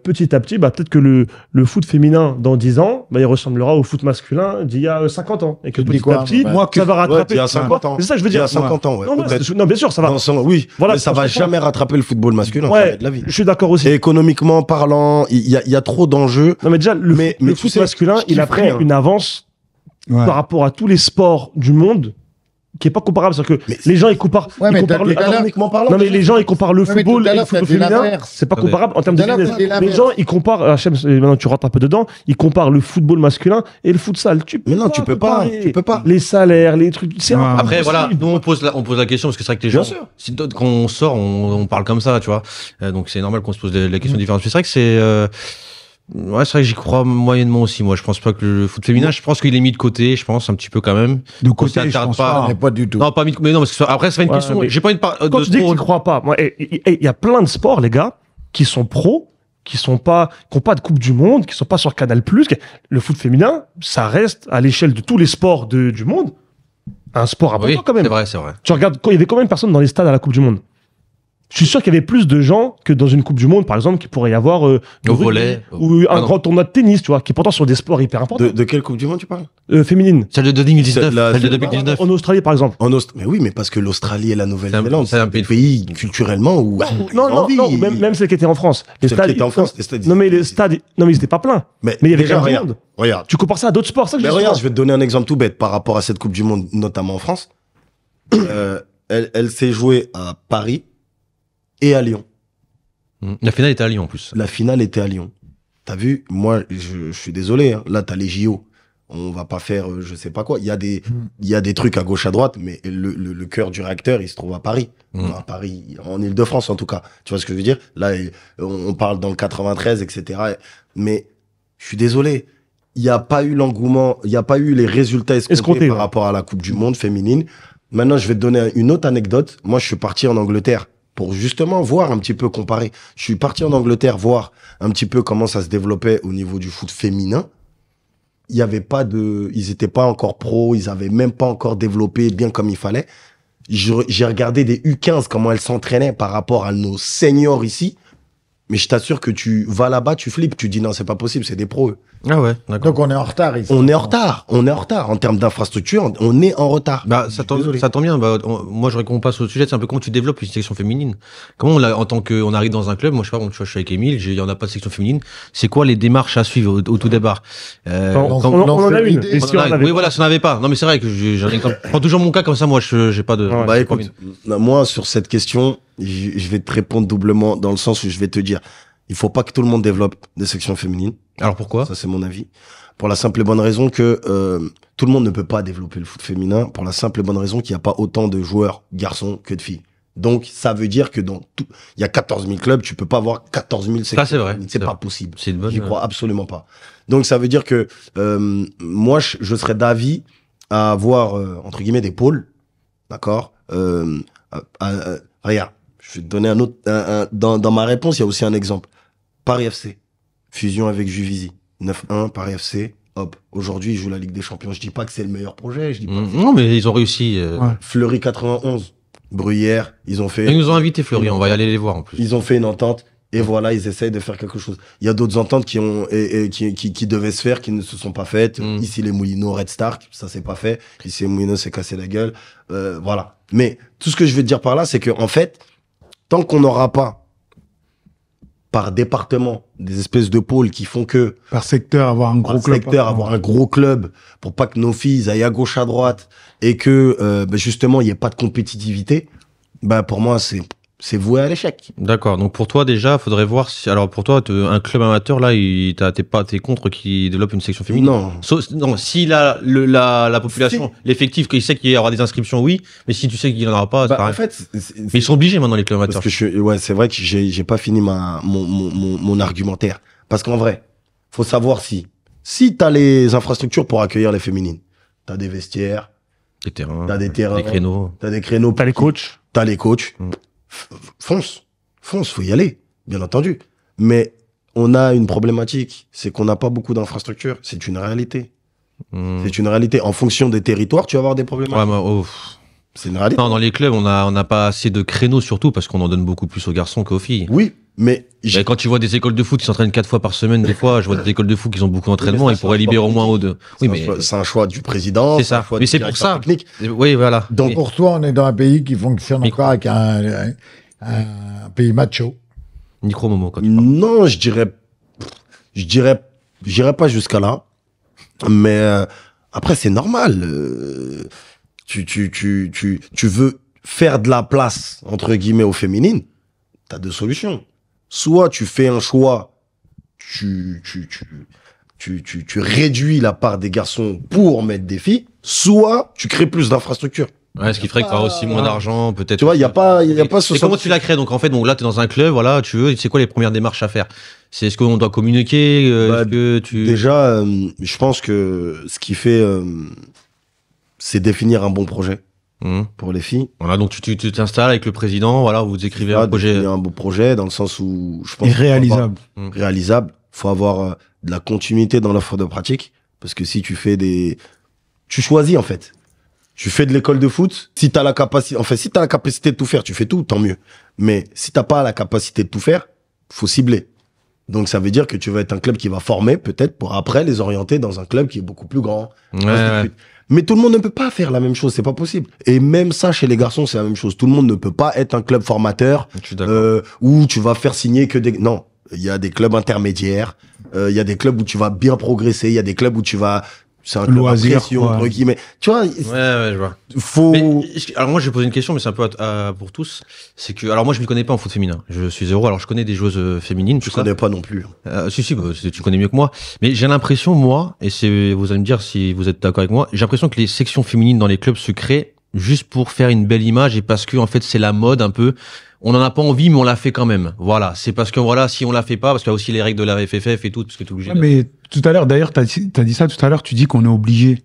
petit à petit, bah, peut-être que le foot féminin dans 10 ans, bah, il ressemblera au foot masculin d'il y a 50 ans. Et que Tu dis petit quoi, à petit, ouais. Moi, ça va Ouais, rattraper. il y a 50 ans. C'est ça que je veux Il y dire. a 50 ans, ouais. Non, peut-être. non, bien sûr, ça va. Oui, Voilà, mais ça va je comprends. jamais rattraper le football masculin, Ouais, jamais de la vie. je suis d'accord aussi. Et économiquement parlant, il y a trop d'enjeux. Non, mais déjà, le Mais le tu foot sais, masculin, je il a kifferais, pris hein. une avance Ouais. par rapport à tous les sports du monde qui est pas comparable. C'est-à-dire que Mais les gens, ils comparent. Ouais, ils mais comparent t'as le- tout à l'heure- Économiquement parlant. Non, mais les gens, ils comparent le Ouais, mais football tout à et le l'heure, t'as football dit féminin. l'inverse. C'est pas Attendez. comparable en termes de Tout à l'heure, business. t'as dit Les l'inverse. gens, ils comparent, Hachem, maintenant tu rentres un peu dedans, ils comparent le football masculin et le futsal. Mais non, tu peux pas, comparer. tu peux pas. Les salaires, les trucs. C'est Ouais. impossible. Après voilà, nous on pose la question parce que c'est vrai que les gens, Bien sûr. si quand on sort, on parle comme ça, tu vois. Donc c'est normal qu'on se pose des questions différentes. Mais c'est vrai que c'est Ouais, c'est vrai que j'y crois moyennement aussi. Moi, je pense pas que le foot féminin, je pense qu'il est mis de côté, je pense, un petit peu quand même. De On côté, je s'attarde pense pas. pas. Mais pas du tout. Non, pas mis de côté. Mais non, parce que après, c'est pas une Ouais, question. mais- J'ai pas envie de parler. Quand tu dis que tu crois pas, moi, il y a plein de sports, les gars, qui sont pros, qui ont pas de Coupe du Monde, qui sont pas sur Canal+. Le foot féminin, ça reste à l'échelle de tous les sports du monde un sport important Oui, quand même. c'est vrai, c'est vrai. Tu regardes, il y avait combien de personnes dans les stades à la Coupe du Monde? Je suis sûr qu'il y avait plus de gens que dans une Coupe du Monde, par exemple, qui pourrait y avoir Au volley. ou un grand tournoi de tennis, tu vois, qui pourtant sont des sports hyper importants. De quelle Coupe du Monde tu parles? Féminine. Celle de 2019. La- Celle de la- 2019. En Australie, par exemple. Mais oui, mais parce que l'Australie et la Nouvelle-Zélande, c'est un c'est des pays culturellement où Non, même celles qui étaient en France. Les Celles stades, qui étaient en France, les stades, non, mais les stades, non, mais ils étaient pas pleins. Mais il y avait déjà, quand même du regarde, monde. regarde. Tu compares ça à d'autres sports, ça que Mais je dis regarde, je souvent. vais te donner un exemple tout bête par rapport à cette Coupe du Monde, notamment en France. Elle s'est jouée à Paris et à Lyon. La finale était à Lyon en plus. La finale était à Lyon. T'as vu? Moi, je suis désolé. Hein. Là, t'as les JO. On va pas faire, je sais pas quoi. Il y a des trucs à gauche, à droite, mais le cœur du réacteur, il se trouve à Paris. Enfin, à Paris, en Ile-de-France, en tout cas. Tu vois ce que je veux dire? Là, on parle dans le 93, etc. Mais, je suis désolé. Il n'y a pas eu l'engouement, il n'y a pas eu les résultats escomptés par rapport à la Coupe du Monde féminine. Maintenant, je vais te donner une autre anecdote. Moi, je suis parti en Angleterre pour justement voir un petit peu comparer. Je suis parti en Angleterre voir un petit peu comment ça se développait au niveau du foot féminin. Il y avait pas ils étaient pas encore pros, ils avaient même pas encore développé bien comme il fallait. J'ai regardé des U15 comment elles s'entraînaient par rapport à nos seniors ici. Mais je t'assure que tu vas là-bas, tu flippes, tu dis non, c'est pas possible, c'est des pros. Eux. Ah ouais, d'accord. Donc on est en retard ici. On est en retard en termes d'infrastructure, on est en retard. Bah, ça tombe bien. Bah, moi, je voudrais qu'on passe au sujet. C'est un peu comment tu développes une section féminine. Comment en tant qu'on arrive dans un club, moi, je sais pas, tu vois, je suis avec Émile, il y en a pas de section féminine. C'est quoi les démarches à suivre au tout départ? On en a une. Et si on en avait oui, pas voilà, si on n'avait pas. Non, mais c'est vrai que j'en ai je prends toujours mon cas comme ça, moi, j'ai pas de. Ouais. Bah écoute, moi, sur cette question, je vais te répondre doublement dans le sens où je vais te dire, il faut pas que tout le monde développe des sections féminines. Alors pourquoi? Ça, c'est mon avis. Pour la simple et bonne raison que tout le monde ne peut pas développer le foot féminin, pour la simple et bonne raison qu'il n'y a pas autant de joueurs garçons que de filles. Donc, ça veut dire que il y a 14 000 clubs, tu peux pas avoir 14 000 sections. Ça, c'est vrai. féminines. C'est pas possible. C'est une bonne. J'y crois absolument pas. Donc, ça veut dire que moi, je serais d'avis à avoir, entre guillemets, des pôles. D'accord? Regarde, je vais te donner un autre... dans ma réponse, il y a aussi un exemple. Paris FC, fusion avec Juvisy. 9-1, Paris FC, hop. Aujourd'hui, ils jouent la Ligue des Champions. Je dis pas que c'est le meilleur projet. Je dis pas que Non, mais ils ont réussi. Fleury 91, Bruyère, ils ont fait... Ils nous ont invités, Fleury. On va y aller les voir en plus. Ils ont fait une entente. Et voilà, ils essayent de faire quelque chose. Il y a d'autres ententes qui devaient se faire, qui ne se sont pas faites. Ici, les Moulineaux, Red Star, ça s'est pas fait. Ici, les Moulineaux s'est cassé la gueule. Voilà. Mais tout ce que je veux te dire par là, c'est que en fait, tant qu'on n'aura pas par département des espèces de pôles qui font que Par secteur, avoir un gros club. avoir un gros club pour pas que nos filles aillent à gauche à droite et que justement il y ait pas de compétitivité, bah pour moi c'est voué à l'échec. D'accord. Donc pour toi déjà, faudrait voir si. Alors pour toi, un club amateur là, t'es contre qui développe une section féminine. Non. Non. Si la population, l'effectif, qu'il sait qu'il y aura des inscriptions, oui. Mais si tu sais qu'il n'y en aura pas, c'est Bah, pareil. en fait, Mais ils sont obligés maintenant les clubs amateurs. parce que ouais, c'est vrai que j'ai pas fini mon argumentaire. Parce qu'en vrai, faut savoir si t'as les infrastructures pour accueillir les féminines, t'as des vestiaires, Des terrains, t'as des terrains, des créneaux. t'as des créneaux, T'as les coachs. t'as les coachs. Fonce, faut y aller, bien entendu. Mais on a une problématique, c'est qu'on n'a pas beaucoup d'infrastructures. C'est une réalité. C'est une réalité. En fonction des territoires, tu vas avoir des problématiques. Ouais, C'est une réalité. non, dans les clubs, on n'a pas assez de créneaux surtout parce qu'on en donne beaucoup plus aux garçons qu'aux filles. Oui, mais Mais quand tu vois des écoles de foot qui s'entraînent 4 fois par semaine, des fois, je vois des écoles de foot qui ont beaucoup d'entraînement, Mais ils ça, pourraient c'est un libérer sport au moins au deux. Oui, mais c'est un choix du président. c'est ça. un choix Mais du c'est pour directeur ça. technique. Oui, voilà. Donc, Mais- Pour toi, on est dans un pays qui fonctionne Micro. encore avec un pays macho. Micro Momo quand tu parles. Non, je dirais pas jusqu'à là. Mais après, c'est normal. Tu veux faire de la place, entre guillemets, aux féminines. T'as deux solutions. Soit tu fais un choix, tu réduis la part des garçons pour mettre des filles, soit tu crées plus d'infrastructures. Ouais, ce qui ferait que tu auras aussi moins d'argent, peut-être. Tu vois, il y a pas Et 60... comment tu la crées? Donc, en fait, donc là, tu es dans un club, voilà, tu veux, c'est quoi les premières démarches à faire? C'est est-ce qu'on doit communiquer? Est-ce que tu... Déjà, je pense que ce qui fait, c'est définir un bon projet pour les filles. Voilà, donc tu t'installes avec le président, voilà, vous écrivez un projet. Définir un beau projet dans le sens où je pense Et réalisable. réalisable. Faut avoir de la continuité dans l'offre de pratique, parce que si tu fais tu choisis en fait. Tu fais de l'école de foot. Si t'as la capacité, si t'as la capacité de tout faire, tu fais tout, tant mieux. Mais si t'as pas la capacité de tout faire, faut cibler. Donc ça veut dire que tu vas être un club qui va former, peut-être pour après les orienter dans un club qui est beaucoup plus grand. Ouais. Mais tout le monde ne peut pas faire la même chose, c'est pas possible. Et même ça, chez les garçons, c'est la même chose. Tout le monde ne peut pas être un club formateur Je suis d'accord. où tu vas faire signer que des... Non, il y a des clubs intermédiaires, il y a des clubs où tu vas bien progresser, il y a des clubs où tu vas... C'est un club Loisir, à pression, ouais. entre guillemets. Tu vois, Ouais, je vois. faut... Mais, alors moi, je vais poser une question, mais c'est un peu pour tous. C'est que, alors moi, je ne m'y connais pas en foot féminin. Je suis zéro. Alors je connais des joueuses féminines, tout Je ça. connais pas non plus. Si, bah, tu connais mieux que moi. Mais j'ai l'impression, moi, et vous allez me dire si vous êtes d'accord avec moi, j'ai l'impression que les sections féminines dans les clubs se créent juste pour faire une belle image et parce que, en fait, c'est la mode un peu. On n'en a pas envie, mais on l'a fait quand même. Voilà. C'est parce que, voilà, si on la fait pas, parce qu'il y a aussi les règles de la FFF et tout, parce que t'es obligé. Ouais, mais tout à l'heure, d'ailleurs, t'as dit ça tout à l'heure, tu dis qu'on est obligé.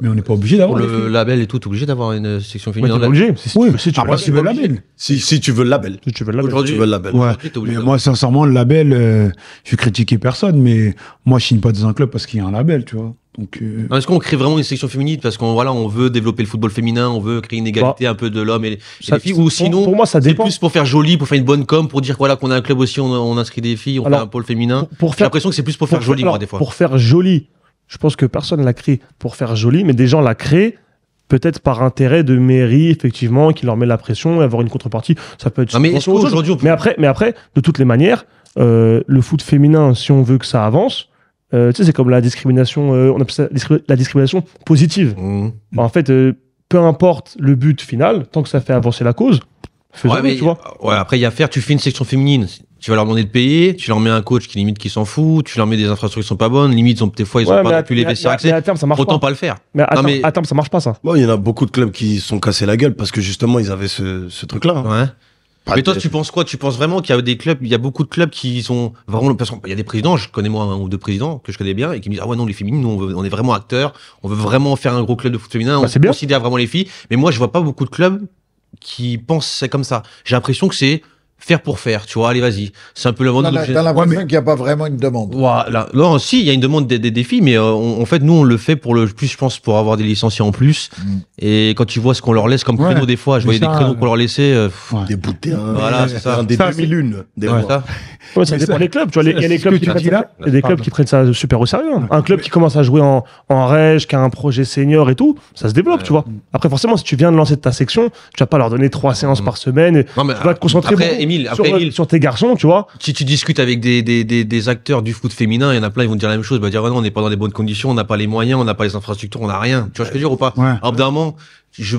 Mais on n'est pas obligé Pour d'avoir. le label et tout, t'es obligé d'avoir une section Ouais, féminine. t'es dans pas le- obligé. Si Oui, si tu veux après, tu veux le label. Si tu veux le label. Si tu veux le label. Aujourd'hui, Tu veux le label. Ouais. Aujourd'hui, t'es obligé Mais d'avoir- moi, sincèrement, le label, je vais critiquer personne, mais moi, je signe pas dans un club parce qu'il y a un label, tu vois. Donc, Non, est-ce qu'on crée vraiment une section féminine parce qu'on voilà, on veut développer le football féminin, on veut créer une égalité un peu de l'homme et Ça- des filles, ou sinon pour moi, ça c'est dépend. plus pour faire joli, pour faire une bonne com, pour dire voilà qu'on a un club aussi, on inscrit des filles, on Alors, fait un pôle féminin. Pour J'ai faire l'impression que c'est plus pour faire joli, alors, moi, des fois. Pour faire joli, je pense que personne l'a créé pour faire joli, mais des gens la créent peut-être par intérêt de mairie, effectivement, qui leur met la pression et avoir une contrepartie. Ça peut être. Non, mais est-ce autre chose. qu'aujourd'hui, on peut- Mais après, de toutes les manières, le foot féminin, si on veut que ça avance, tu sais, c'est comme la discrimination, on appelle ça la discrimination positive. Mmh. En fait, peu importe le but final, tant que ça fait avancer la cause, faisons-le, Ouais, mais tu vois. ouais, après il y a à faire, tu fais une section féminine, tu vas leur demander de payer, tu leur mets un coach qui limite qui s'en fout, tu leur mets des infrastructures qui sont pas bonnes, limite des fois ils ont Ouais, pas mais non plus les vestiaires mais accès. à terme, ça marche Autant pas. pas le faire. Mais Non, mais- à terme, ça marche pas, ça. Bon, il y en a beaucoup de clubs qui se sont cassés la gueule parce que justement, ils avaient ce truc-là. hein. Ouais. Pas Mais toi, de- tu penses quoi? Tu penses vraiment qu'il y a des clubs, il y a beaucoup de clubs qui sont vraiment, parce qu'il y a des présidents, je connais moi un ou deux présidents que je connais bien et qui me disent ah ouais non les féminines, nous, on est vraiment acteurs, on veut vraiment faire un gros club de foot féminin, Bah, on c'est bien. considère vraiment les filles. Mais moi, je vois pas beaucoup de clubs qui pensent c'est comme ça. J'ai l'impression que c'est faire pour faire, tu vois. Allez, vas-y. C'est un peu le mode. T'as l'impression Ouais, mais- qu'il n'y a pas vraiment une demande. Voilà. Non, si, il y a une demande des filles, mais en fait, nous, on le fait pour le plus, je pense, pour avoir des licenciés en plus. Et quand tu vois ce qu'on leur laisse comme Ouais. créneaux, des fois, je Mais voyais des ça, créneaux qu'on leur laissait. ouais. Des bouts de terrain. Voilà, c'est ça. Des Ça, demi-lunes. Des Ouais, fois. ça. Ouais, ça Mais dépend ça- des clubs. Tu vois, il y a des ce clubs que qui tu prennent dis ça, là- il y a des clubs qui prennent ça super au sérieux. Un club qui commence à jouer en rège, qui a un projet senior et tout, ça se développe, tu vois. Après, forcément, si tu viens de lancer ta section, tu vas pas leur donner 3 séances par semaine. Non, mais Tu vas te concentrer après, beaucoup Émile, sur tes garçons, tu vois. si tu discutes avec des acteurs du foot féminin, il y en a plein, ils vont te dire la même chose. Ils vont dire, ouais, non, on n'est pas dans les bonnes conditions, on n'a pas les moyens, on n'a pas les infrastructures, on n'a rien. Tu vois ce que je veux dire ou pas? Ouais. Alors, d'un moment,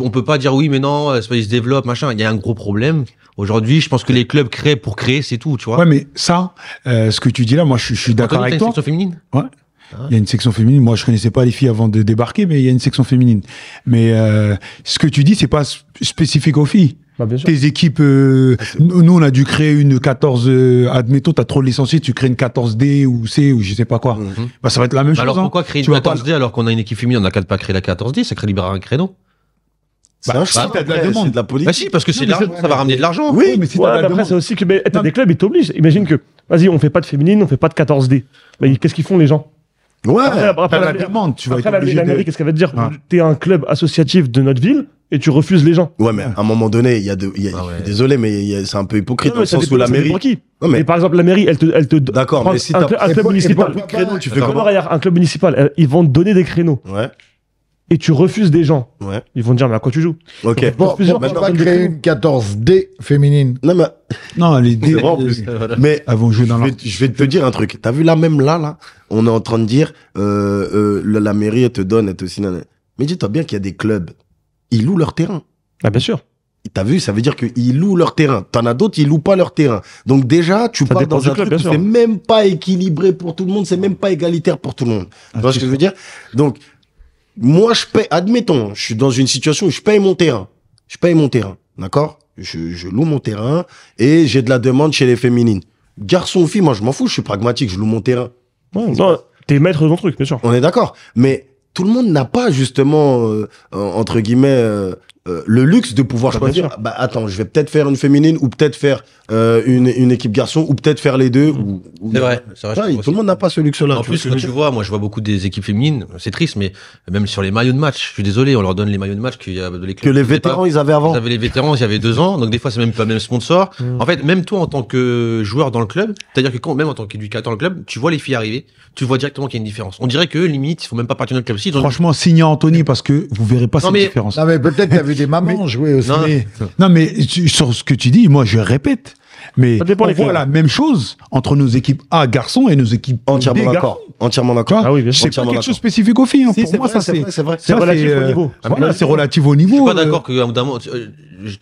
on peut pas dire oui, mais non, c'est pas, ils se développent, machin. Il y a un gros problème. Aujourd'hui, je pense que les clubs créent pour créer, c'est tout, tu vois. Ouais, mais ça, ce que tu dis là, moi, je suis d'accord Anthony, t'as avec une toi. section féminine? Il y a une section féminine. Moi, je connaissais pas les filles avant de débarquer, mais il y a une section féminine. Mais ce que tu dis, c'est pas spécifique aux filles. Bah, bien sûr. Tes équipes, nous, on a dû créer une 14, admettons, t'as trop de licenciés, tu crées une 14D ou C ou je sais pas quoi. Mhm. Bah, ça va être la même chose. Alors hein. pourquoi créer Tu une vas pas- 14D alors qu'on a une équipe féminine, on n'a qu'à pas créer la 14D, ça crée libérer un créneau. C'est un choix, t'as de la après, demande. c'est de la politique. Bah si, parce que c'est de mais l'argent, ça va ramener de l'argent. Oui, mais si Ouais, t'as mais la après, demande. c'est aussi que t'as Non, des clubs, ils t'obligent. Imagine que, vas-y, on fait pas de féminine, on fait pas de 14D. Mais qu'est-ce qu'ils font, les gens? Ouais. Après, T'as la demande, tu vas après, être obligé la mairie, de... qu'est-ce qu'elle va te dire? Ouais. T'es un club associatif de notre ville et tu refuses les gens. Ouais, mais à un moment donné, il y a Ah ouais. désolé, mais c'est un peu hypocrite dans Ouais, le ça sens dépend- où la ça dépend mairie. pour qui. Non, mais Et par exemple, la mairie, elle te d'accord, prend mais si un, t'as un club municipal. créneau, tu fais Attends. comment? Regarde, un club municipal, ils vont te donner des créneaux Ouais, et tu refuses des gens. ouais. Ils vont te dire, mais à quoi tu joues? Ok. Bon, plusieurs on va personnes créer de une 14D féminine. Non, mais Non, les c'est vrai en plus. Mais elles vont jouer dans leur... je vais te dire un truc. T'as vu là, même là, on est en train de dire, la mairie, elle te donne, elle te signe. Mais dis-toi bien qu'il y a des clubs, ils louent leur terrain. Ah, bien sûr. T'as vu, ça veut dire qu'ils louent leur terrain. T'en as d'autres, ils louent pas leur terrain. Donc déjà, tu Ça pars dépend dans du un club, truc bien où sûr. c'est même pas équilibré pour tout le monde, c'est même pas égalitaire pour tout le monde. Tu vois ce que je veux dire? Donc, moi, je paye, admettons, je suis dans une situation où je paye mon terrain. D'accord? Je loue mon terrain et j'ai de la demande chez les féminines. Garçon ou fille, moi, je m'en fous, je suis pragmatique, je loue mon terrain. Ouais, non, t'es maître de ton truc, bien sûr. On est d'accord. Mais tout le monde n'a pas, justement, entre guillemets, le luxe de pouvoir Bien choisir. sûr. Bah, attends, je vais peut-être faire une féminine ou peut-être faire une équipe garçon ou peut-être faire les deux. C'est vrai, c'est vrai. Ouais, tout le monde n'a pas ce luxe-là. En plus, quand tu vois, moi je vois beaucoup des équipes féminines, c'est triste, mais même sur les maillots de match, je suis désolé, on leur donne les maillots de match qu'il y a de Que les vétérans, ils avaient avant. Vous avez les vétérans, il y avait 2 ans, donc des fois c'est même pas le même sponsor. En fait, même toi en tant que joueur dans le club, c'est-à-dire que même en tant qu'éducateur dans le club, tu vois les filles arriver, tu vois directement qu'il y a une différence. On dirait que limite, ils font même pas partie de notre club. Si, Franchement, signez Anthony parce que vous verrez pas cette mais- différence. Non, mais peut-être t'as vu des mamans jouer aussi. Non, Non, mais sur ce que tu dis, moi je répète. Mais Ça dépend on des voit clubs. la même chose entre nos équipes A garçons et nos équipes B Entièrement garçons. d'accord. Entièrement Tu d'accord. vois, Ah oui, bien sûr. c'est pas Entièrement quelque chose d'accord. spécifique aux filles. Hein. Si, Pour c'est moi, vrai, ça c'est vrai, c'est vrai. C'est ça, relatif au niveau. Voilà, c'est relatif au niveau. Je suis pas d'accord que, d'un moment,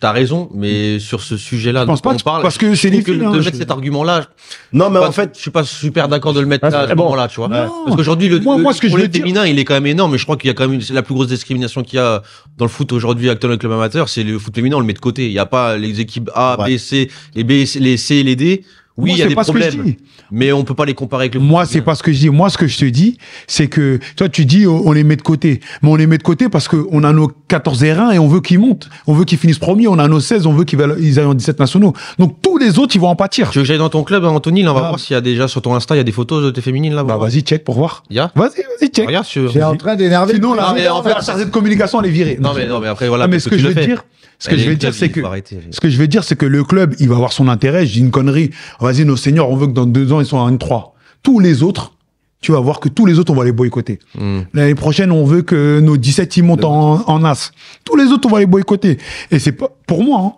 t'as raison, mais sur ce sujet-là, Je pense dont pas on parle, parce que c'est je les trouve filles. de hein, mettre cet argument-là, Non, mais pas- en fait, je suis pas super d'accord de le mettre Ah, là, à ce bon. moment-là, tu vois. Non. Parce qu'aujourd'hui, Moi, ce que je pour veux les dire- féminins, il est quand même énorme, mais je crois qu'il y a quand même c'est la plus grosse discrimination qu'il y a dans le foot aujourd'hui actuel dans le club amateur, c'est le foot féminin, on le met de côté. Il y a pas les équipes A, Ouais. B, C, les C et les D. Oui, Moi, il y a c'est des pas ce que je problèmes, dis. mais on peut pas les comparer avec le Moi, foot c'est féminin. pas ce que je dis. Moi, ce que je te dis, c'est que toi, tu dis on les met de côté. Mais on les met de côté parce qu'on a nos 14 R1 et on veut qu'ils montent. On veut qu'ils finissent premiers. On a nos 16, on veut qu'ils aillent en 17 nationaux. Donc, tous les autres, ils vont en pâtir. Tu veux que j'aille dans ton club, Anthony, là, on va Ah. voir s'il y a déjà sur ton Insta, il y a des photos de tes féminines là. Bah, vas-y, check pour voir. Il y a Vas-y, check. Regarde sur. T'es en train d'énerver. Sinon, le là, président, en fait, la chargée de communication, elle est virée. Non, mais après, voilà. Ah, mais parce ce que tu je le veux fais. dire, ce que Elle je est veux dire, club, c'est il que faut arrêter. ce que je veux dire, c'est que le club, il va avoir son intérêt. Je dis une connerie. Vas-y, nos seniors, on veut que dans 2 ans, ils soient en N3. Tous les autres, tu vas voir que tous les autres, on va les boycotter. Hmm. L'année prochaine, on veut que nos 17, ils montent en As. Tous les autres, on va les boycotter. Et c'est pas, pour moi, hein,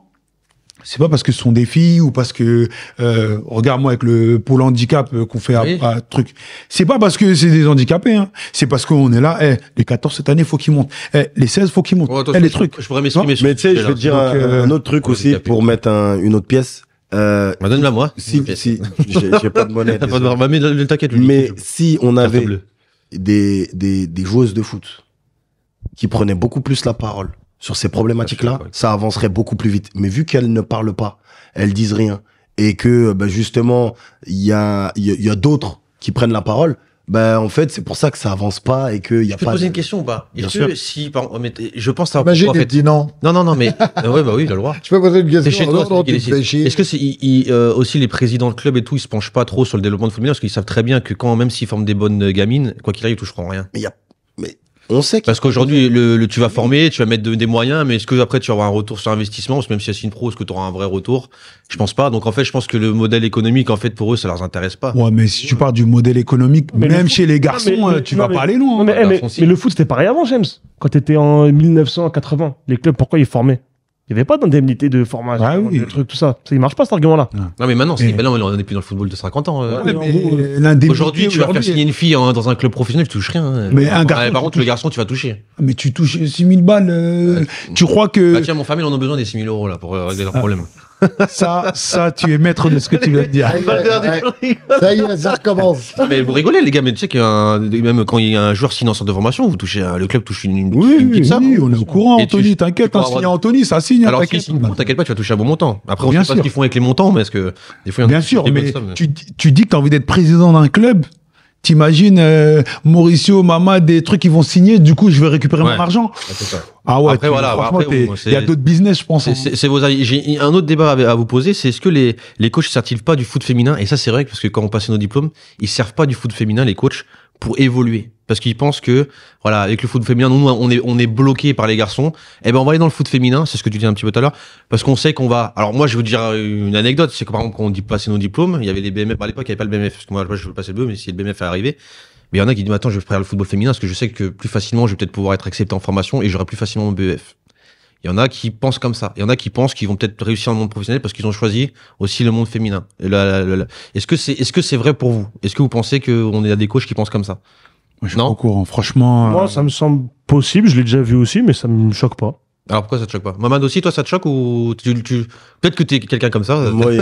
c'est pas parce que ce sont des filles ou parce que, regarde-moi avec le pôle handicap qu'on fait Oui. à truc. C'est pas parce que c'est des handicapés, hein. C'est parce qu'on est là, les 14 cette année, faut qu'ils montent. Les 16, faut qu'ils montent. Bon, les trucs. Je pourrais m'exprimer sur mais ce tu sais, je sujet-là. vais te dire Donc, un autre truc pour aussi handicapés. pour mettre une autre pièce. Bah, donne-la moi. Si, j'ai pas de monnaie. T'as pas de désolé. bah, mais le t'inquiète. lui. Mais si on Carte avait bleue. des joueuses de foot qui prenaient beaucoup plus la parole sur ces problématiques-là, ça avancerait beaucoup plus vite. Mais vu qu'elles ne parlent pas, elles disent rien, et que bah, justement, il y a d'autres qui prennent la parole, bah, en fait, c'est pour ça que ça avance pas et qu'il y Je a peux te pas... poser une question ou pas Bien Est-ce que sûr. si, je pense à Imagine, en il fait. te dit non. Non, mais ouais, bah oui, il a le droit. Je peux poser une C'est question. chez toi, Non, non, c'est lui tu qui te fais décide. chier. Est-ce que c'est aussi les présidents de club et tout, ils se penchent pas trop sur le développement de féminin parce qu'ils savent très bien que quand même s'ils forment des bonnes gamines, quoi qu'il arrive, ils toucheront rien. Mais on sait qu'il Parce qu'aujourd'hui, tu vas former, tu vas mettre des moyens, mais est-ce que après tu auras un retour sur investissement, parce que même si c'est une pro, est-ce que tu auras un vrai retour? Je pense pas. Donc en fait, je pense que le modèle économique, en fait, pour eux, ça leur intéresse pas. Ouais, mais si tu parles du modèle économique, Mais même le chez les garçons, Non, mais- tu non, vas mais- pas aller loin. Non, mais, garçon mais aussi. le foot, c'était pareil avant, James. Quand t'étais en 1980, les clubs, pourquoi ils formaient? Il n'y avait pas d'indemnité de formation, Ah oui. de trucs, tout ça. Ça, il marche pas, cet argument-là. Non, mais maintenant, Mais- ben là, on n'est plus dans le football de 50 ans. Ouais, en mais gros, l'indemnité Aujourd'hui, tu vas faire signer une fille dans un club professionnel, tu touches rien. hein. Mais un garçon, Par tu contre, le garçon, tu vas toucher. Mais tu touches 6000 balles. Ouais. Tu crois que Bah tiens, mon famille, on a besoin des 6 000 euros là pour régler leurs problèmes. ça, tu es maître de ce que tu viens de dire. Ça y est, ça recommence. Mais vous rigolez, les gars, mais tu sais même quand il y a un joueur signé en centre de formation, vous touchez, le club touche une Oui, petite somme. oui, on est au courant, Et tu- Anthony, t'inquiète, tu peux hein, avoir- signé Anthony, ça signe, hein, Alors, t'inquiète. si, t'inquiète pas, tu vas toucher un bon montant. Après, on Bien sait pas sûr. ce qu'ils font avec les montants, mais est-ce que des fois, il y en a Bien qui sûr, touchent des mais bonnes sommes. tu dis que t'as envie d'être président d'un club, t'imagines Mauricio, Mama, des trucs qui vont signer, du coup, je vais récupérer Ouais. mon argent. Ouais, c'est ça. Ah ouais, Après, voilà, franchement, après, bon, il y a d'autres business, je pense. hein. C'est vos avis. J'ai un autre débat à vous poser, c'est est-ce que les coachs ne servent pas du foot féminin? Et ça, c'est vrai, parce que quand on passait nos diplômes, ils servent pas du foot féminin, les coachs, pour évoluer. Parce qu'ils pensent que, voilà, avec le foot féminin, nous, on est bloqué par les garçons. Eh ben, on va aller dans le foot féminin, c'est ce que tu disais un petit peu tout à l'heure, parce qu'on sait qu'on va. Alors, moi, je vais vous dire une anecdote, c'est que par exemple, quand on dit passer nos diplômes, il y avait les BMF. À l'époque, il n'y avait pas le BMF, parce que moi, je veux passer le BE, mais si le BMF est arrivé, mais il y en a qui disent, attends, je vais faire le football féminin, parce que je sais que plus facilement, je vais peut-être pouvoir être accepté en formation et j'aurai plus facilement mon BEF. Il y en a qui pensent comme ça. Il y en a qui pensent qu'ils vont peut-être réussir dans le monde professionnel parce qu'ils ont choisi aussi le monde féminin. Et Est-ce que c'est vrai pour vous? Est-ce que vous pensez qu'on est à des coachs qui pensent comme ça? Moi, je suis Non. pas au courant, franchement. Moi, ça me semble possible, je l'ai déjà vu aussi, mais ça me choque pas. Alors pourquoi ça te choque pas? Mamad aussi, toi, ça te choque ou peut-être que t'es quelqu'un comme ça? Moi,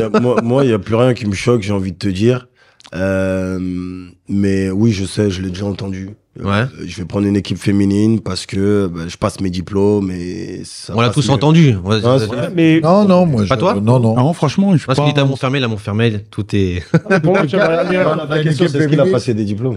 il y a plus rien qui me choque, j'ai envie de te dire. Mais oui, je sais, je l'ai déjà entendu. Ouais. Je vais prendre une équipe féminine parce que je passe mes diplômes et ça On l'a passe tous mieux. entendu. Ah, c'est vrai. Mais Non, moi. Pas toi Non. Non, franchement, je suis Parce pas. qu'il était à Montfermeil, là, Montfermeil, tout est. pour moi, La question, c'est est-ce qu'il a passé des diplômes?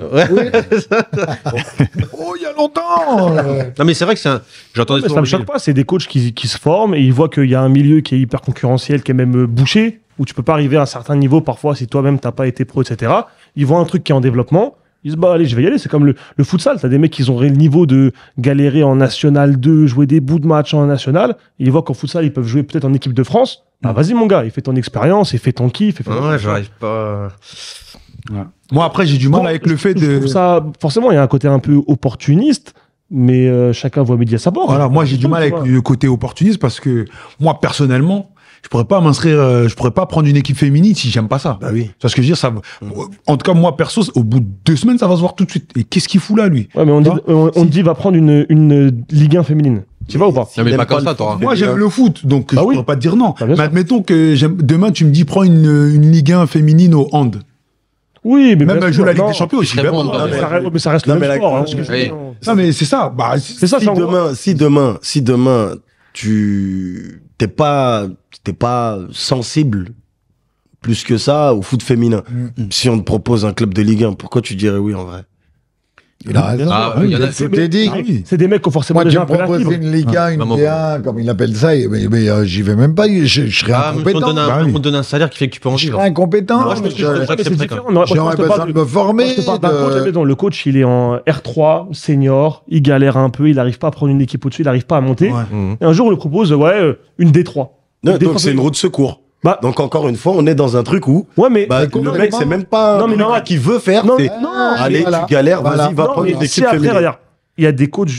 Oh, il y a longtemps. Non, mais c'est vrai que c'est un. J'ai entendu mais ça souvent me le choque dire. pas, c'est des coachs qui se forment et ils voient qu'il y a un milieu qui est hyper concurrentiel, qui est même bouché, où tu peux pas arriver à un certain niveau parfois si toi-même t'as pas été pro, etc. Ils voient un truc qui est en développement, ils se disent bah allez, je vais y aller. C'est comme le futsal, t'as des mecs qui ont le niveau de galérer en National 2, jouer des bouts de match en National, et ils voient qu'en futsal ils peuvent jouer peut-être en équipe de France. Bah vas-y mon gars, il fait ton expérience, il fait ton kiff. Ouais, j'arrive pas. Ouais. Moi, après, j'ai du mal avec le fait Je de. trouve ça, forcément, il y a un côté un peu opportuniste, mais chacun voit midi à sa porte. Voilà, moi, j'ai du mal avec le côté opportuniste parce que moi, personnellement, je pourrais pas m'inscrire, je pourrais pas prendre une équipe féminine si j'aime pas ça. Bah oui. Tu vois ce que je veux dire, ça, en tout cas, moi, perso, au bout de 2 semaines, ça va se voir tout de suite. Et qu'est-ce qu'il fout là, lui? Ouais, mais on Tu vois te dit va prendre une Ligue 1 féminine. Tu vas ou pas? Non, mais T'aimes pas comme le ça, foot, t'auras. Moi, j'aime le foot, donc Bah je oui. pourrais pas te dire non. Bah, bien Mais sûr. admettons que demain, tu me dis, prends une Ligue 1 féminine au hand. Oui, mais Même bien jouer sûr, la Ligue non. des Champions aussi. Très ben bon, bon. non, Mais ça reste Non, le mais même la- sport. Hein. Oui. Non, mais c'est ça. Bah, C'est ça, Si c'est en gros. demain, tu t'es pas sensible plus que ça au foot féminin. Si on te propose un club de Ligue 1, pourquoi tu dirais oui en vrai? Il a raison. Ah, oui, il y en a. Tout est dit. Ah oui. C'est des mecs qui ont forcément Moi, tu déjà me un peu la proposes fibre. une Ligue 1, une Maman. D1, comme il appelle ça, mais j'y vais même pas, je serais Ah, mais on te incompétent. donne Bah un, oui. on te donne un salaire qui fait que tu peux en Je vivre. serais incompétent. Moi, je pense que Je- je- Ouais, mais c'est j'accepterais différent. quand Moi, J'aurais je te besoin parle de me former. Moi, je te parle d'un coach à la de- maison. Le coach, il est en R3, senior, il galère un peu, il n'arrive pas à prendre une équipe au-dessus, il n'arrive pas à monter. Ouais. Mhm. Et un jour, on lui propose une D3. Non, Des donc fois, c'est une roue de secours. Bah- Donc encore une fois, on est dans un truc où Ouais, mais. bah, Mais le mec complètement. c'est même pas Non, un mais truc non, qu'il veut faire. non, c'est non, allez, voilà. tu galères, Voilà. vas-y, va non, prendre mais une si équipe après, féminine. regarde, il y a des coachs,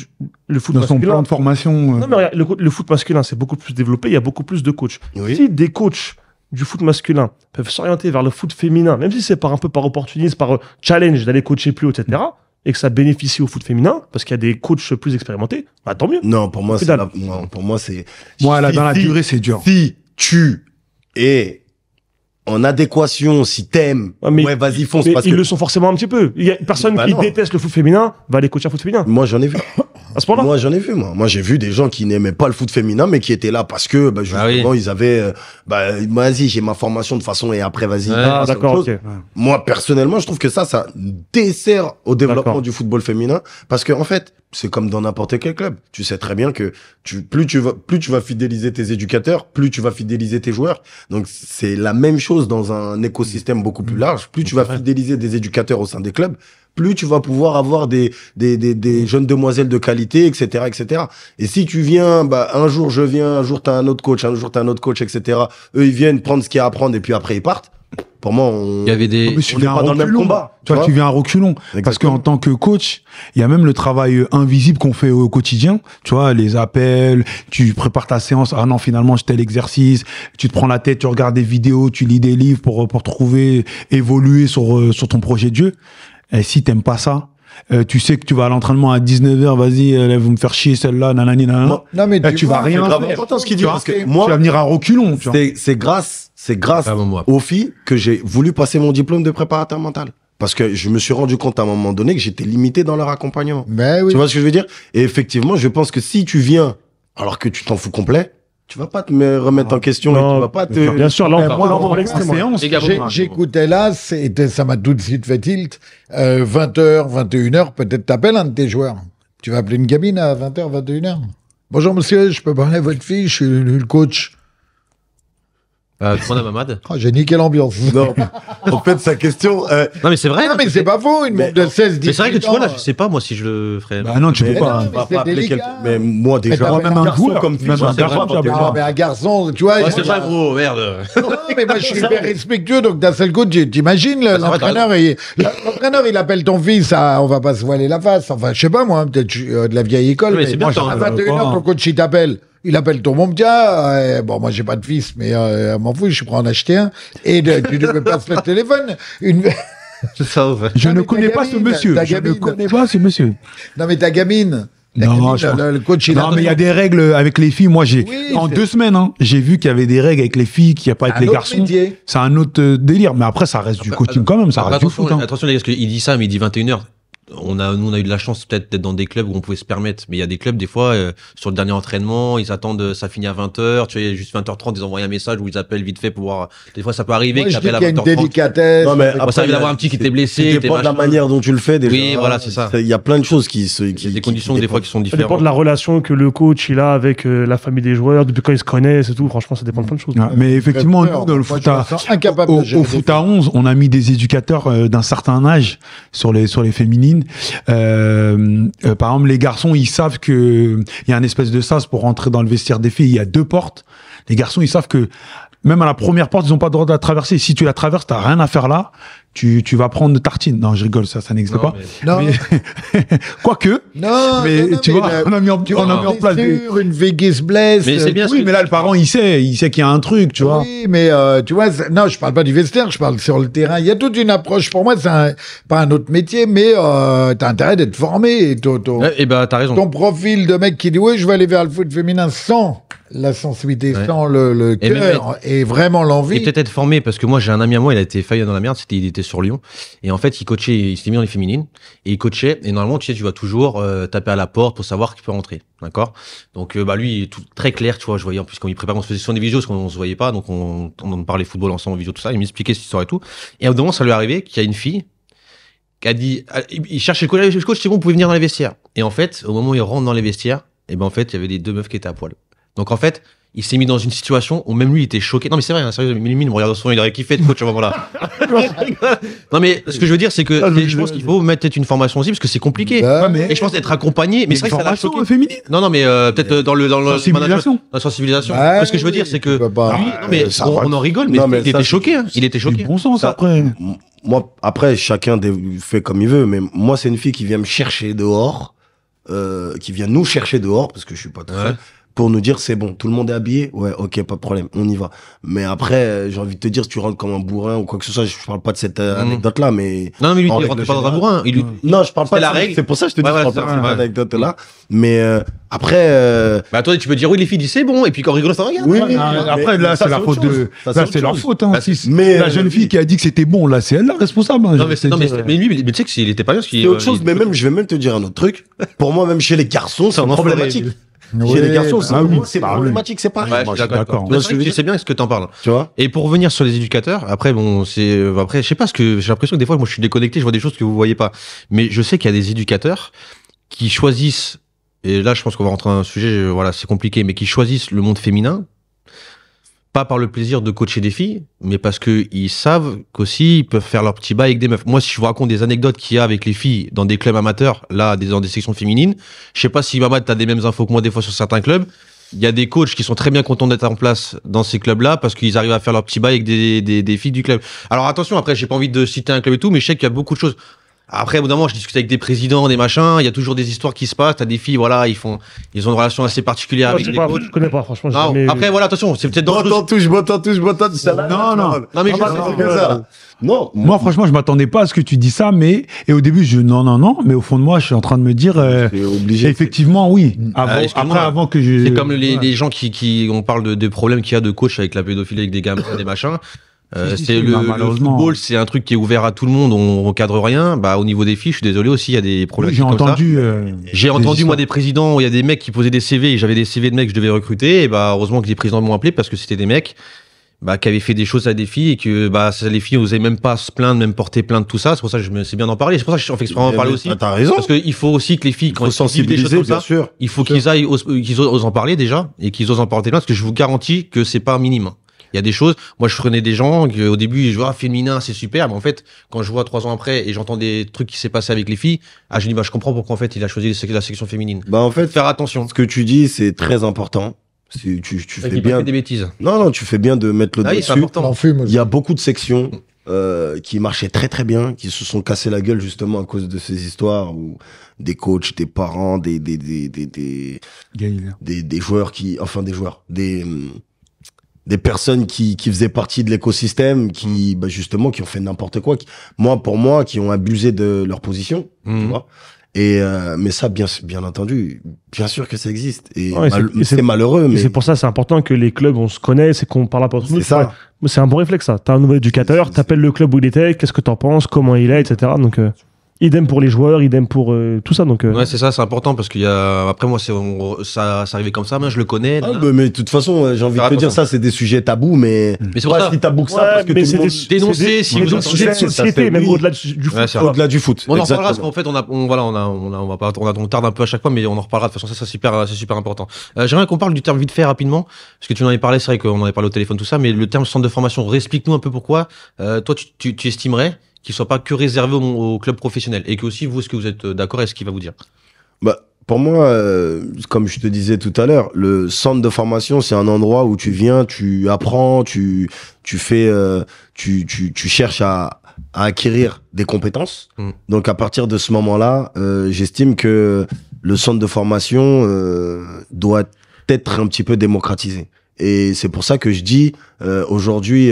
le foot Dans son masculin. plan de formation. Non, mais regarde, le foot masculin, c'est beaucoup plus développé, il y a beaucoup plus de coachs. Oui. Si des coachs du foot masculin peuvent s'orienter vers le foot féminin, même si c'est un peu par opportunisme, par challenge d'aller coacher plus haut, etc., et que ça bénéficie au foot féminin, parce qu'il y a des coachs plus expérimentés, bah tant mieux. Non, pour moi Que c'est dalle. non, pour moi c'est Moi, là, si- dans la si- durée, c'est dur. Si tu es en adéquation, si t'aimes, Ouais, mais- ouais, vas-y fonce Mais parce ils que le sont forcément un petit peu. Il y a personne Bah qui non. déteste le foot féminin va aller coacher un foot féminin. moi j'en ai vu. À ce point-là. Moi, j'en ai vu, moi. Moi, j'ai vu des gens qui n'aimaient pas le foot féminin, mais qui étaient là parce que, bah, justement, oui. ils avaient, vas-y, j'ai ma formation de façon et après, vas-y. Ouais. passe à autre D'accord, chose. ok. Moi, personnellement, je trouve que ça dessert au développement D'accord. du football féminin parce que, en fait, c'est comme dans n'importe quel club. Tu sais très bien que plus tu vas fidéliser tes éducateurs, plus tu vas fidéliser tes joueurs. Donc, c'est la même chose dans un écosystème beaucoup plus large. Plus tu vas fidéliser des éducateurs au sein des clubs, plus tu vas pouvoir avoir des jeunes demoiselles de qualité, etc., etc. Et si tu viens, bah, un jour je viens, un jour t'as un autre coach, un jour t'as un autre coach, etc. Eux, ils viennent prendre ce qu'il y a à apprendre et puis après ils partent. Pour moi, Il y avait des. Mais tu on viens n'est pas un dans le même reculon. combat, Tu vois, tu tu viens un reculon. Parce Exactement. qu'en tant que coach, il y a même le travail invisible qu'on fait au quotidien. Tu vois, les appels, tu prépares ta séance. Ah non, finalement, j'ai tel exercice. Tu te prends la tête, tu regardes des vidéos, tu lis des livres pour trouver, évoluer sur ton projet de jeu. Et si t'aimes pas ça, tu sais que tu vas à l'entraînement à 19h, vas-y, vous me faire chier celle-là, nanani, nanana. Moi, Non, mais Tu vas vois, rien c'est grave faire. important ce qu'il dit Tu vois, parce que tu moi, vas venir à reculons. Tu vois. c'est grâce Ah, bon, moi. aux filles que j'ai voulu passer mon diplôme de préparateur mental. Parce que je me suis rendu compte à un moment donné que j'étais limité dans leur accompagnement. Mais oui. Tu vois ce que je veux dire? Et effectivement, je pense que si tu viens alors que tu t'en fous complet, tu vas pas te remettre en question et Non, tu vas pas te... Bien sûr, là, moi, on en prend l'extrême. séance, Les gars, J'écoutais là, ça m'a tout de suite fait tilt. 20h, 21h, peut-être t'appelles un de tes joueurs. Tu vas appeler une gamine à 20h, 21h. Bonjour monsieur, je peux parler à votre fille, je suis le coach. Demande à Mamad. Oh, j'ai niqué l'ambiance. Non, en fait, sa question... Non, mais c'est vrai. Non, mais c'est pas faux, une montre de 16, 18 Mais c'est vrai que tu vois, là, ans. je sais pas, moi, si je le ferais. Bah non, tu peux Mais pas. non, on va c'est pas appeler délicat. quelqu'un. Mais moi, déjà, t'as Même un garçon joueur, comme fille, même un c'est vrai, garçon, tu vas quand t'es pas- Ah, mais un garçon, tu vois. Ouais, c'est pas gros, merde. Non, mais moi, je suis hyper respectueux, donc d'un seul coup, t'imagines, vrai, l'entraîneur, il appelle ton fils on va pas se voiler la face. Enfin, je sais pas, moi, peut-être de la vieille école. Mais c'est bien, moi, t'en- à 21h, ton coach, il t'appelle. Il appelle ton mon petit, bon, moi, j'ai pas de fils, mais m'en fous, je suis prêt à en acheter un. Et tu me passes le téléphone. C'est ça, ouais. Je Non, ne mais connais ta pas ce gamine, monsieur. ta Je ne gamine. connais pas ce monsieur. Non, mais ta gamine, Non, je pense- le coach, il Non, mais il y a des règles avec les filles. Moi, Oui, en c'est- 2 semaines, hein, j'ai vu qu'il y avait des règles avec les filles, qu'il n'y a pas avec un les autre garçons. métier. C'est un autre délire. Mais après, ça reste du coaching quand même. Ça Après, reste du attention, foot. Hein. attention les gars, parce qu'il dit ça, mais il dit 21h. Nous, on a eu de la chance peut-être d'être dans des clubs où on pouvait se permettre. Mais il y a des clubs, des fois, sur le dernier entraînement, ils attendent, ça finit à 20h. Tu vois, juste 20h30, ils envoient un message où ils appellent vite fait pour voir. Des fois, ça peut arriver Moi, qu'ils je dis appellent à qu'il y a une 20h30. délicatesse. Non, mais Bon, après, ça arrive il y a- d'avoir un petit qui c'est- était blessé, Ça t'es dépend de la machin. manière dont tu le fais, déjà. Oui, voilà, c'est ça. Il y a plein de choses qui se. Il y a des conditions, des fois, qui sont Ça différentes. dépend de la relation que le coach il a avec la famille des joueurs, depuis quand ils se connaissent et tout. Franchement, ça dépend de plein de choses. Ouais, mais effectivement, nous, dans le Moi, foot je me à, sens incapable de au gérer foot des à 11, on a mis des éducateurs d'un certain âge sur les féminines. Par exemple, les garçons, ils savent que il y a un espèce de sas pour rentrer dans le vestiaire des filles. Il y a 2 portes. Les garçons, ils savent que même à la première porte, ils n'ont pas le droit de la traverser. Si tu la traverses, t'as rien à faire là. Tu vas prendre de tartine. Non, je rigole, ça n'existe Non, pas. mais- Non, Quoique, non, mais non, tu mais vois, on a mis en place des... une veille se blesse. Mais c'est bien ce Oui, que- mais là, le parent, il sait qu'il y a un truc, tu vois. Oui, mais tu vois, non, je parle pas du vestiaire, je parle sur le terrain. Il y a toute une approche. Pour moi, pas un autre métier, mais t'as intérêt d'être formé. Et Et bah, t'as raison. ton profil de mec qui dit oui, je vais aller vers le foot féminin sans la sensibilité, Ouais. sans le Et même cœur et vraiment Et l'envie. peut-être être formé, parce que moi j'ai un ami à moi, il a été failli dans la merde, il était sur Lyon, et en fait il coachait, il s'était mis dans les féminines, et il coachait, et normalement tu sais, tu vas toujours taper à la porte pour savoir qui peut rentrer, d'accord? Donc bah lui, il est tout, très clair, tu vois, je voyais en plus quand il préparait, on se faisait sur des vidéos, parce qu'on se voyait pas, donc on parlait football ensemble en vidéo, tout ça, il m'expliquait cette histoire et tout, et à un moment ça lui est arrivé qu'il y a une fille qui a dit, il cherchait le coach, c'est bon, vous pouvez venir dans les vestiaires, et en fait, au moment où il rentre dans les vestiaires, et ben en fait, il y avait les 2 meufs qui étaient à poil. Donc en fait, il s'est mis dans une situation où même lui il était choqué. Non mais c'est vrai, hein, sérieux, lui il me regarde au son, il aurait kiffé de coach à ce moment-là. Non mais ce que je veux dire c'est que je pense qu'il faut mettre peut-être une formation aussi parce que c'est compliqué. Bah, mais- Et je pense d'être accompagné, mais c'est vrai que ça l'a choqué. féminine. Non mais peut-être dans le Sensibilisation. dans la sensibilisation. bah, Ce que je veux dire c'est que tu peux pas- lui, non mais ça on, va. on en rigole, mais, Non, mais il ça, était c'est- choqué. Hein. Il était Du choqué. bon sens Ça- après. Moi, après, chacun fait comme il veut, mais moi, c'est une fille qui vient me chercher dehors, qui vient nous chercher dehors, parce que je suis pas tout seul, Ouais. pour nous dire c'est bon, tout le monde est habillé, ouais, ok, pas de problème, on y va. Mais après, j'ai envie de te dire, si tu rentres comme un bourrin ou quoi que ce soit, je parle pas de cette anecdote-là, mais Non mais lui En il règle rentre pas dans un générale. bourrin. non, je parle C'était pas de la ça. règle. C'est pour ça que je te dis, Ouais, je ouais, parle pas de c'est cette vrai, ouais. anecdote-là. Mais après, Bah toi tu peux dire oui les filles disent c'est bon et puis quand rigole ça regarde. oui, Après, là, ça, c'est la autre faute chose. de. Ça, Là, autre c'est leur chose. faute. Hein, Bah, si mais, la jeune fille qui a dit que c'était bon, là, c'est elle la responsable. Hein, Non mais, je vais non, te mais, dire. mais lui tu sais que s'il était pas bien parce qu'il C'est autre chose, mais même, je vais même te dire un autre truc. Pour moi, même chez les garçons, c'est un enfoiré. problématique. Oui, Chez les garçons, c'est bah oui. c'est Bah oui. problématique, c'est pareil. Ouais, Moi, je suis d'accord. d'accord. Mais c'est vrai que tu sais bien ce que t'en parles. Tu vois? Et pour revenir sur les éducateurs, après bon, c'est après je sais pas ce que j'ai l'impression que des fois moi je suis déconnecté, je vois des choses que vous voyez pas. Mais je sais qu'il y a des éducateurs qui choisissent et là je pense qu'on va rentrer dans un sujet voilà, c'est compliqué mais qui choisissent le monde féminin pas par le plaisir de coacher des filles, mais parce que ils savent qu'aussi ils peuvent faire leur petit bail avec des meufs. Moi, si je vous raconte des anecdotes qu'il y a avec les filles dans des clubs amateurs, là, dans des sections féminines, je sais pas si Mamad t'as des mêmes infos que moi des fois sur certains clubs. Il y a des coachs qui sont très bien contents d'être en place dans ces clubs-là parce qu'ils arrivent à faire leur petit bail avec des filles du club. Alors attention, après, j'ai pas envie de citer un club et tout, mais je sais qu'il y a beaucoup de choses. Après, au bout d'un moment, je discute avec des présidents, des machins, il y a toujours des histoires qui se passent. T'as des filles, voilà, ils ont une relation assez particulière avec je, les sais pas, coachs. je connais pas, franchement. j'ai Non, jamais- après, voilà, attention, c'est peut-être dangereux. Botan, ça là. Non, non. Non, mais je Ah, sais, bah, c'est c'est que ça. Non, Moi, franchement, je m'attendais pas à ce que tu dis ça, mais et au début, non, mais au fond de moi, je suis en train de me dire, c'est obligé. effectivement, oui. Avant, excuse-moi. après, avant que je. C'est comme les gens qui on parle de problèmes qu'il y a de coach avec la pédophilie, avec des gamins, des machins. Si, C'est si, le malheureusement. football, c'est un truc qui est ouvert à tout le monde, on recadre rien. Bah, au niveau des filles, je suis désolé aussi, il y a des problèmes Oui, j'ai comme ça. entendu. J'ai des entendu, moi, histoires. des présidents où il y a des mecs qui posaient des CV et j'avais des CV de mecs que je devais recruter. Et bah, heureusement que les présidents m'ont appelé parce que c'était des mecs, bah, qui avaient fait des choses à des filles et que, bah, les filles n'osaient même pas se plaindre, même porter plainte, tout ça. C'est pour ça que c'est bien d'en parler. C'est pour ça que je fais exprès d'en parler aussi. T'as raison. Parce qu'il faut aussi que les filles, Il quand faut elles vivent des choses sensibiliser, comme ça, bien sûr. il faut qu'ils osent en parler déjà et qu'ils osent en porter plainte parce que je vous garantis que c'est pas minime. Il y a des choses, moi je prenais des gens au début je vois féminin c'est super, mais en fait quand je vois 3 ans après et j'entends des trucs qui s'est passé avec les filles, je dis bah je comprends pourquoi en fait il a choisi la section féminine. Bah, en fait, Faire attention. ce que tu dis, c'est très important. Tu fais Qu'il bien. fait des bêtises. Non, tu fais bien de mettre le Ah doigt oui, c'est dessus. important. T'en fumes aussi. Il y a beaucoup de sections qui marchaient très très bien, qui se sont cassées la gueule justement à cause de ces histoires où des coachs, des parents, des joueurs des personnes qui faisaient partie de l'écosystème, qui ont fait n'importe quoi, qui ont abusé de leur position, tu vois. Mais ça, bien entendu, bien sûr que ça existe. Et, Ouais, c'est malheureux, Et mais c'est pour ça, c'est important que les clubs, on se connaisse et qu'on parle pas entre nous. c'est ça. Ouais. C'est un bon réflexe, ça. T'as un nouvel éducateur, t'appelles le club où il était, qu'est-ce que t'en penses, comment il est, etc. Donc, idem pour les joueurs, idem pour tout ça. Donc, Ouais, c'est ça, c'est important parce qu'il y a. Après, moi, ça arrivait comme ça, moi, je le connais. Ah, mais de toute façon, j'ai envie de Faire te dire attention. ça, c'est des sujets tabous, mais Mais c'est pour ça. si tabou que ça, Ouais, parce que mais tout c'est le monde... dénoncer, si c'est vous des entendez, sujets de ça, société, c'est- même oui. au-delà du foot. Ouais, c'est vrai. Au-delà du foot. On en reparlera parce Exactement. qu'en fait, on en reparlera de toute façon, ça, c'est super important. J'aimerais qu'on parle du terme vite fait rapidement, parce que tu en avais parlé, c'est vrai qu'on en avait parlé au téléphone, tout ça, mais le terme centre de formation, explique-nous un peu pourquoi, toi, tu estimerais qu'il soit pas que réservé au club professionnel et que aussi vous, est-ce que vous êtes d'accord, est-ce qu'il va vous dire? Bah, pour moi, comme je te disais tout à l'heure, le centre de formation, c'est un endroit où tu viens, tu apprends, tu fais, tu cherches à acquérir des compétences. Donc, à partir de ce moment-là, j'estime que le centre de formation doit être un petit peu démocratisé. Et c'est pour ça que je dis, aujourd'hui,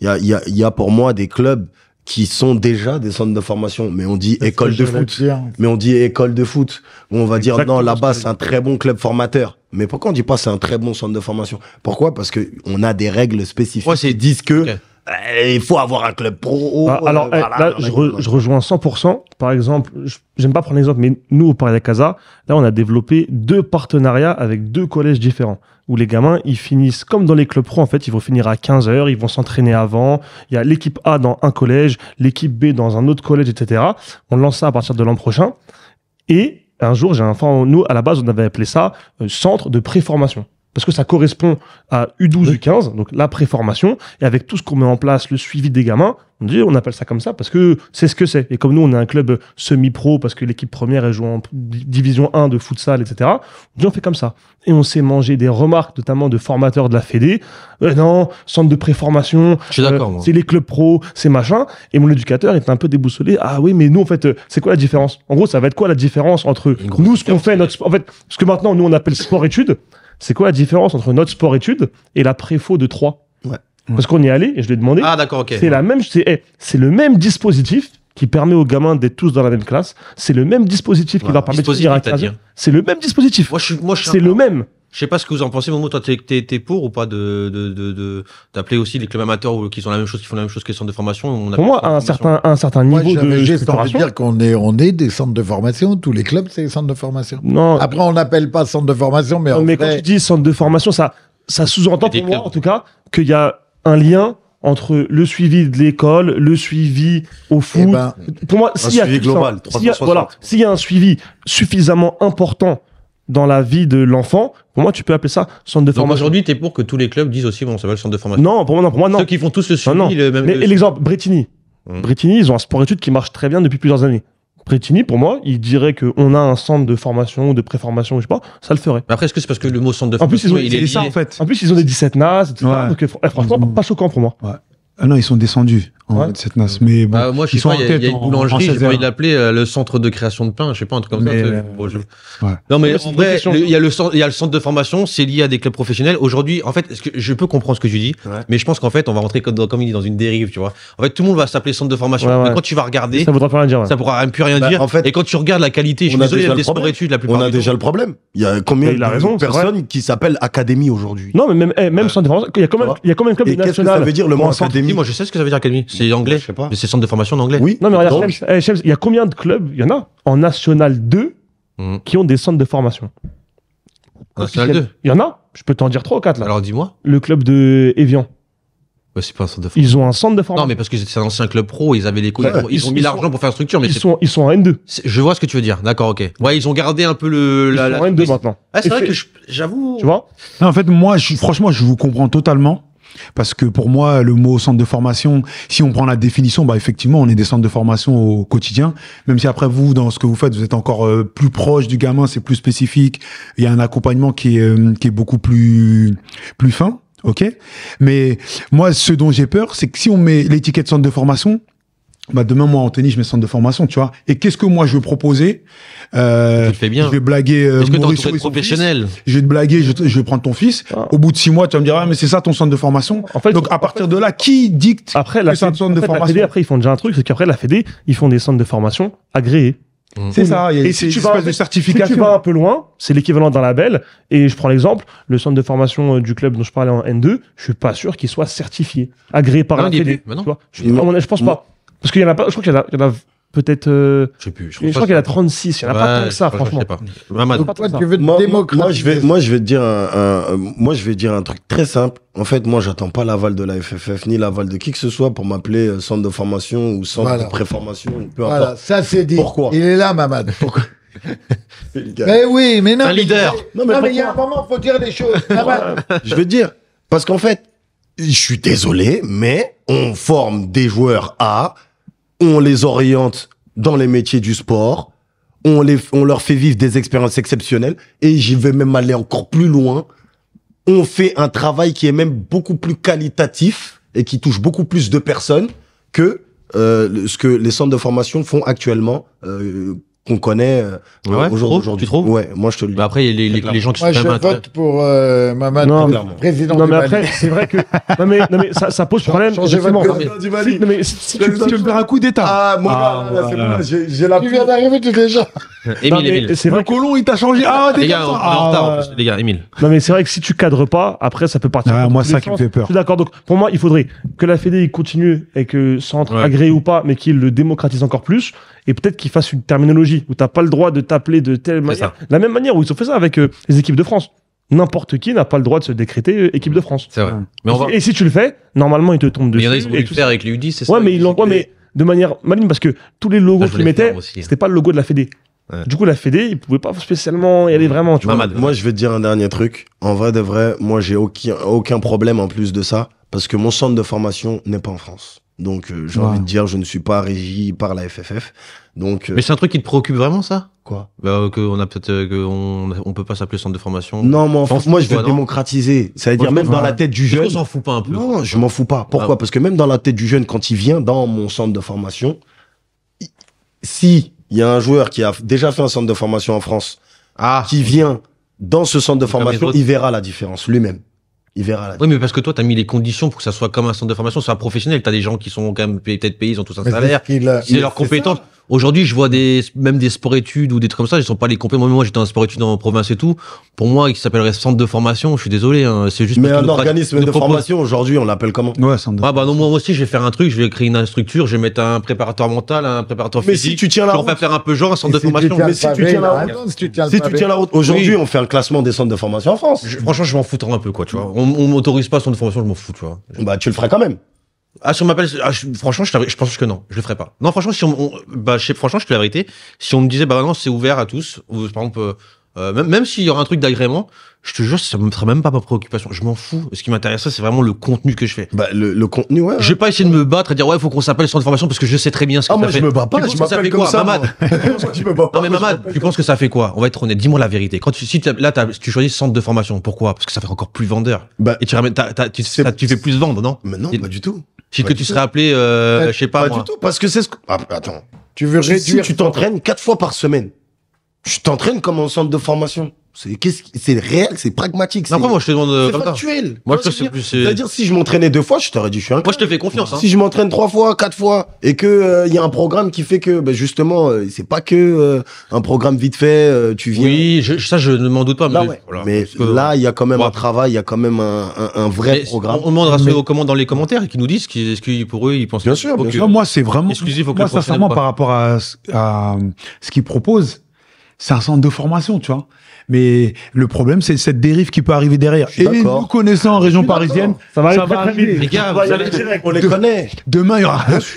il y a pour moi des clubs qui sont déjà des centres de formation, mais on dit école de foot. Mais on dit école de foot. Où on va dire Exactement non, là-bas ce que c'est un très bon club formateur. Mais pourquoi on dit pas c'est un très bon centre de formation? Pourquoi? Parce que on a des règles spécifiques Ouais, qui disent que Ok. il faut avoir un club pro. Bah, alors, là, je rejoins 100%. Par exemple, j'aime pas prendre l'exemple, mais nous, au Paris de Casa, là, on a développé 2 partenariats avec 2 collèges différents. Où les gamins, ils finissent comme dans les clubs pro, en fait, ils vont finir à 15h, ils vont s'entraîner avant. Il y a l'équipe A dans un collège, l'équipe B dans un autre collège, etc. On lance ça à partir de l'an prochain. Et un jour, nous, à la base, on avait appelé ça centre de préformation. Parce que ça correspond à U12, U15, donc la préformation. Et avec tout ce qu'on met en place, le suivi des gamins, on appelle ça comme ça parce que c'est ce que c'est. Et comme nous, on est un club semi-pro parce que l'équipe première, elle joue en division 1 de futsal, etc. On fait comme ça. Et on s'est mangé des remarques, notamment de formateurs de la Fédé. Non, centre de préformation. Je suis d'accord, moi. C'est les clubs pro, c'est machin. Et mon éducateur était un peu déboussolé. Ah oui, mais nous, en fait, c'est quoi la différence? En gros, ça va être quoi la différence entre Une grosse nous, ce qu'on fait, en fait, parce que maintenant, nous, on appelle sport-études. C'est quoi la différence entre notre sport-études et la préfo de 3? Ouais. Parce qu'on y est allé et je lui ai demandé. Ah, d'accord, ok. C'est la même, c'est le même dispositif qui permet aux gamins d'être tous dans la même classe. C'est le même dispositif qui Ouais, leur permet de finir à dispositif, 15 t'as dit. C'est le même dispositif. Moi, je suis C'est le même. Je sais pas ce que vous en pensez, Momo. Toi, t'es pour ou pas d'appeler aussi les clubs amateurs ou qui font la même chose que les centres de formation? Pour moi, à un certain Moi, niveau j'avais de juste envie de structuration. dire on est des centres de formation. Tous les clubs, c'est des centres de formation. Non, Après, on n'appelle pas centre de formation, mais en mais quand fait, tu dis centre de formation, ça sous-entend Des pour moi, clubs. en tout cas, qu'il y a un lien entre le suivi de l'école, le suivi au foot. eh ben, Pour moi, s'il y a suivi tout ça, global, s'il y a- 360. voilà, s'il y a un suivi suffisamment important dans la vie de l'enfant, pour moi, tu peux appeler ça centre de Donc formation. aujourd'hui, t'es pour que tous les clubs disent aussi, bon, ça s'appelle centre de formation. Non, pour moi, non. Ceux qui font tous le suivi, Non. le même. Mais et l'exemple, Bretigny. Hum. Bretigny, ils ont un sport-études qui marche très bien depuis plusieurs années. Bretigny, pour moi, il dirait qu'on a un centre de formation ou de préformation, je sais pas, ça le ferait. Mais après, est-ce que c'est parce que le mot centre de En plus, formation, ils ont- il est C'est ça, lié- en fait. En plus, ils ont des 17 NAS, etc. Ouais. Donc, franchement, pas choquant pour moi. Ah non, ils sont descendus en Ouais. fait, cette NAS. Mais bon, Bah, moi, je sais ils sont pas, en il y a tête une en boulangerie, j'ai 16 pas envie heures. de l'appeler le centre de création de pain, je sais pas, un truc comme Mais, ça. Bon, ouais. Non, mais Ouais, c'est en une bonne vrai, question. il y a le centre de formation, c'est lié à des clubs professionnels. Aujourd'hui, en fait, je peux comprendre ce que tu dis, Ouais. mais je pense qu'en fait, on va rentrer comme il dit dans une dérive, tu vois. En fait, tout le monde va s'appeler centre de formation. Ouais, ouais. Mais quand tu vas regarder, Ça voudra plus rien dire. ouais. ça pourra même plus rien Bah, dire. en fait, et quand tu regardes la qualité, je suis on a désolé, il y déjà a le des problème. sport-études la plupart On a du déjà temps. le problème. Il y a combien Mais il a de raison, c'est personnes qui s'appellent académie aujourd'hui? Non, mais même centre de formation, il y a quand même, vois. il y a quand même un club Et qu'est-ce que national. ça veut dire le mot Pour un centre- académie? Si, moi, je sais ce que ça veut dire académie. C'est anglais. Je sais pas. Mais c'est centre de formation en anglais. Oui. Non, mais regarde, Donc, Shems, il y a combien de clubs, il y en a, en National 2, Mhm. qui ont des centres de formation? National 2. Il y en a, je peux t'en dire 3 ou 4 là. Alors dis-moi. Le club de Evian, Ouais, c'est pas un centre de formation. ils ont un centre de formation. Non, mais parce que c'est un ancien club pro, ils avaient les Ouais, ils ont mis ils l'argent sont- pour faire une structure, mais ils c'est- sont en N2. je vois ce que tu veux dire. D'accord, ok. Ouais, ils ont gardé un peu Ils sont en N2 maintenant. Ah, c'est Et vrai fait- que j'avoue. Tu vois? Non, en fait, moi, franchement, je vous comprends totalement. Parce que pour moi, le mot centre de formation, si on prend la définition, bah effectivement, on est des centres de formation au quotidien. Même si après vous, dans ce que vous faites, vous êtes encore plus proche du gamin, c'est plus spécifique. Il y a un accompagnement qui est beaucoup plus fin, ok. Mais moi, ce dont j'ai peur, c'est que si on met l'étiquette centre de formation, bah demain moi Anthony je mets centre de formation, tu vois. Et qu'est-ce que moi je veux proposer? Tu le fais bien. Je vais blaguer. Est-ce que t'es Mauricio entouré et de son professionnels? fils. Je vais te blaguer, je vais prendre ton fils. Ah. Au bout de 6 mois, tu vas me dire, ah, mais c'est ça ton centre de formation. En fait, Donc, à partir de là, qui dicte Après, que c'est un centre de la formation? Fédé, après, ils font déjà un truc, c'est qu'après, la Fédé, ils font des centres de formation agréés. C'est ça, il y a Et une si tu espèce vas, de si certification. tu vas un peu loin, c'est l'équivalent d'un label. Et je prends l'exemple, le centre de formation du club dont je parlais en N2, je suis pas sûr qu'il soit certifié, agréé par Non, la il y est Fédé. plus. Bah non. Tu vois. Je pense pas. Parce qu'il y en a pas, je crois qu'il y en a peut-être, Je sais plus. je crois qu'il y en a 36, il y en a pas tant que ça, franchement. Je sais pas. Mamad. Pas tant Toi, que ça. tu veux te Moi, démocratiser. je vais te dire moi, je vais dire un truc très simple. En fait, moi, j'attends pas l'aval de la FFF ni l'aval de qui que ce soit pour m'appeler centre de formation ou centre Voilà. de préformation, peu Voilà, importe. ça c'est dit. Pourquoi Il est là, Mamad. Les gars. Mais oui, mais non. Un leader. Non, mais il y a un moment, faut dire les choses. Mamad. Je veux dire, parce qu'en fait, je suis désolé, mais on forme des joueurs A, on les oriente dans les métiers du sport, on leur fait vivre des expériences exceptionnelles, et j'y vais même aller encore plus loin. On fait un travail qui est même beaucoup plus qualitatif et qui touche beaucoup plus de personnes que ce que les centres de formation font actuellement, qu'on connaît Ouais, au jour trop, d'aujourd'hui. tu trouves Ouais, moi je te le dis. Bah après, il y a les gens qui Moi, sont je quand même vote pour Mamad, Non, clairement. président Non, du mais Mali. après, c'est vrai que, non, mais ça pose problème. Changez votre effectivement. gouverneur du Mali. Non, mais si Tu veux me faire un coup d'état. Ah, mon Ah, gars, là, c'est voilà. bon, j'ai la Tu viens d'arriver, tu déjà. non, Émile, mais Émile. c'est Le vrai que, colon, il t'a changé. Ah, Les gars, on est en retard en plus. Les gars, Émile. non, mais c'est vrai que si tu cadres pas, après, ça peut partir. Ah, dans moi, tous ça les qui me sens. fait peur. Je suis d'accord. Donc, pour moi, il faudrait que la Fédé il continue et que centre Ouais. agréé ou pas, mais qu'il le démocratise encore plus. Et peut-être qu'il fasse une terminologie où t'as pas le droit de t'appeler de telle manière. La même manière où ils ont fait ça avec les équipes de France. N'importe qui n'a pas le droit de se décréter équipe de France. C'est vrai. Mais on va. Et si tu le fais, normalement, ils te tombent Mais il dessus. y en a, ils ont voulu et le tout faire ça. avec les U10, c'est ça Ouais, mais ils l'ont, ouais, mais de manière maligne parce que tous les logos Ah, je qu'ils voulais mettaient, faire aussi. c'était pas le logo de la Fédé. Ouais. Du coup, la Fédé, ils pouvaient pas spécialement y aller vraiment, tu vois. Mamad. Moi, je vais te dire un dernier truc. En vrai de vrai, moi, j'ai aucun problème en plus de ça, parce que mon centre de formation n'est pas en France. Donc, j'ai Ouais. envie de dire, je ne suis pas régi par la FFF. Donc, Mais c'est un truc qui te préoccupe vraiment, ça quoi Bah, qu'on a peut-être, qu'on peut pas s'appeler centre de formation. Non, mais T'en fous, moi, je veux toi, non démocratiser. Ça veut dire, Moi, même je dans m'en- la tête du Est-ce qu'on jeune. s'en fout pas un peu Non, je m'en fous pas. Pourquoi Ah. Parce que même dans la tête du jeune, quand il vient dans mon centre de formation, si il y a un joueur qui a déjà fait un centre de formation en France, Ah, qui vient dans ce centre de Comme les formation, autres. il verra la différence lui-même. Il verra la oui, mais parce que toi, t'as mis les conditions pour que ça soit comme un centre de formation, soit professionnel. T'as des gens qui sont quand même peut-être payés, ils ont tous un Mais salaire. c'est ce qu'il a- C'est leurs compétences. Aujourd'hui, je vois même des sports-études ou des trucs comme ça, ils sont pas les compétences. Moi, j'étais en sport-études en province et tout. Pour moi, qui s'appellerait centre de formation, je suis désolé, hein, c'est juste Mais parce que un nos organisme nous de propose- formation, aujourd'hui, on l'appelle comment Ouais, ça me Ah bah non, moi aussi, je vais faire un truc, je vais créer une structure, je vais mettre un préparateur mental, un préparateur Mais physique. si tu tiens la on va route, faire un peu genre un centre de Et si tu formation. tiens mais le si tu pavé, tiens la il a route- raison, si tu tiens le si tu pavé. tiens la route, aujourd'hui, on fait un classement des centres de formation en France. Franchement, je m'en fouterais un peu, quoi, tu vois. On m'autorise pas centre de formation, je m'en fous, tu vois. Bah, tu le feras quand même. Ah, si on m'appelle, franchement, je pense que non, je le ferai pas. Non, franchement, franchement, je te dis la vérité, si on me disait, bah non, c'est ouvert à tous, ou par exemple, même s'il y aura un truc d'agrément, je te jure, ça me ferait même pas ma préoccupation. Je m'en fous. Ce qui m'intéresserait, c'est vraiment le contenu que je fais. Bah, le contenu, ouais. Je vais pas essayer de me battre et dire, ouais, faut qu'on s'appelle centre de formation parce que je sais très bien ce que Ah, ça moi, fait. je me bats pas, Tu penses je que ça m'appelle fait comme quoi, ça, Mamad? moi. Je me bats pas. Non mais Mamad, tu penses que ça fait quoi? On va être honnête, dis-moi la vérité. Quand tu choisis centre de formation, pourquoi? Parce que ça fait encore plus vendeur. Bah, Et tu ramènes, tu fais plus vendre, non? mais non, Et- pas du tout. Si Pas que du tu tout. serais appelé, je sais pas Pas moi. du tout, parce que c'est ce que... Ah, attends. Tu veux Si réduire. tu t'entraînes 4 fois par semaine, tu t'entraînes comme en centre de formation. C'est réel, c'est pragmatique. Non, après, moi, je te demande, c'est comme ça. factuel. Moi, Tu vois je ce sais que plus, je veux dire C'est-à-dire, si je m'entraînais 2 fois, je t'aurais dit, je suis un Moi, je te fais confiance, hein. Si je m'entraîne 3 fois, 4 fois, et que y a un programme qui fait que, ben justement, c'est pas que un programme vite fait, tu viens. Oui, ça, je ne m'en doute pas. Là, Mais, ouais. voilà. Mais Parce que- là, il y a quand même Bon. un travail, il y a quand même un vrai Mais programme. on demandera ceux dans les commentaires et qui nous disent ce qu'ils, pour eux, ils pensent Bien qu'il sûr, faut bien que- sûr. Non, moi, c'est vraiment. Exclusif au club Moi, professionnel, sincèrement, quoi. par rapport à ce qu'ils proposent, c'est un centre de formation, tu vois. Mais le problème, c'est cette dérive qui peut arriver derrière. suis Et d'accord. nous connaissant en région parisienne, Ça va Ça aller va très, très vite. arriver. Les gars, On va y vous aller allez- direct. On les connaît. demain, il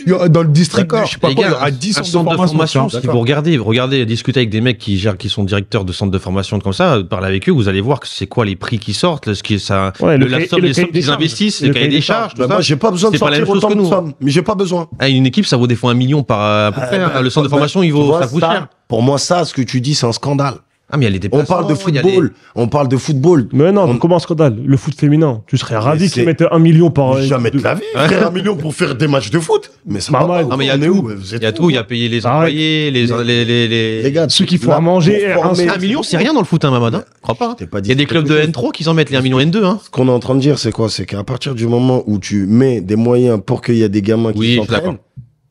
y aura dans le district, D'accord. je sais pas Les quoi, il y gars, aura 10 un centres de formation. tu vois. si vous regardez, discuter avec des mecs qui sont directeurs de centres de formation comme ça, parler avec eux, vous allez voir que c'est quoi les prix qui sortent, ce qui est ça, Ouais, le, le la cahier- somme, et le les sommes cahier des qu'ils charges. investissent, Le le cahier des charges, tout Bah, ça. moi, j'ai pas besoin de C'est pas la sortir même chose autant que de nous. sommes. Mais j'ai pas besoin. Ah, une équipe, ça vaut des fois 1 million par peu près, hein. Le centre de formation, il Tu vaut, vois, ça coûte cher. Pour moi, ça, ce que tu dis, c'est un scandale. Ah, mais il y a les On déplacements. parle de il y a les- football. On parle de football. Mais non, On- comment scandale? Le foot féminin. Tu serais ravi c'est- qu'ils mettent 1 million par. Jamais de la vie. Frère, 1 million pour faire des matchs de foot. Mais ça va Mamad. pas. Non, mais il y a On est tout. où Vous êtes Il y a où, tout, il y a payé les Arrête. employés, Les gars, Ceux qui font là, à manger, pour former- 1 million, c'est rien dans le foot, hein, Mamad, hein. Crois pas, hein. Je t'ai pas dit Il y a des quelque clubs de chose. N3 qui en mettent les 1 million N2, hein. Ce qu'on est en train de dire, c'est quoi? C'est qu'à partir du moment où tu mets des moyens pour qu'il y ait des gamins qui Oui, je suis d'accord. s'entraînent,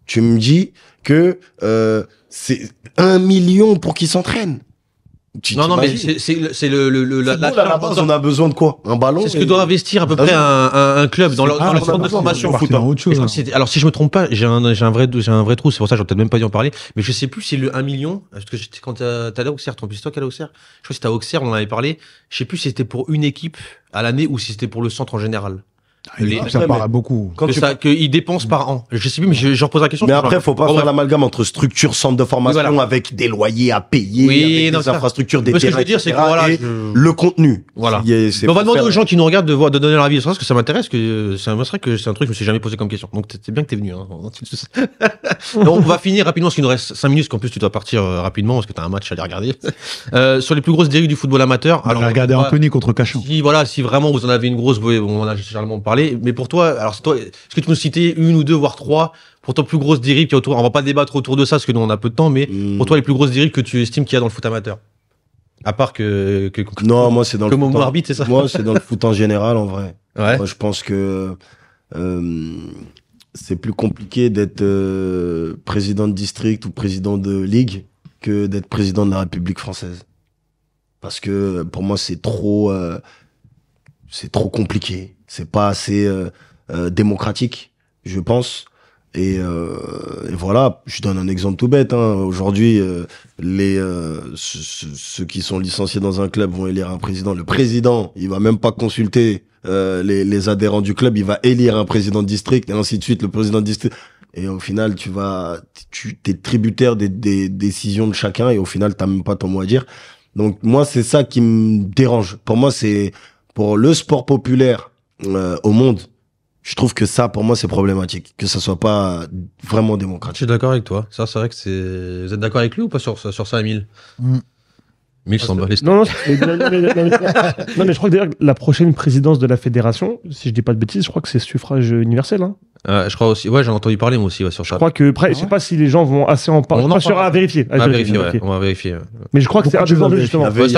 Tu me dis que c'est 1 million pour qu'ils s'entraînent. Non, mais c'est à la base, on a besoin de quoi? Un ballon? C'est ce que doit investir à peu près un club dans leur centre de formation. Alors, si je me trompe pas, j'ai un vrai trou, c'est pour ça que j'aurais peut-être même pas dû en parler, mais je sais plus si c'est le 1 million, parce que quand t'as à Auxerre, ton toi qu'à Auxerre, je crois que c'était à Auxerre, on en avait parlé, je sais plus si c'était pour une équipe à l'année ou si c'était pour le centre en général. Ça paraît beaucoup. Qu'ils dépensent par an. Je sais plus, mais je repose la question. Mais après, faut pas faire l'amalgame entre structure, centre de formation avec des loyers à payer, avec des infrastructures, des terrains. Ce que je veux dire, c'est que voilà, le contenu. Voilà. On va demander aux gens qui nous regardent de donner leur avis. C'est vrai que ça m'intéresse, que c'est un truc que je me suis jamais posé comme question. Donc c'est bien que t'es venu. Hein. Donc on va finir rapidement, parce qu'il nous reste 5 minutes, qu'en plus tu dois partir rapidement, parce que t'as un match à aller regarder. Sur les plus grosses dérives du football amateur. Alors regardez Anthony contre Cachan. Si vraiment vous en avez une grosse, on en a généralement parlé. Mais pour toi, est-ce que tu peux nous citer une ou deux, voire trois, pour toi, plus grosse dérive qu'il y a autour? On va pas débattre autour de ça, parce que nous, on a peu de temps, mais pour toi, les plus grosses dérives que tu estimes qu'il y a dans le foot amateur? À part non, moi, c'est dans le foot. Arbitre, c'est ça? Moi, c'est dans le foot en général, en vrai. Ouais. Moi, je pense que c'est plus compliqué d'être président de district ou président de ligue que d'être président de la République française. Parce que pour moi, c'est trop compliqué. C'est pas assez démocratique, je pense. Et voilà, je donne un exemple tout bête. Hein. Aujourd'hui, ceux qui sont licenciés dans un club vont élire un président. Le président, il va même pas consulter les adhérents du club. Il va élire un président de district et ainsi de suite. Le président de district. Et au final, tu t'es tributaire des décisions de chacun. Et au final, t'as même pas ton mot à dire. Donc moi, c'est ça qui me dérange. Pour moi, c'est pour le sport populaire au monde. Je trouve que ça, pour moi, c'est problématique, que ça soit pas vraiment démocratique. Je suis d'accord avec toi. Ça, c'est vrai que c'est. Vous êtes d'accord avec lui ou pas sur ça, Emile? Emile s'en bat les steaks. Non, mais je crois que d'ailleurs, la prochaine présidence de la fédération, si je dis pas de bêtises, je crois que c'est suffrage universel. Hein. Je crois aussi. Ouais, j'en ai entendu parler moi aussi sur ça. Je crois que, après, je sais pas si les gens vont assez en parler. À vérifier. On va vérifier. Mais je crois que c'est un des enjeux, justement. Il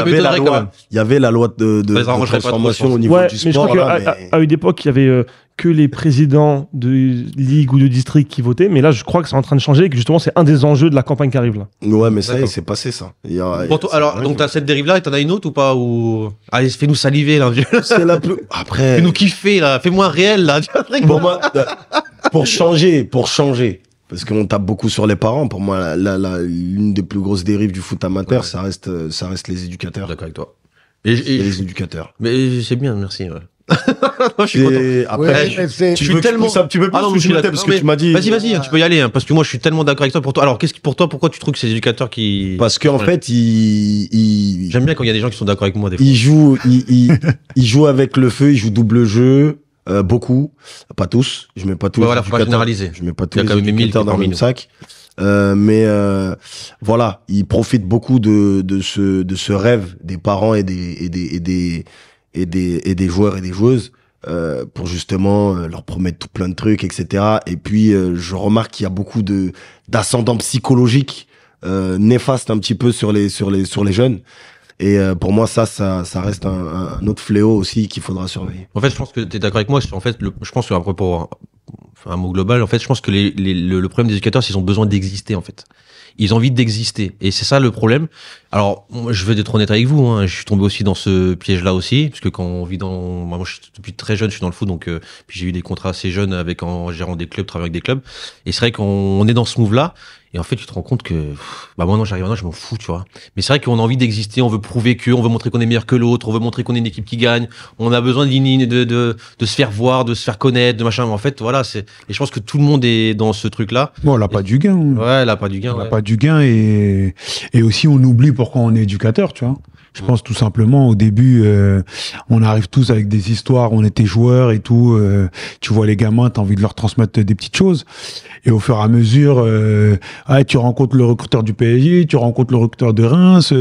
y avait la loi de transformation au niveau du sport. Mais je crois qu'à une époque, il y avait que les présidents de ligue ou de district qui votaient, mais là, je crois que c'est en train de changer et que justement, c'est un des enjeux de la campagne qui arrive là. Ouais, mais ça y est, c'est passé ça. Alors, donc t'as cette dérive-là et t'en as une autre ou pas? Allez, fais-nous saliver là, vieux. C'est la plus. Après. Fais-nous kiffer là, fais-moi un réel là. Pour moi, pour changer. Parce qu'on tape beaucoup sur les parents. Pour moi, l'une des plus grosses dérives du foot amateur, ça reste les éducateurs. D'accord avec toi. Et les éducateurs. Mais c'est bien, merci. Ouais. Moi, je suis content. Après, tu peux plus parce que tu m'as dit. Vas-y, tu peux y aller, hein, parce que moi, je suis tellement d'accord avec toi. Pour toi, alors, pourquoi tu trouves que c'est les éducateurs qui. Parce qu'en fait, j'aime bien quand il y a des gens qui sont d'accord avec moi. Des fois. Ils jouent avec le feu, ils jouent double jeu. Beaucoup, pas tous. Je mets pas tous. Voilà, faut pas généraliser. Je mets pas tous les éducateurs dans le même sac. Mais voilà, ils profitent beaucoup de ce rêve des parents et des joueurs et des joueuses pour justement leur promettre tout plein de trucs, etc. Et puis je remarque qu'il y a beaucoup d'ascendants psychologiques néfastes un petit peu sur les jeunes. Et pour moi, ça reste un autre fléau aussi qu'il faudra surveiller. En fait, je pense que tu es d'accord avec moi. En fait, je pense qu'à propos, un mot global, en fait, je pense que le problème des éducateurs, c'est qu'ils ont besoin d'exister, en fait. Ils ont envie d'exister. Et c'est ça le problème. Alors, moi, je vais être honnête avec vous, hein, je suis tombé aussi dans ce piège-là aussi, parce que quand on vit moi, depuis très jeune, je suis dans le foot, donc puis j'ai eu des contrats assez jeunes en gérant des clubs, travaillant avec des clubs. Et c'est vrai qu'on est dans ce move-là. Et en fait, tu te rends compte que, moi, j'arrive maintenant, je m'en fous, tu vois. Mais c'est vrai qu'on a envie d'exister, on veut prouver on veut montrer qu'on est meilleur que l'autre, on veut montrer qu'on est une équipe qui gagne, on a besoin de se faire voir, de se faire connaître, de machin. Mais en fait, voilà, et je pense que tout le monde est dans ce truc-là. Bon, elle a pas du gain. Ouais, elle a pas du gain. Elle a pas du gain et aussi, on oublie pourquoi on est éducateur, tu vois. Je pense tout simplement au début, on arrive tous avec des histoires, on était joueurs et tout. Tu vois les gamins, t'as envie de leur transmettre des petites choses. Et au fur et à mesure, tu rencontres le recruteur du PSG, tu rencontres le recruteur de Reims,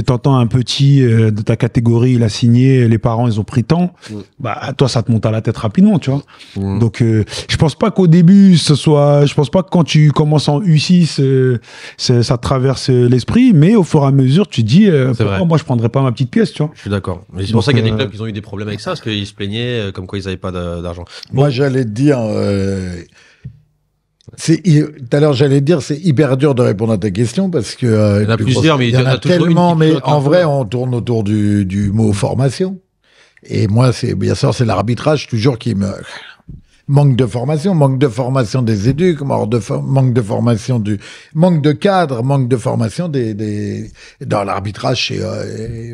t'entends un petit de ta catégorie, il a signé, les parents ils ont pris tant. Toi ça te monte à la tête rapidement, tu vois. Donc je pense pas qu'au début je pense pas que quand tu commences en U6 ça te traverse l'esprit, mais au fur et à mesure tu te dis moi je prendrais pas ma petite pièce, tu vois. Je suis d'accord. Mais c'est pour ça qu'il y a des clubs qui ont eu des problèmes avec ça, parce qu'ils se plaignaient comme quoi ils avaient pas d'argent. Moi j'allais te dire Tout à l'heure, j'allais dire, c'est hyper dur de répondre à ta question parce que Il y en a plusieurs, mais il y en a toujours tellement. une qui Mais flotte un en peu. vrai, on tourne autour du mot formation. Et moi, bien sûr, c'est l'arbitrage toujours qui me manque de formation des éducs, manque de cadre, manque de formation dans l'arbitrage.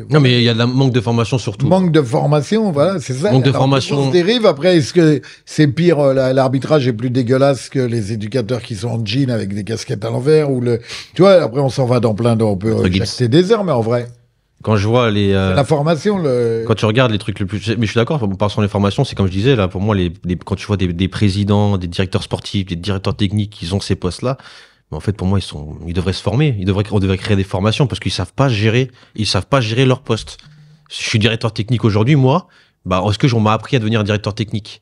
Non, mais il y a manque de formation surtout. Manque de formation, voilà, c'est ça. Manque de Alors, formation. On se dérive. Après, est-ce que c'est pire, l'arbitrage est plus dégueulasse que les éducateurs qui sont en jean avec des casquettes à l'envers tu vois, après, on s'en va dans plein on peut jacter des heures, mais en vrai, Quand je vois les. la formation, Quand tu regardes les trucs le plus. Mais je suis d'accord, on parle sur les formations, c'est comme je disais, là, pour moi, quand tu vois des présidents, des directeurs sportifs, des directeurs techniques qui ont ces postes-là, mais en fait, pour moi, ils devraient se former. On devrait créer des formations parce qu'ils savent pas gérer leur poste. Si je suis directeur technique aujourd'hui, moi, est-ce que on m'a appris à devenir un directeur technique?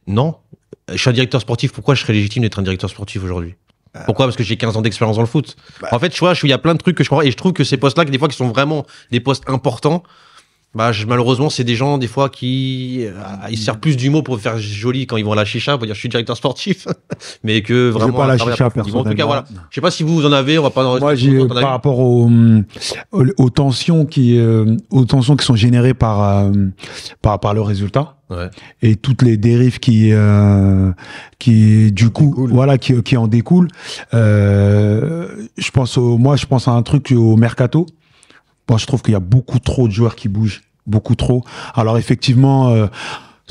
Non. Je suis un directeur sportif, pourquoi je serais légitime d'être un directeur sportif aujourd'hui? Pourquoi? Parce que j'ai 15 ans d'expérience dans le foot. En fait, tu vois, il y a plein de trucs que je comprends, et je trouve que ces postes-là, des fois, qui sont vraiment des postes importants, malheureusement, c'est des gens, des fois, qui ils servent plus du mot pour faire joli quand ils vont à la chicha, pour dire je suis directeur sportif, mais que vraiment. J'ai pas la à travers chicha, approfondissement. En tout cas, personnellement. voilà. Je sais pas si vous en avez, on va pas en Moi, rester longtemps, t'en as par eu rapport aux tensions qui sont générées par le résultat. Ouais. Et toutes les dérives qui du coup découlent. voilà qui en découlent. Je pense à un truc au mercato. Moi, je trouve qu'il y a beaucoup trop de joueurs qui bougent, beaucoup trop. Alors effectivement,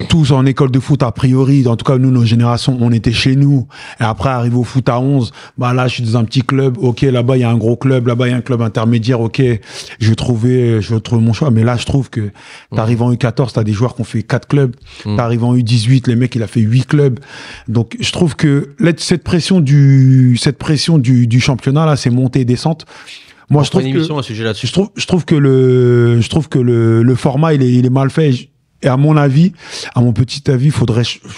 tous en école de foot a priori, en tout cas nous, nos générations, on était chez nous. Et après, arrivé au foot à 11, là, je suis dans un petit club. Ok, là-bas il y a un gros club, là-bas il y a un club intermédiaire. Ok, je vais trouver mon choix. Mais là, je trouve que t'arrives en U14, t'as des joueurs qui ont fait 4 clubs. T'arrives en U18, les mecs, il a fait 8 clubs. Donc, je trouve que cette pression du championnat là, c'est montée et descente. Moi, je trouve une émission à ce sujet là-dessus. je trouve que le format il est mal fait. Et à mon avis, à mon petit avis, je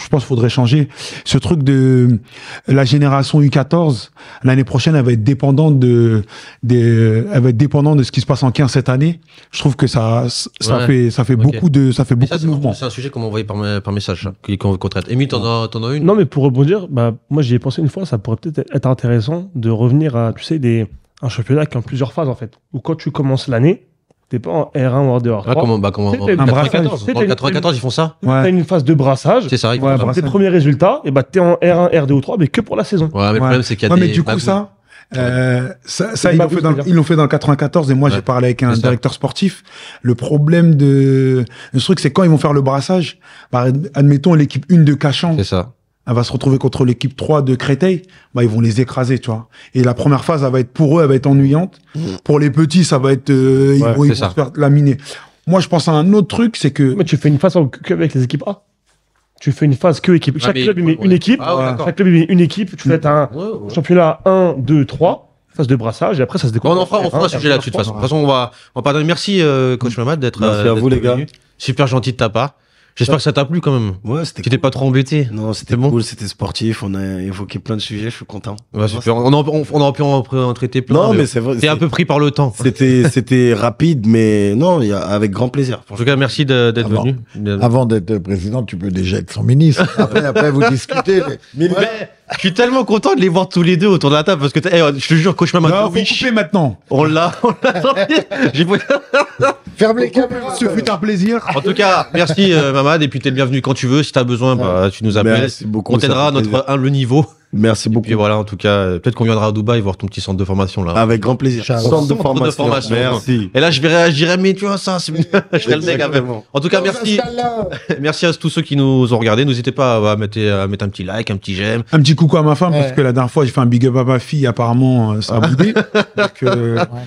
pense qu'il faudrait changer ce truc de la génération U14. L'année prochaine, elle va être dépendante de ce qui se passe en 15 cette année. Je trouve que ça fait beaucoup de mouvements. C'est un sujet qu'on m'a envoyé par message, qu'on traite. Émile, t'en as une? Non, mais pour rebondir, moi j'y ai pensé une fois, ça pourrait peut-être être intéressant de revenir à, tu sais, un championnat qui est en plusieurs phases en fait. Où quand tu commences l'année, t'es pas en R1 ou en R2, R3. Comment C'était en un 94, brassage. en 94, ils font ça? Ouais. T'as une phase de brassage. C'est ça, ils font Ouais, ça. brassage. Tes premiers résultats, et t'es en R1, R2 ou 3, mais que pour la saison. Ouais, mais le problème, c'est qu'il y a Ouais, des. mais du coup, magouilles. ça ils l'ont fait dans le 94 et moi, j'ai parlé avec un C'est ça. directeur sportif. Le problème le truc, c'est quand ils vont faire le brassage, admettons l'équipe 1 de Cachan, C'est ça. elle va se retrouver contre l'équipe 3 de Créteil, ils vont les écraser, tu vois. Et la première phase, elle va être pour eux, elle va être ennuyante. Pour les petits, ça va être, ils vont c'est se ça. faire laminer. Moi, je pense à un autre truc, c'est que Mais tu fais une phase que avec les équipes A. Tu fais une phase que équipe. Chaque mais- club, il met ouais. une équipe. Ah ouais, d'accord. Chaque club, il met une équipe. Tu fais un Ouais. championnat 1, 2, 3, phase de brassage, et après, ça se découpe. On fera un sujet là-dessus, de toute façon. De toute façon, on va parler. Merci, coach Mamad, d'être. Merci à vous, les gars. venu. Super gentil de ta part. J'espère que ça t'a plu quand même. Ouais, c'était Tu t'es pas trop embêté. Non, c'était bon. cool, c'était sportif, on a évoqué plein de sujets, je suis content. Ouais, super. On aurait pu en traiter plein. Non, mais c'est vrai. T'es un peu pris par le temps. C'était rapide, mais non, avec grand plaisir. En tout cas, merci d'être Ah bon. venu. Avant d'être président, tu peux déjà être son ministre. Après vous discutez. Mais je suis tellement content de les voir tous les deux autour de la table parce que je te jure, coach Mamad, faut couper maintenant. on l'a sorti. Ferme les caméras. Ce fut un plaisir. En tout cas, merci Mamad, et puis t'es le bienvenu quand tu veux. Si t'as besoin, tu nous appelles. Merci beaucoup. On t'aidera à ça fait notre plaisir. humble niveau. Merci Et beaucoup. puis voilà, en tout cas, peut-être qu'on viendra à Dubaï voir ton petit centre de formation là. Avec grand plaisir. Ciao. Centre de Centre de formation. formation. Merci. Et là, je dirais, mais tu vois, ça, c'est je serais le mec avec. Exactement. En tout cas, merci. Merci à tous ceux qui nous ont regardés. N'hésitez pas à mettre un petit like, un petit j'aime. Un petit coucou à ma femme, parce Ouais. que la dernière fois, j'ai fait un big up à ma fille, apparemment, ça a boudé. Donc,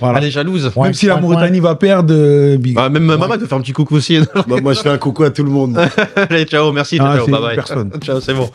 voilà. Elle est jalouse. Ouais. Même si la Mauritanie va perdre, big up. Même maman te faire un petit coucou aussi. Moi, je fais un coucou à tout le monde. Allez, ciao, merci. Ah, ciao, c'est bye bye. personne. Ciao, c'est bon.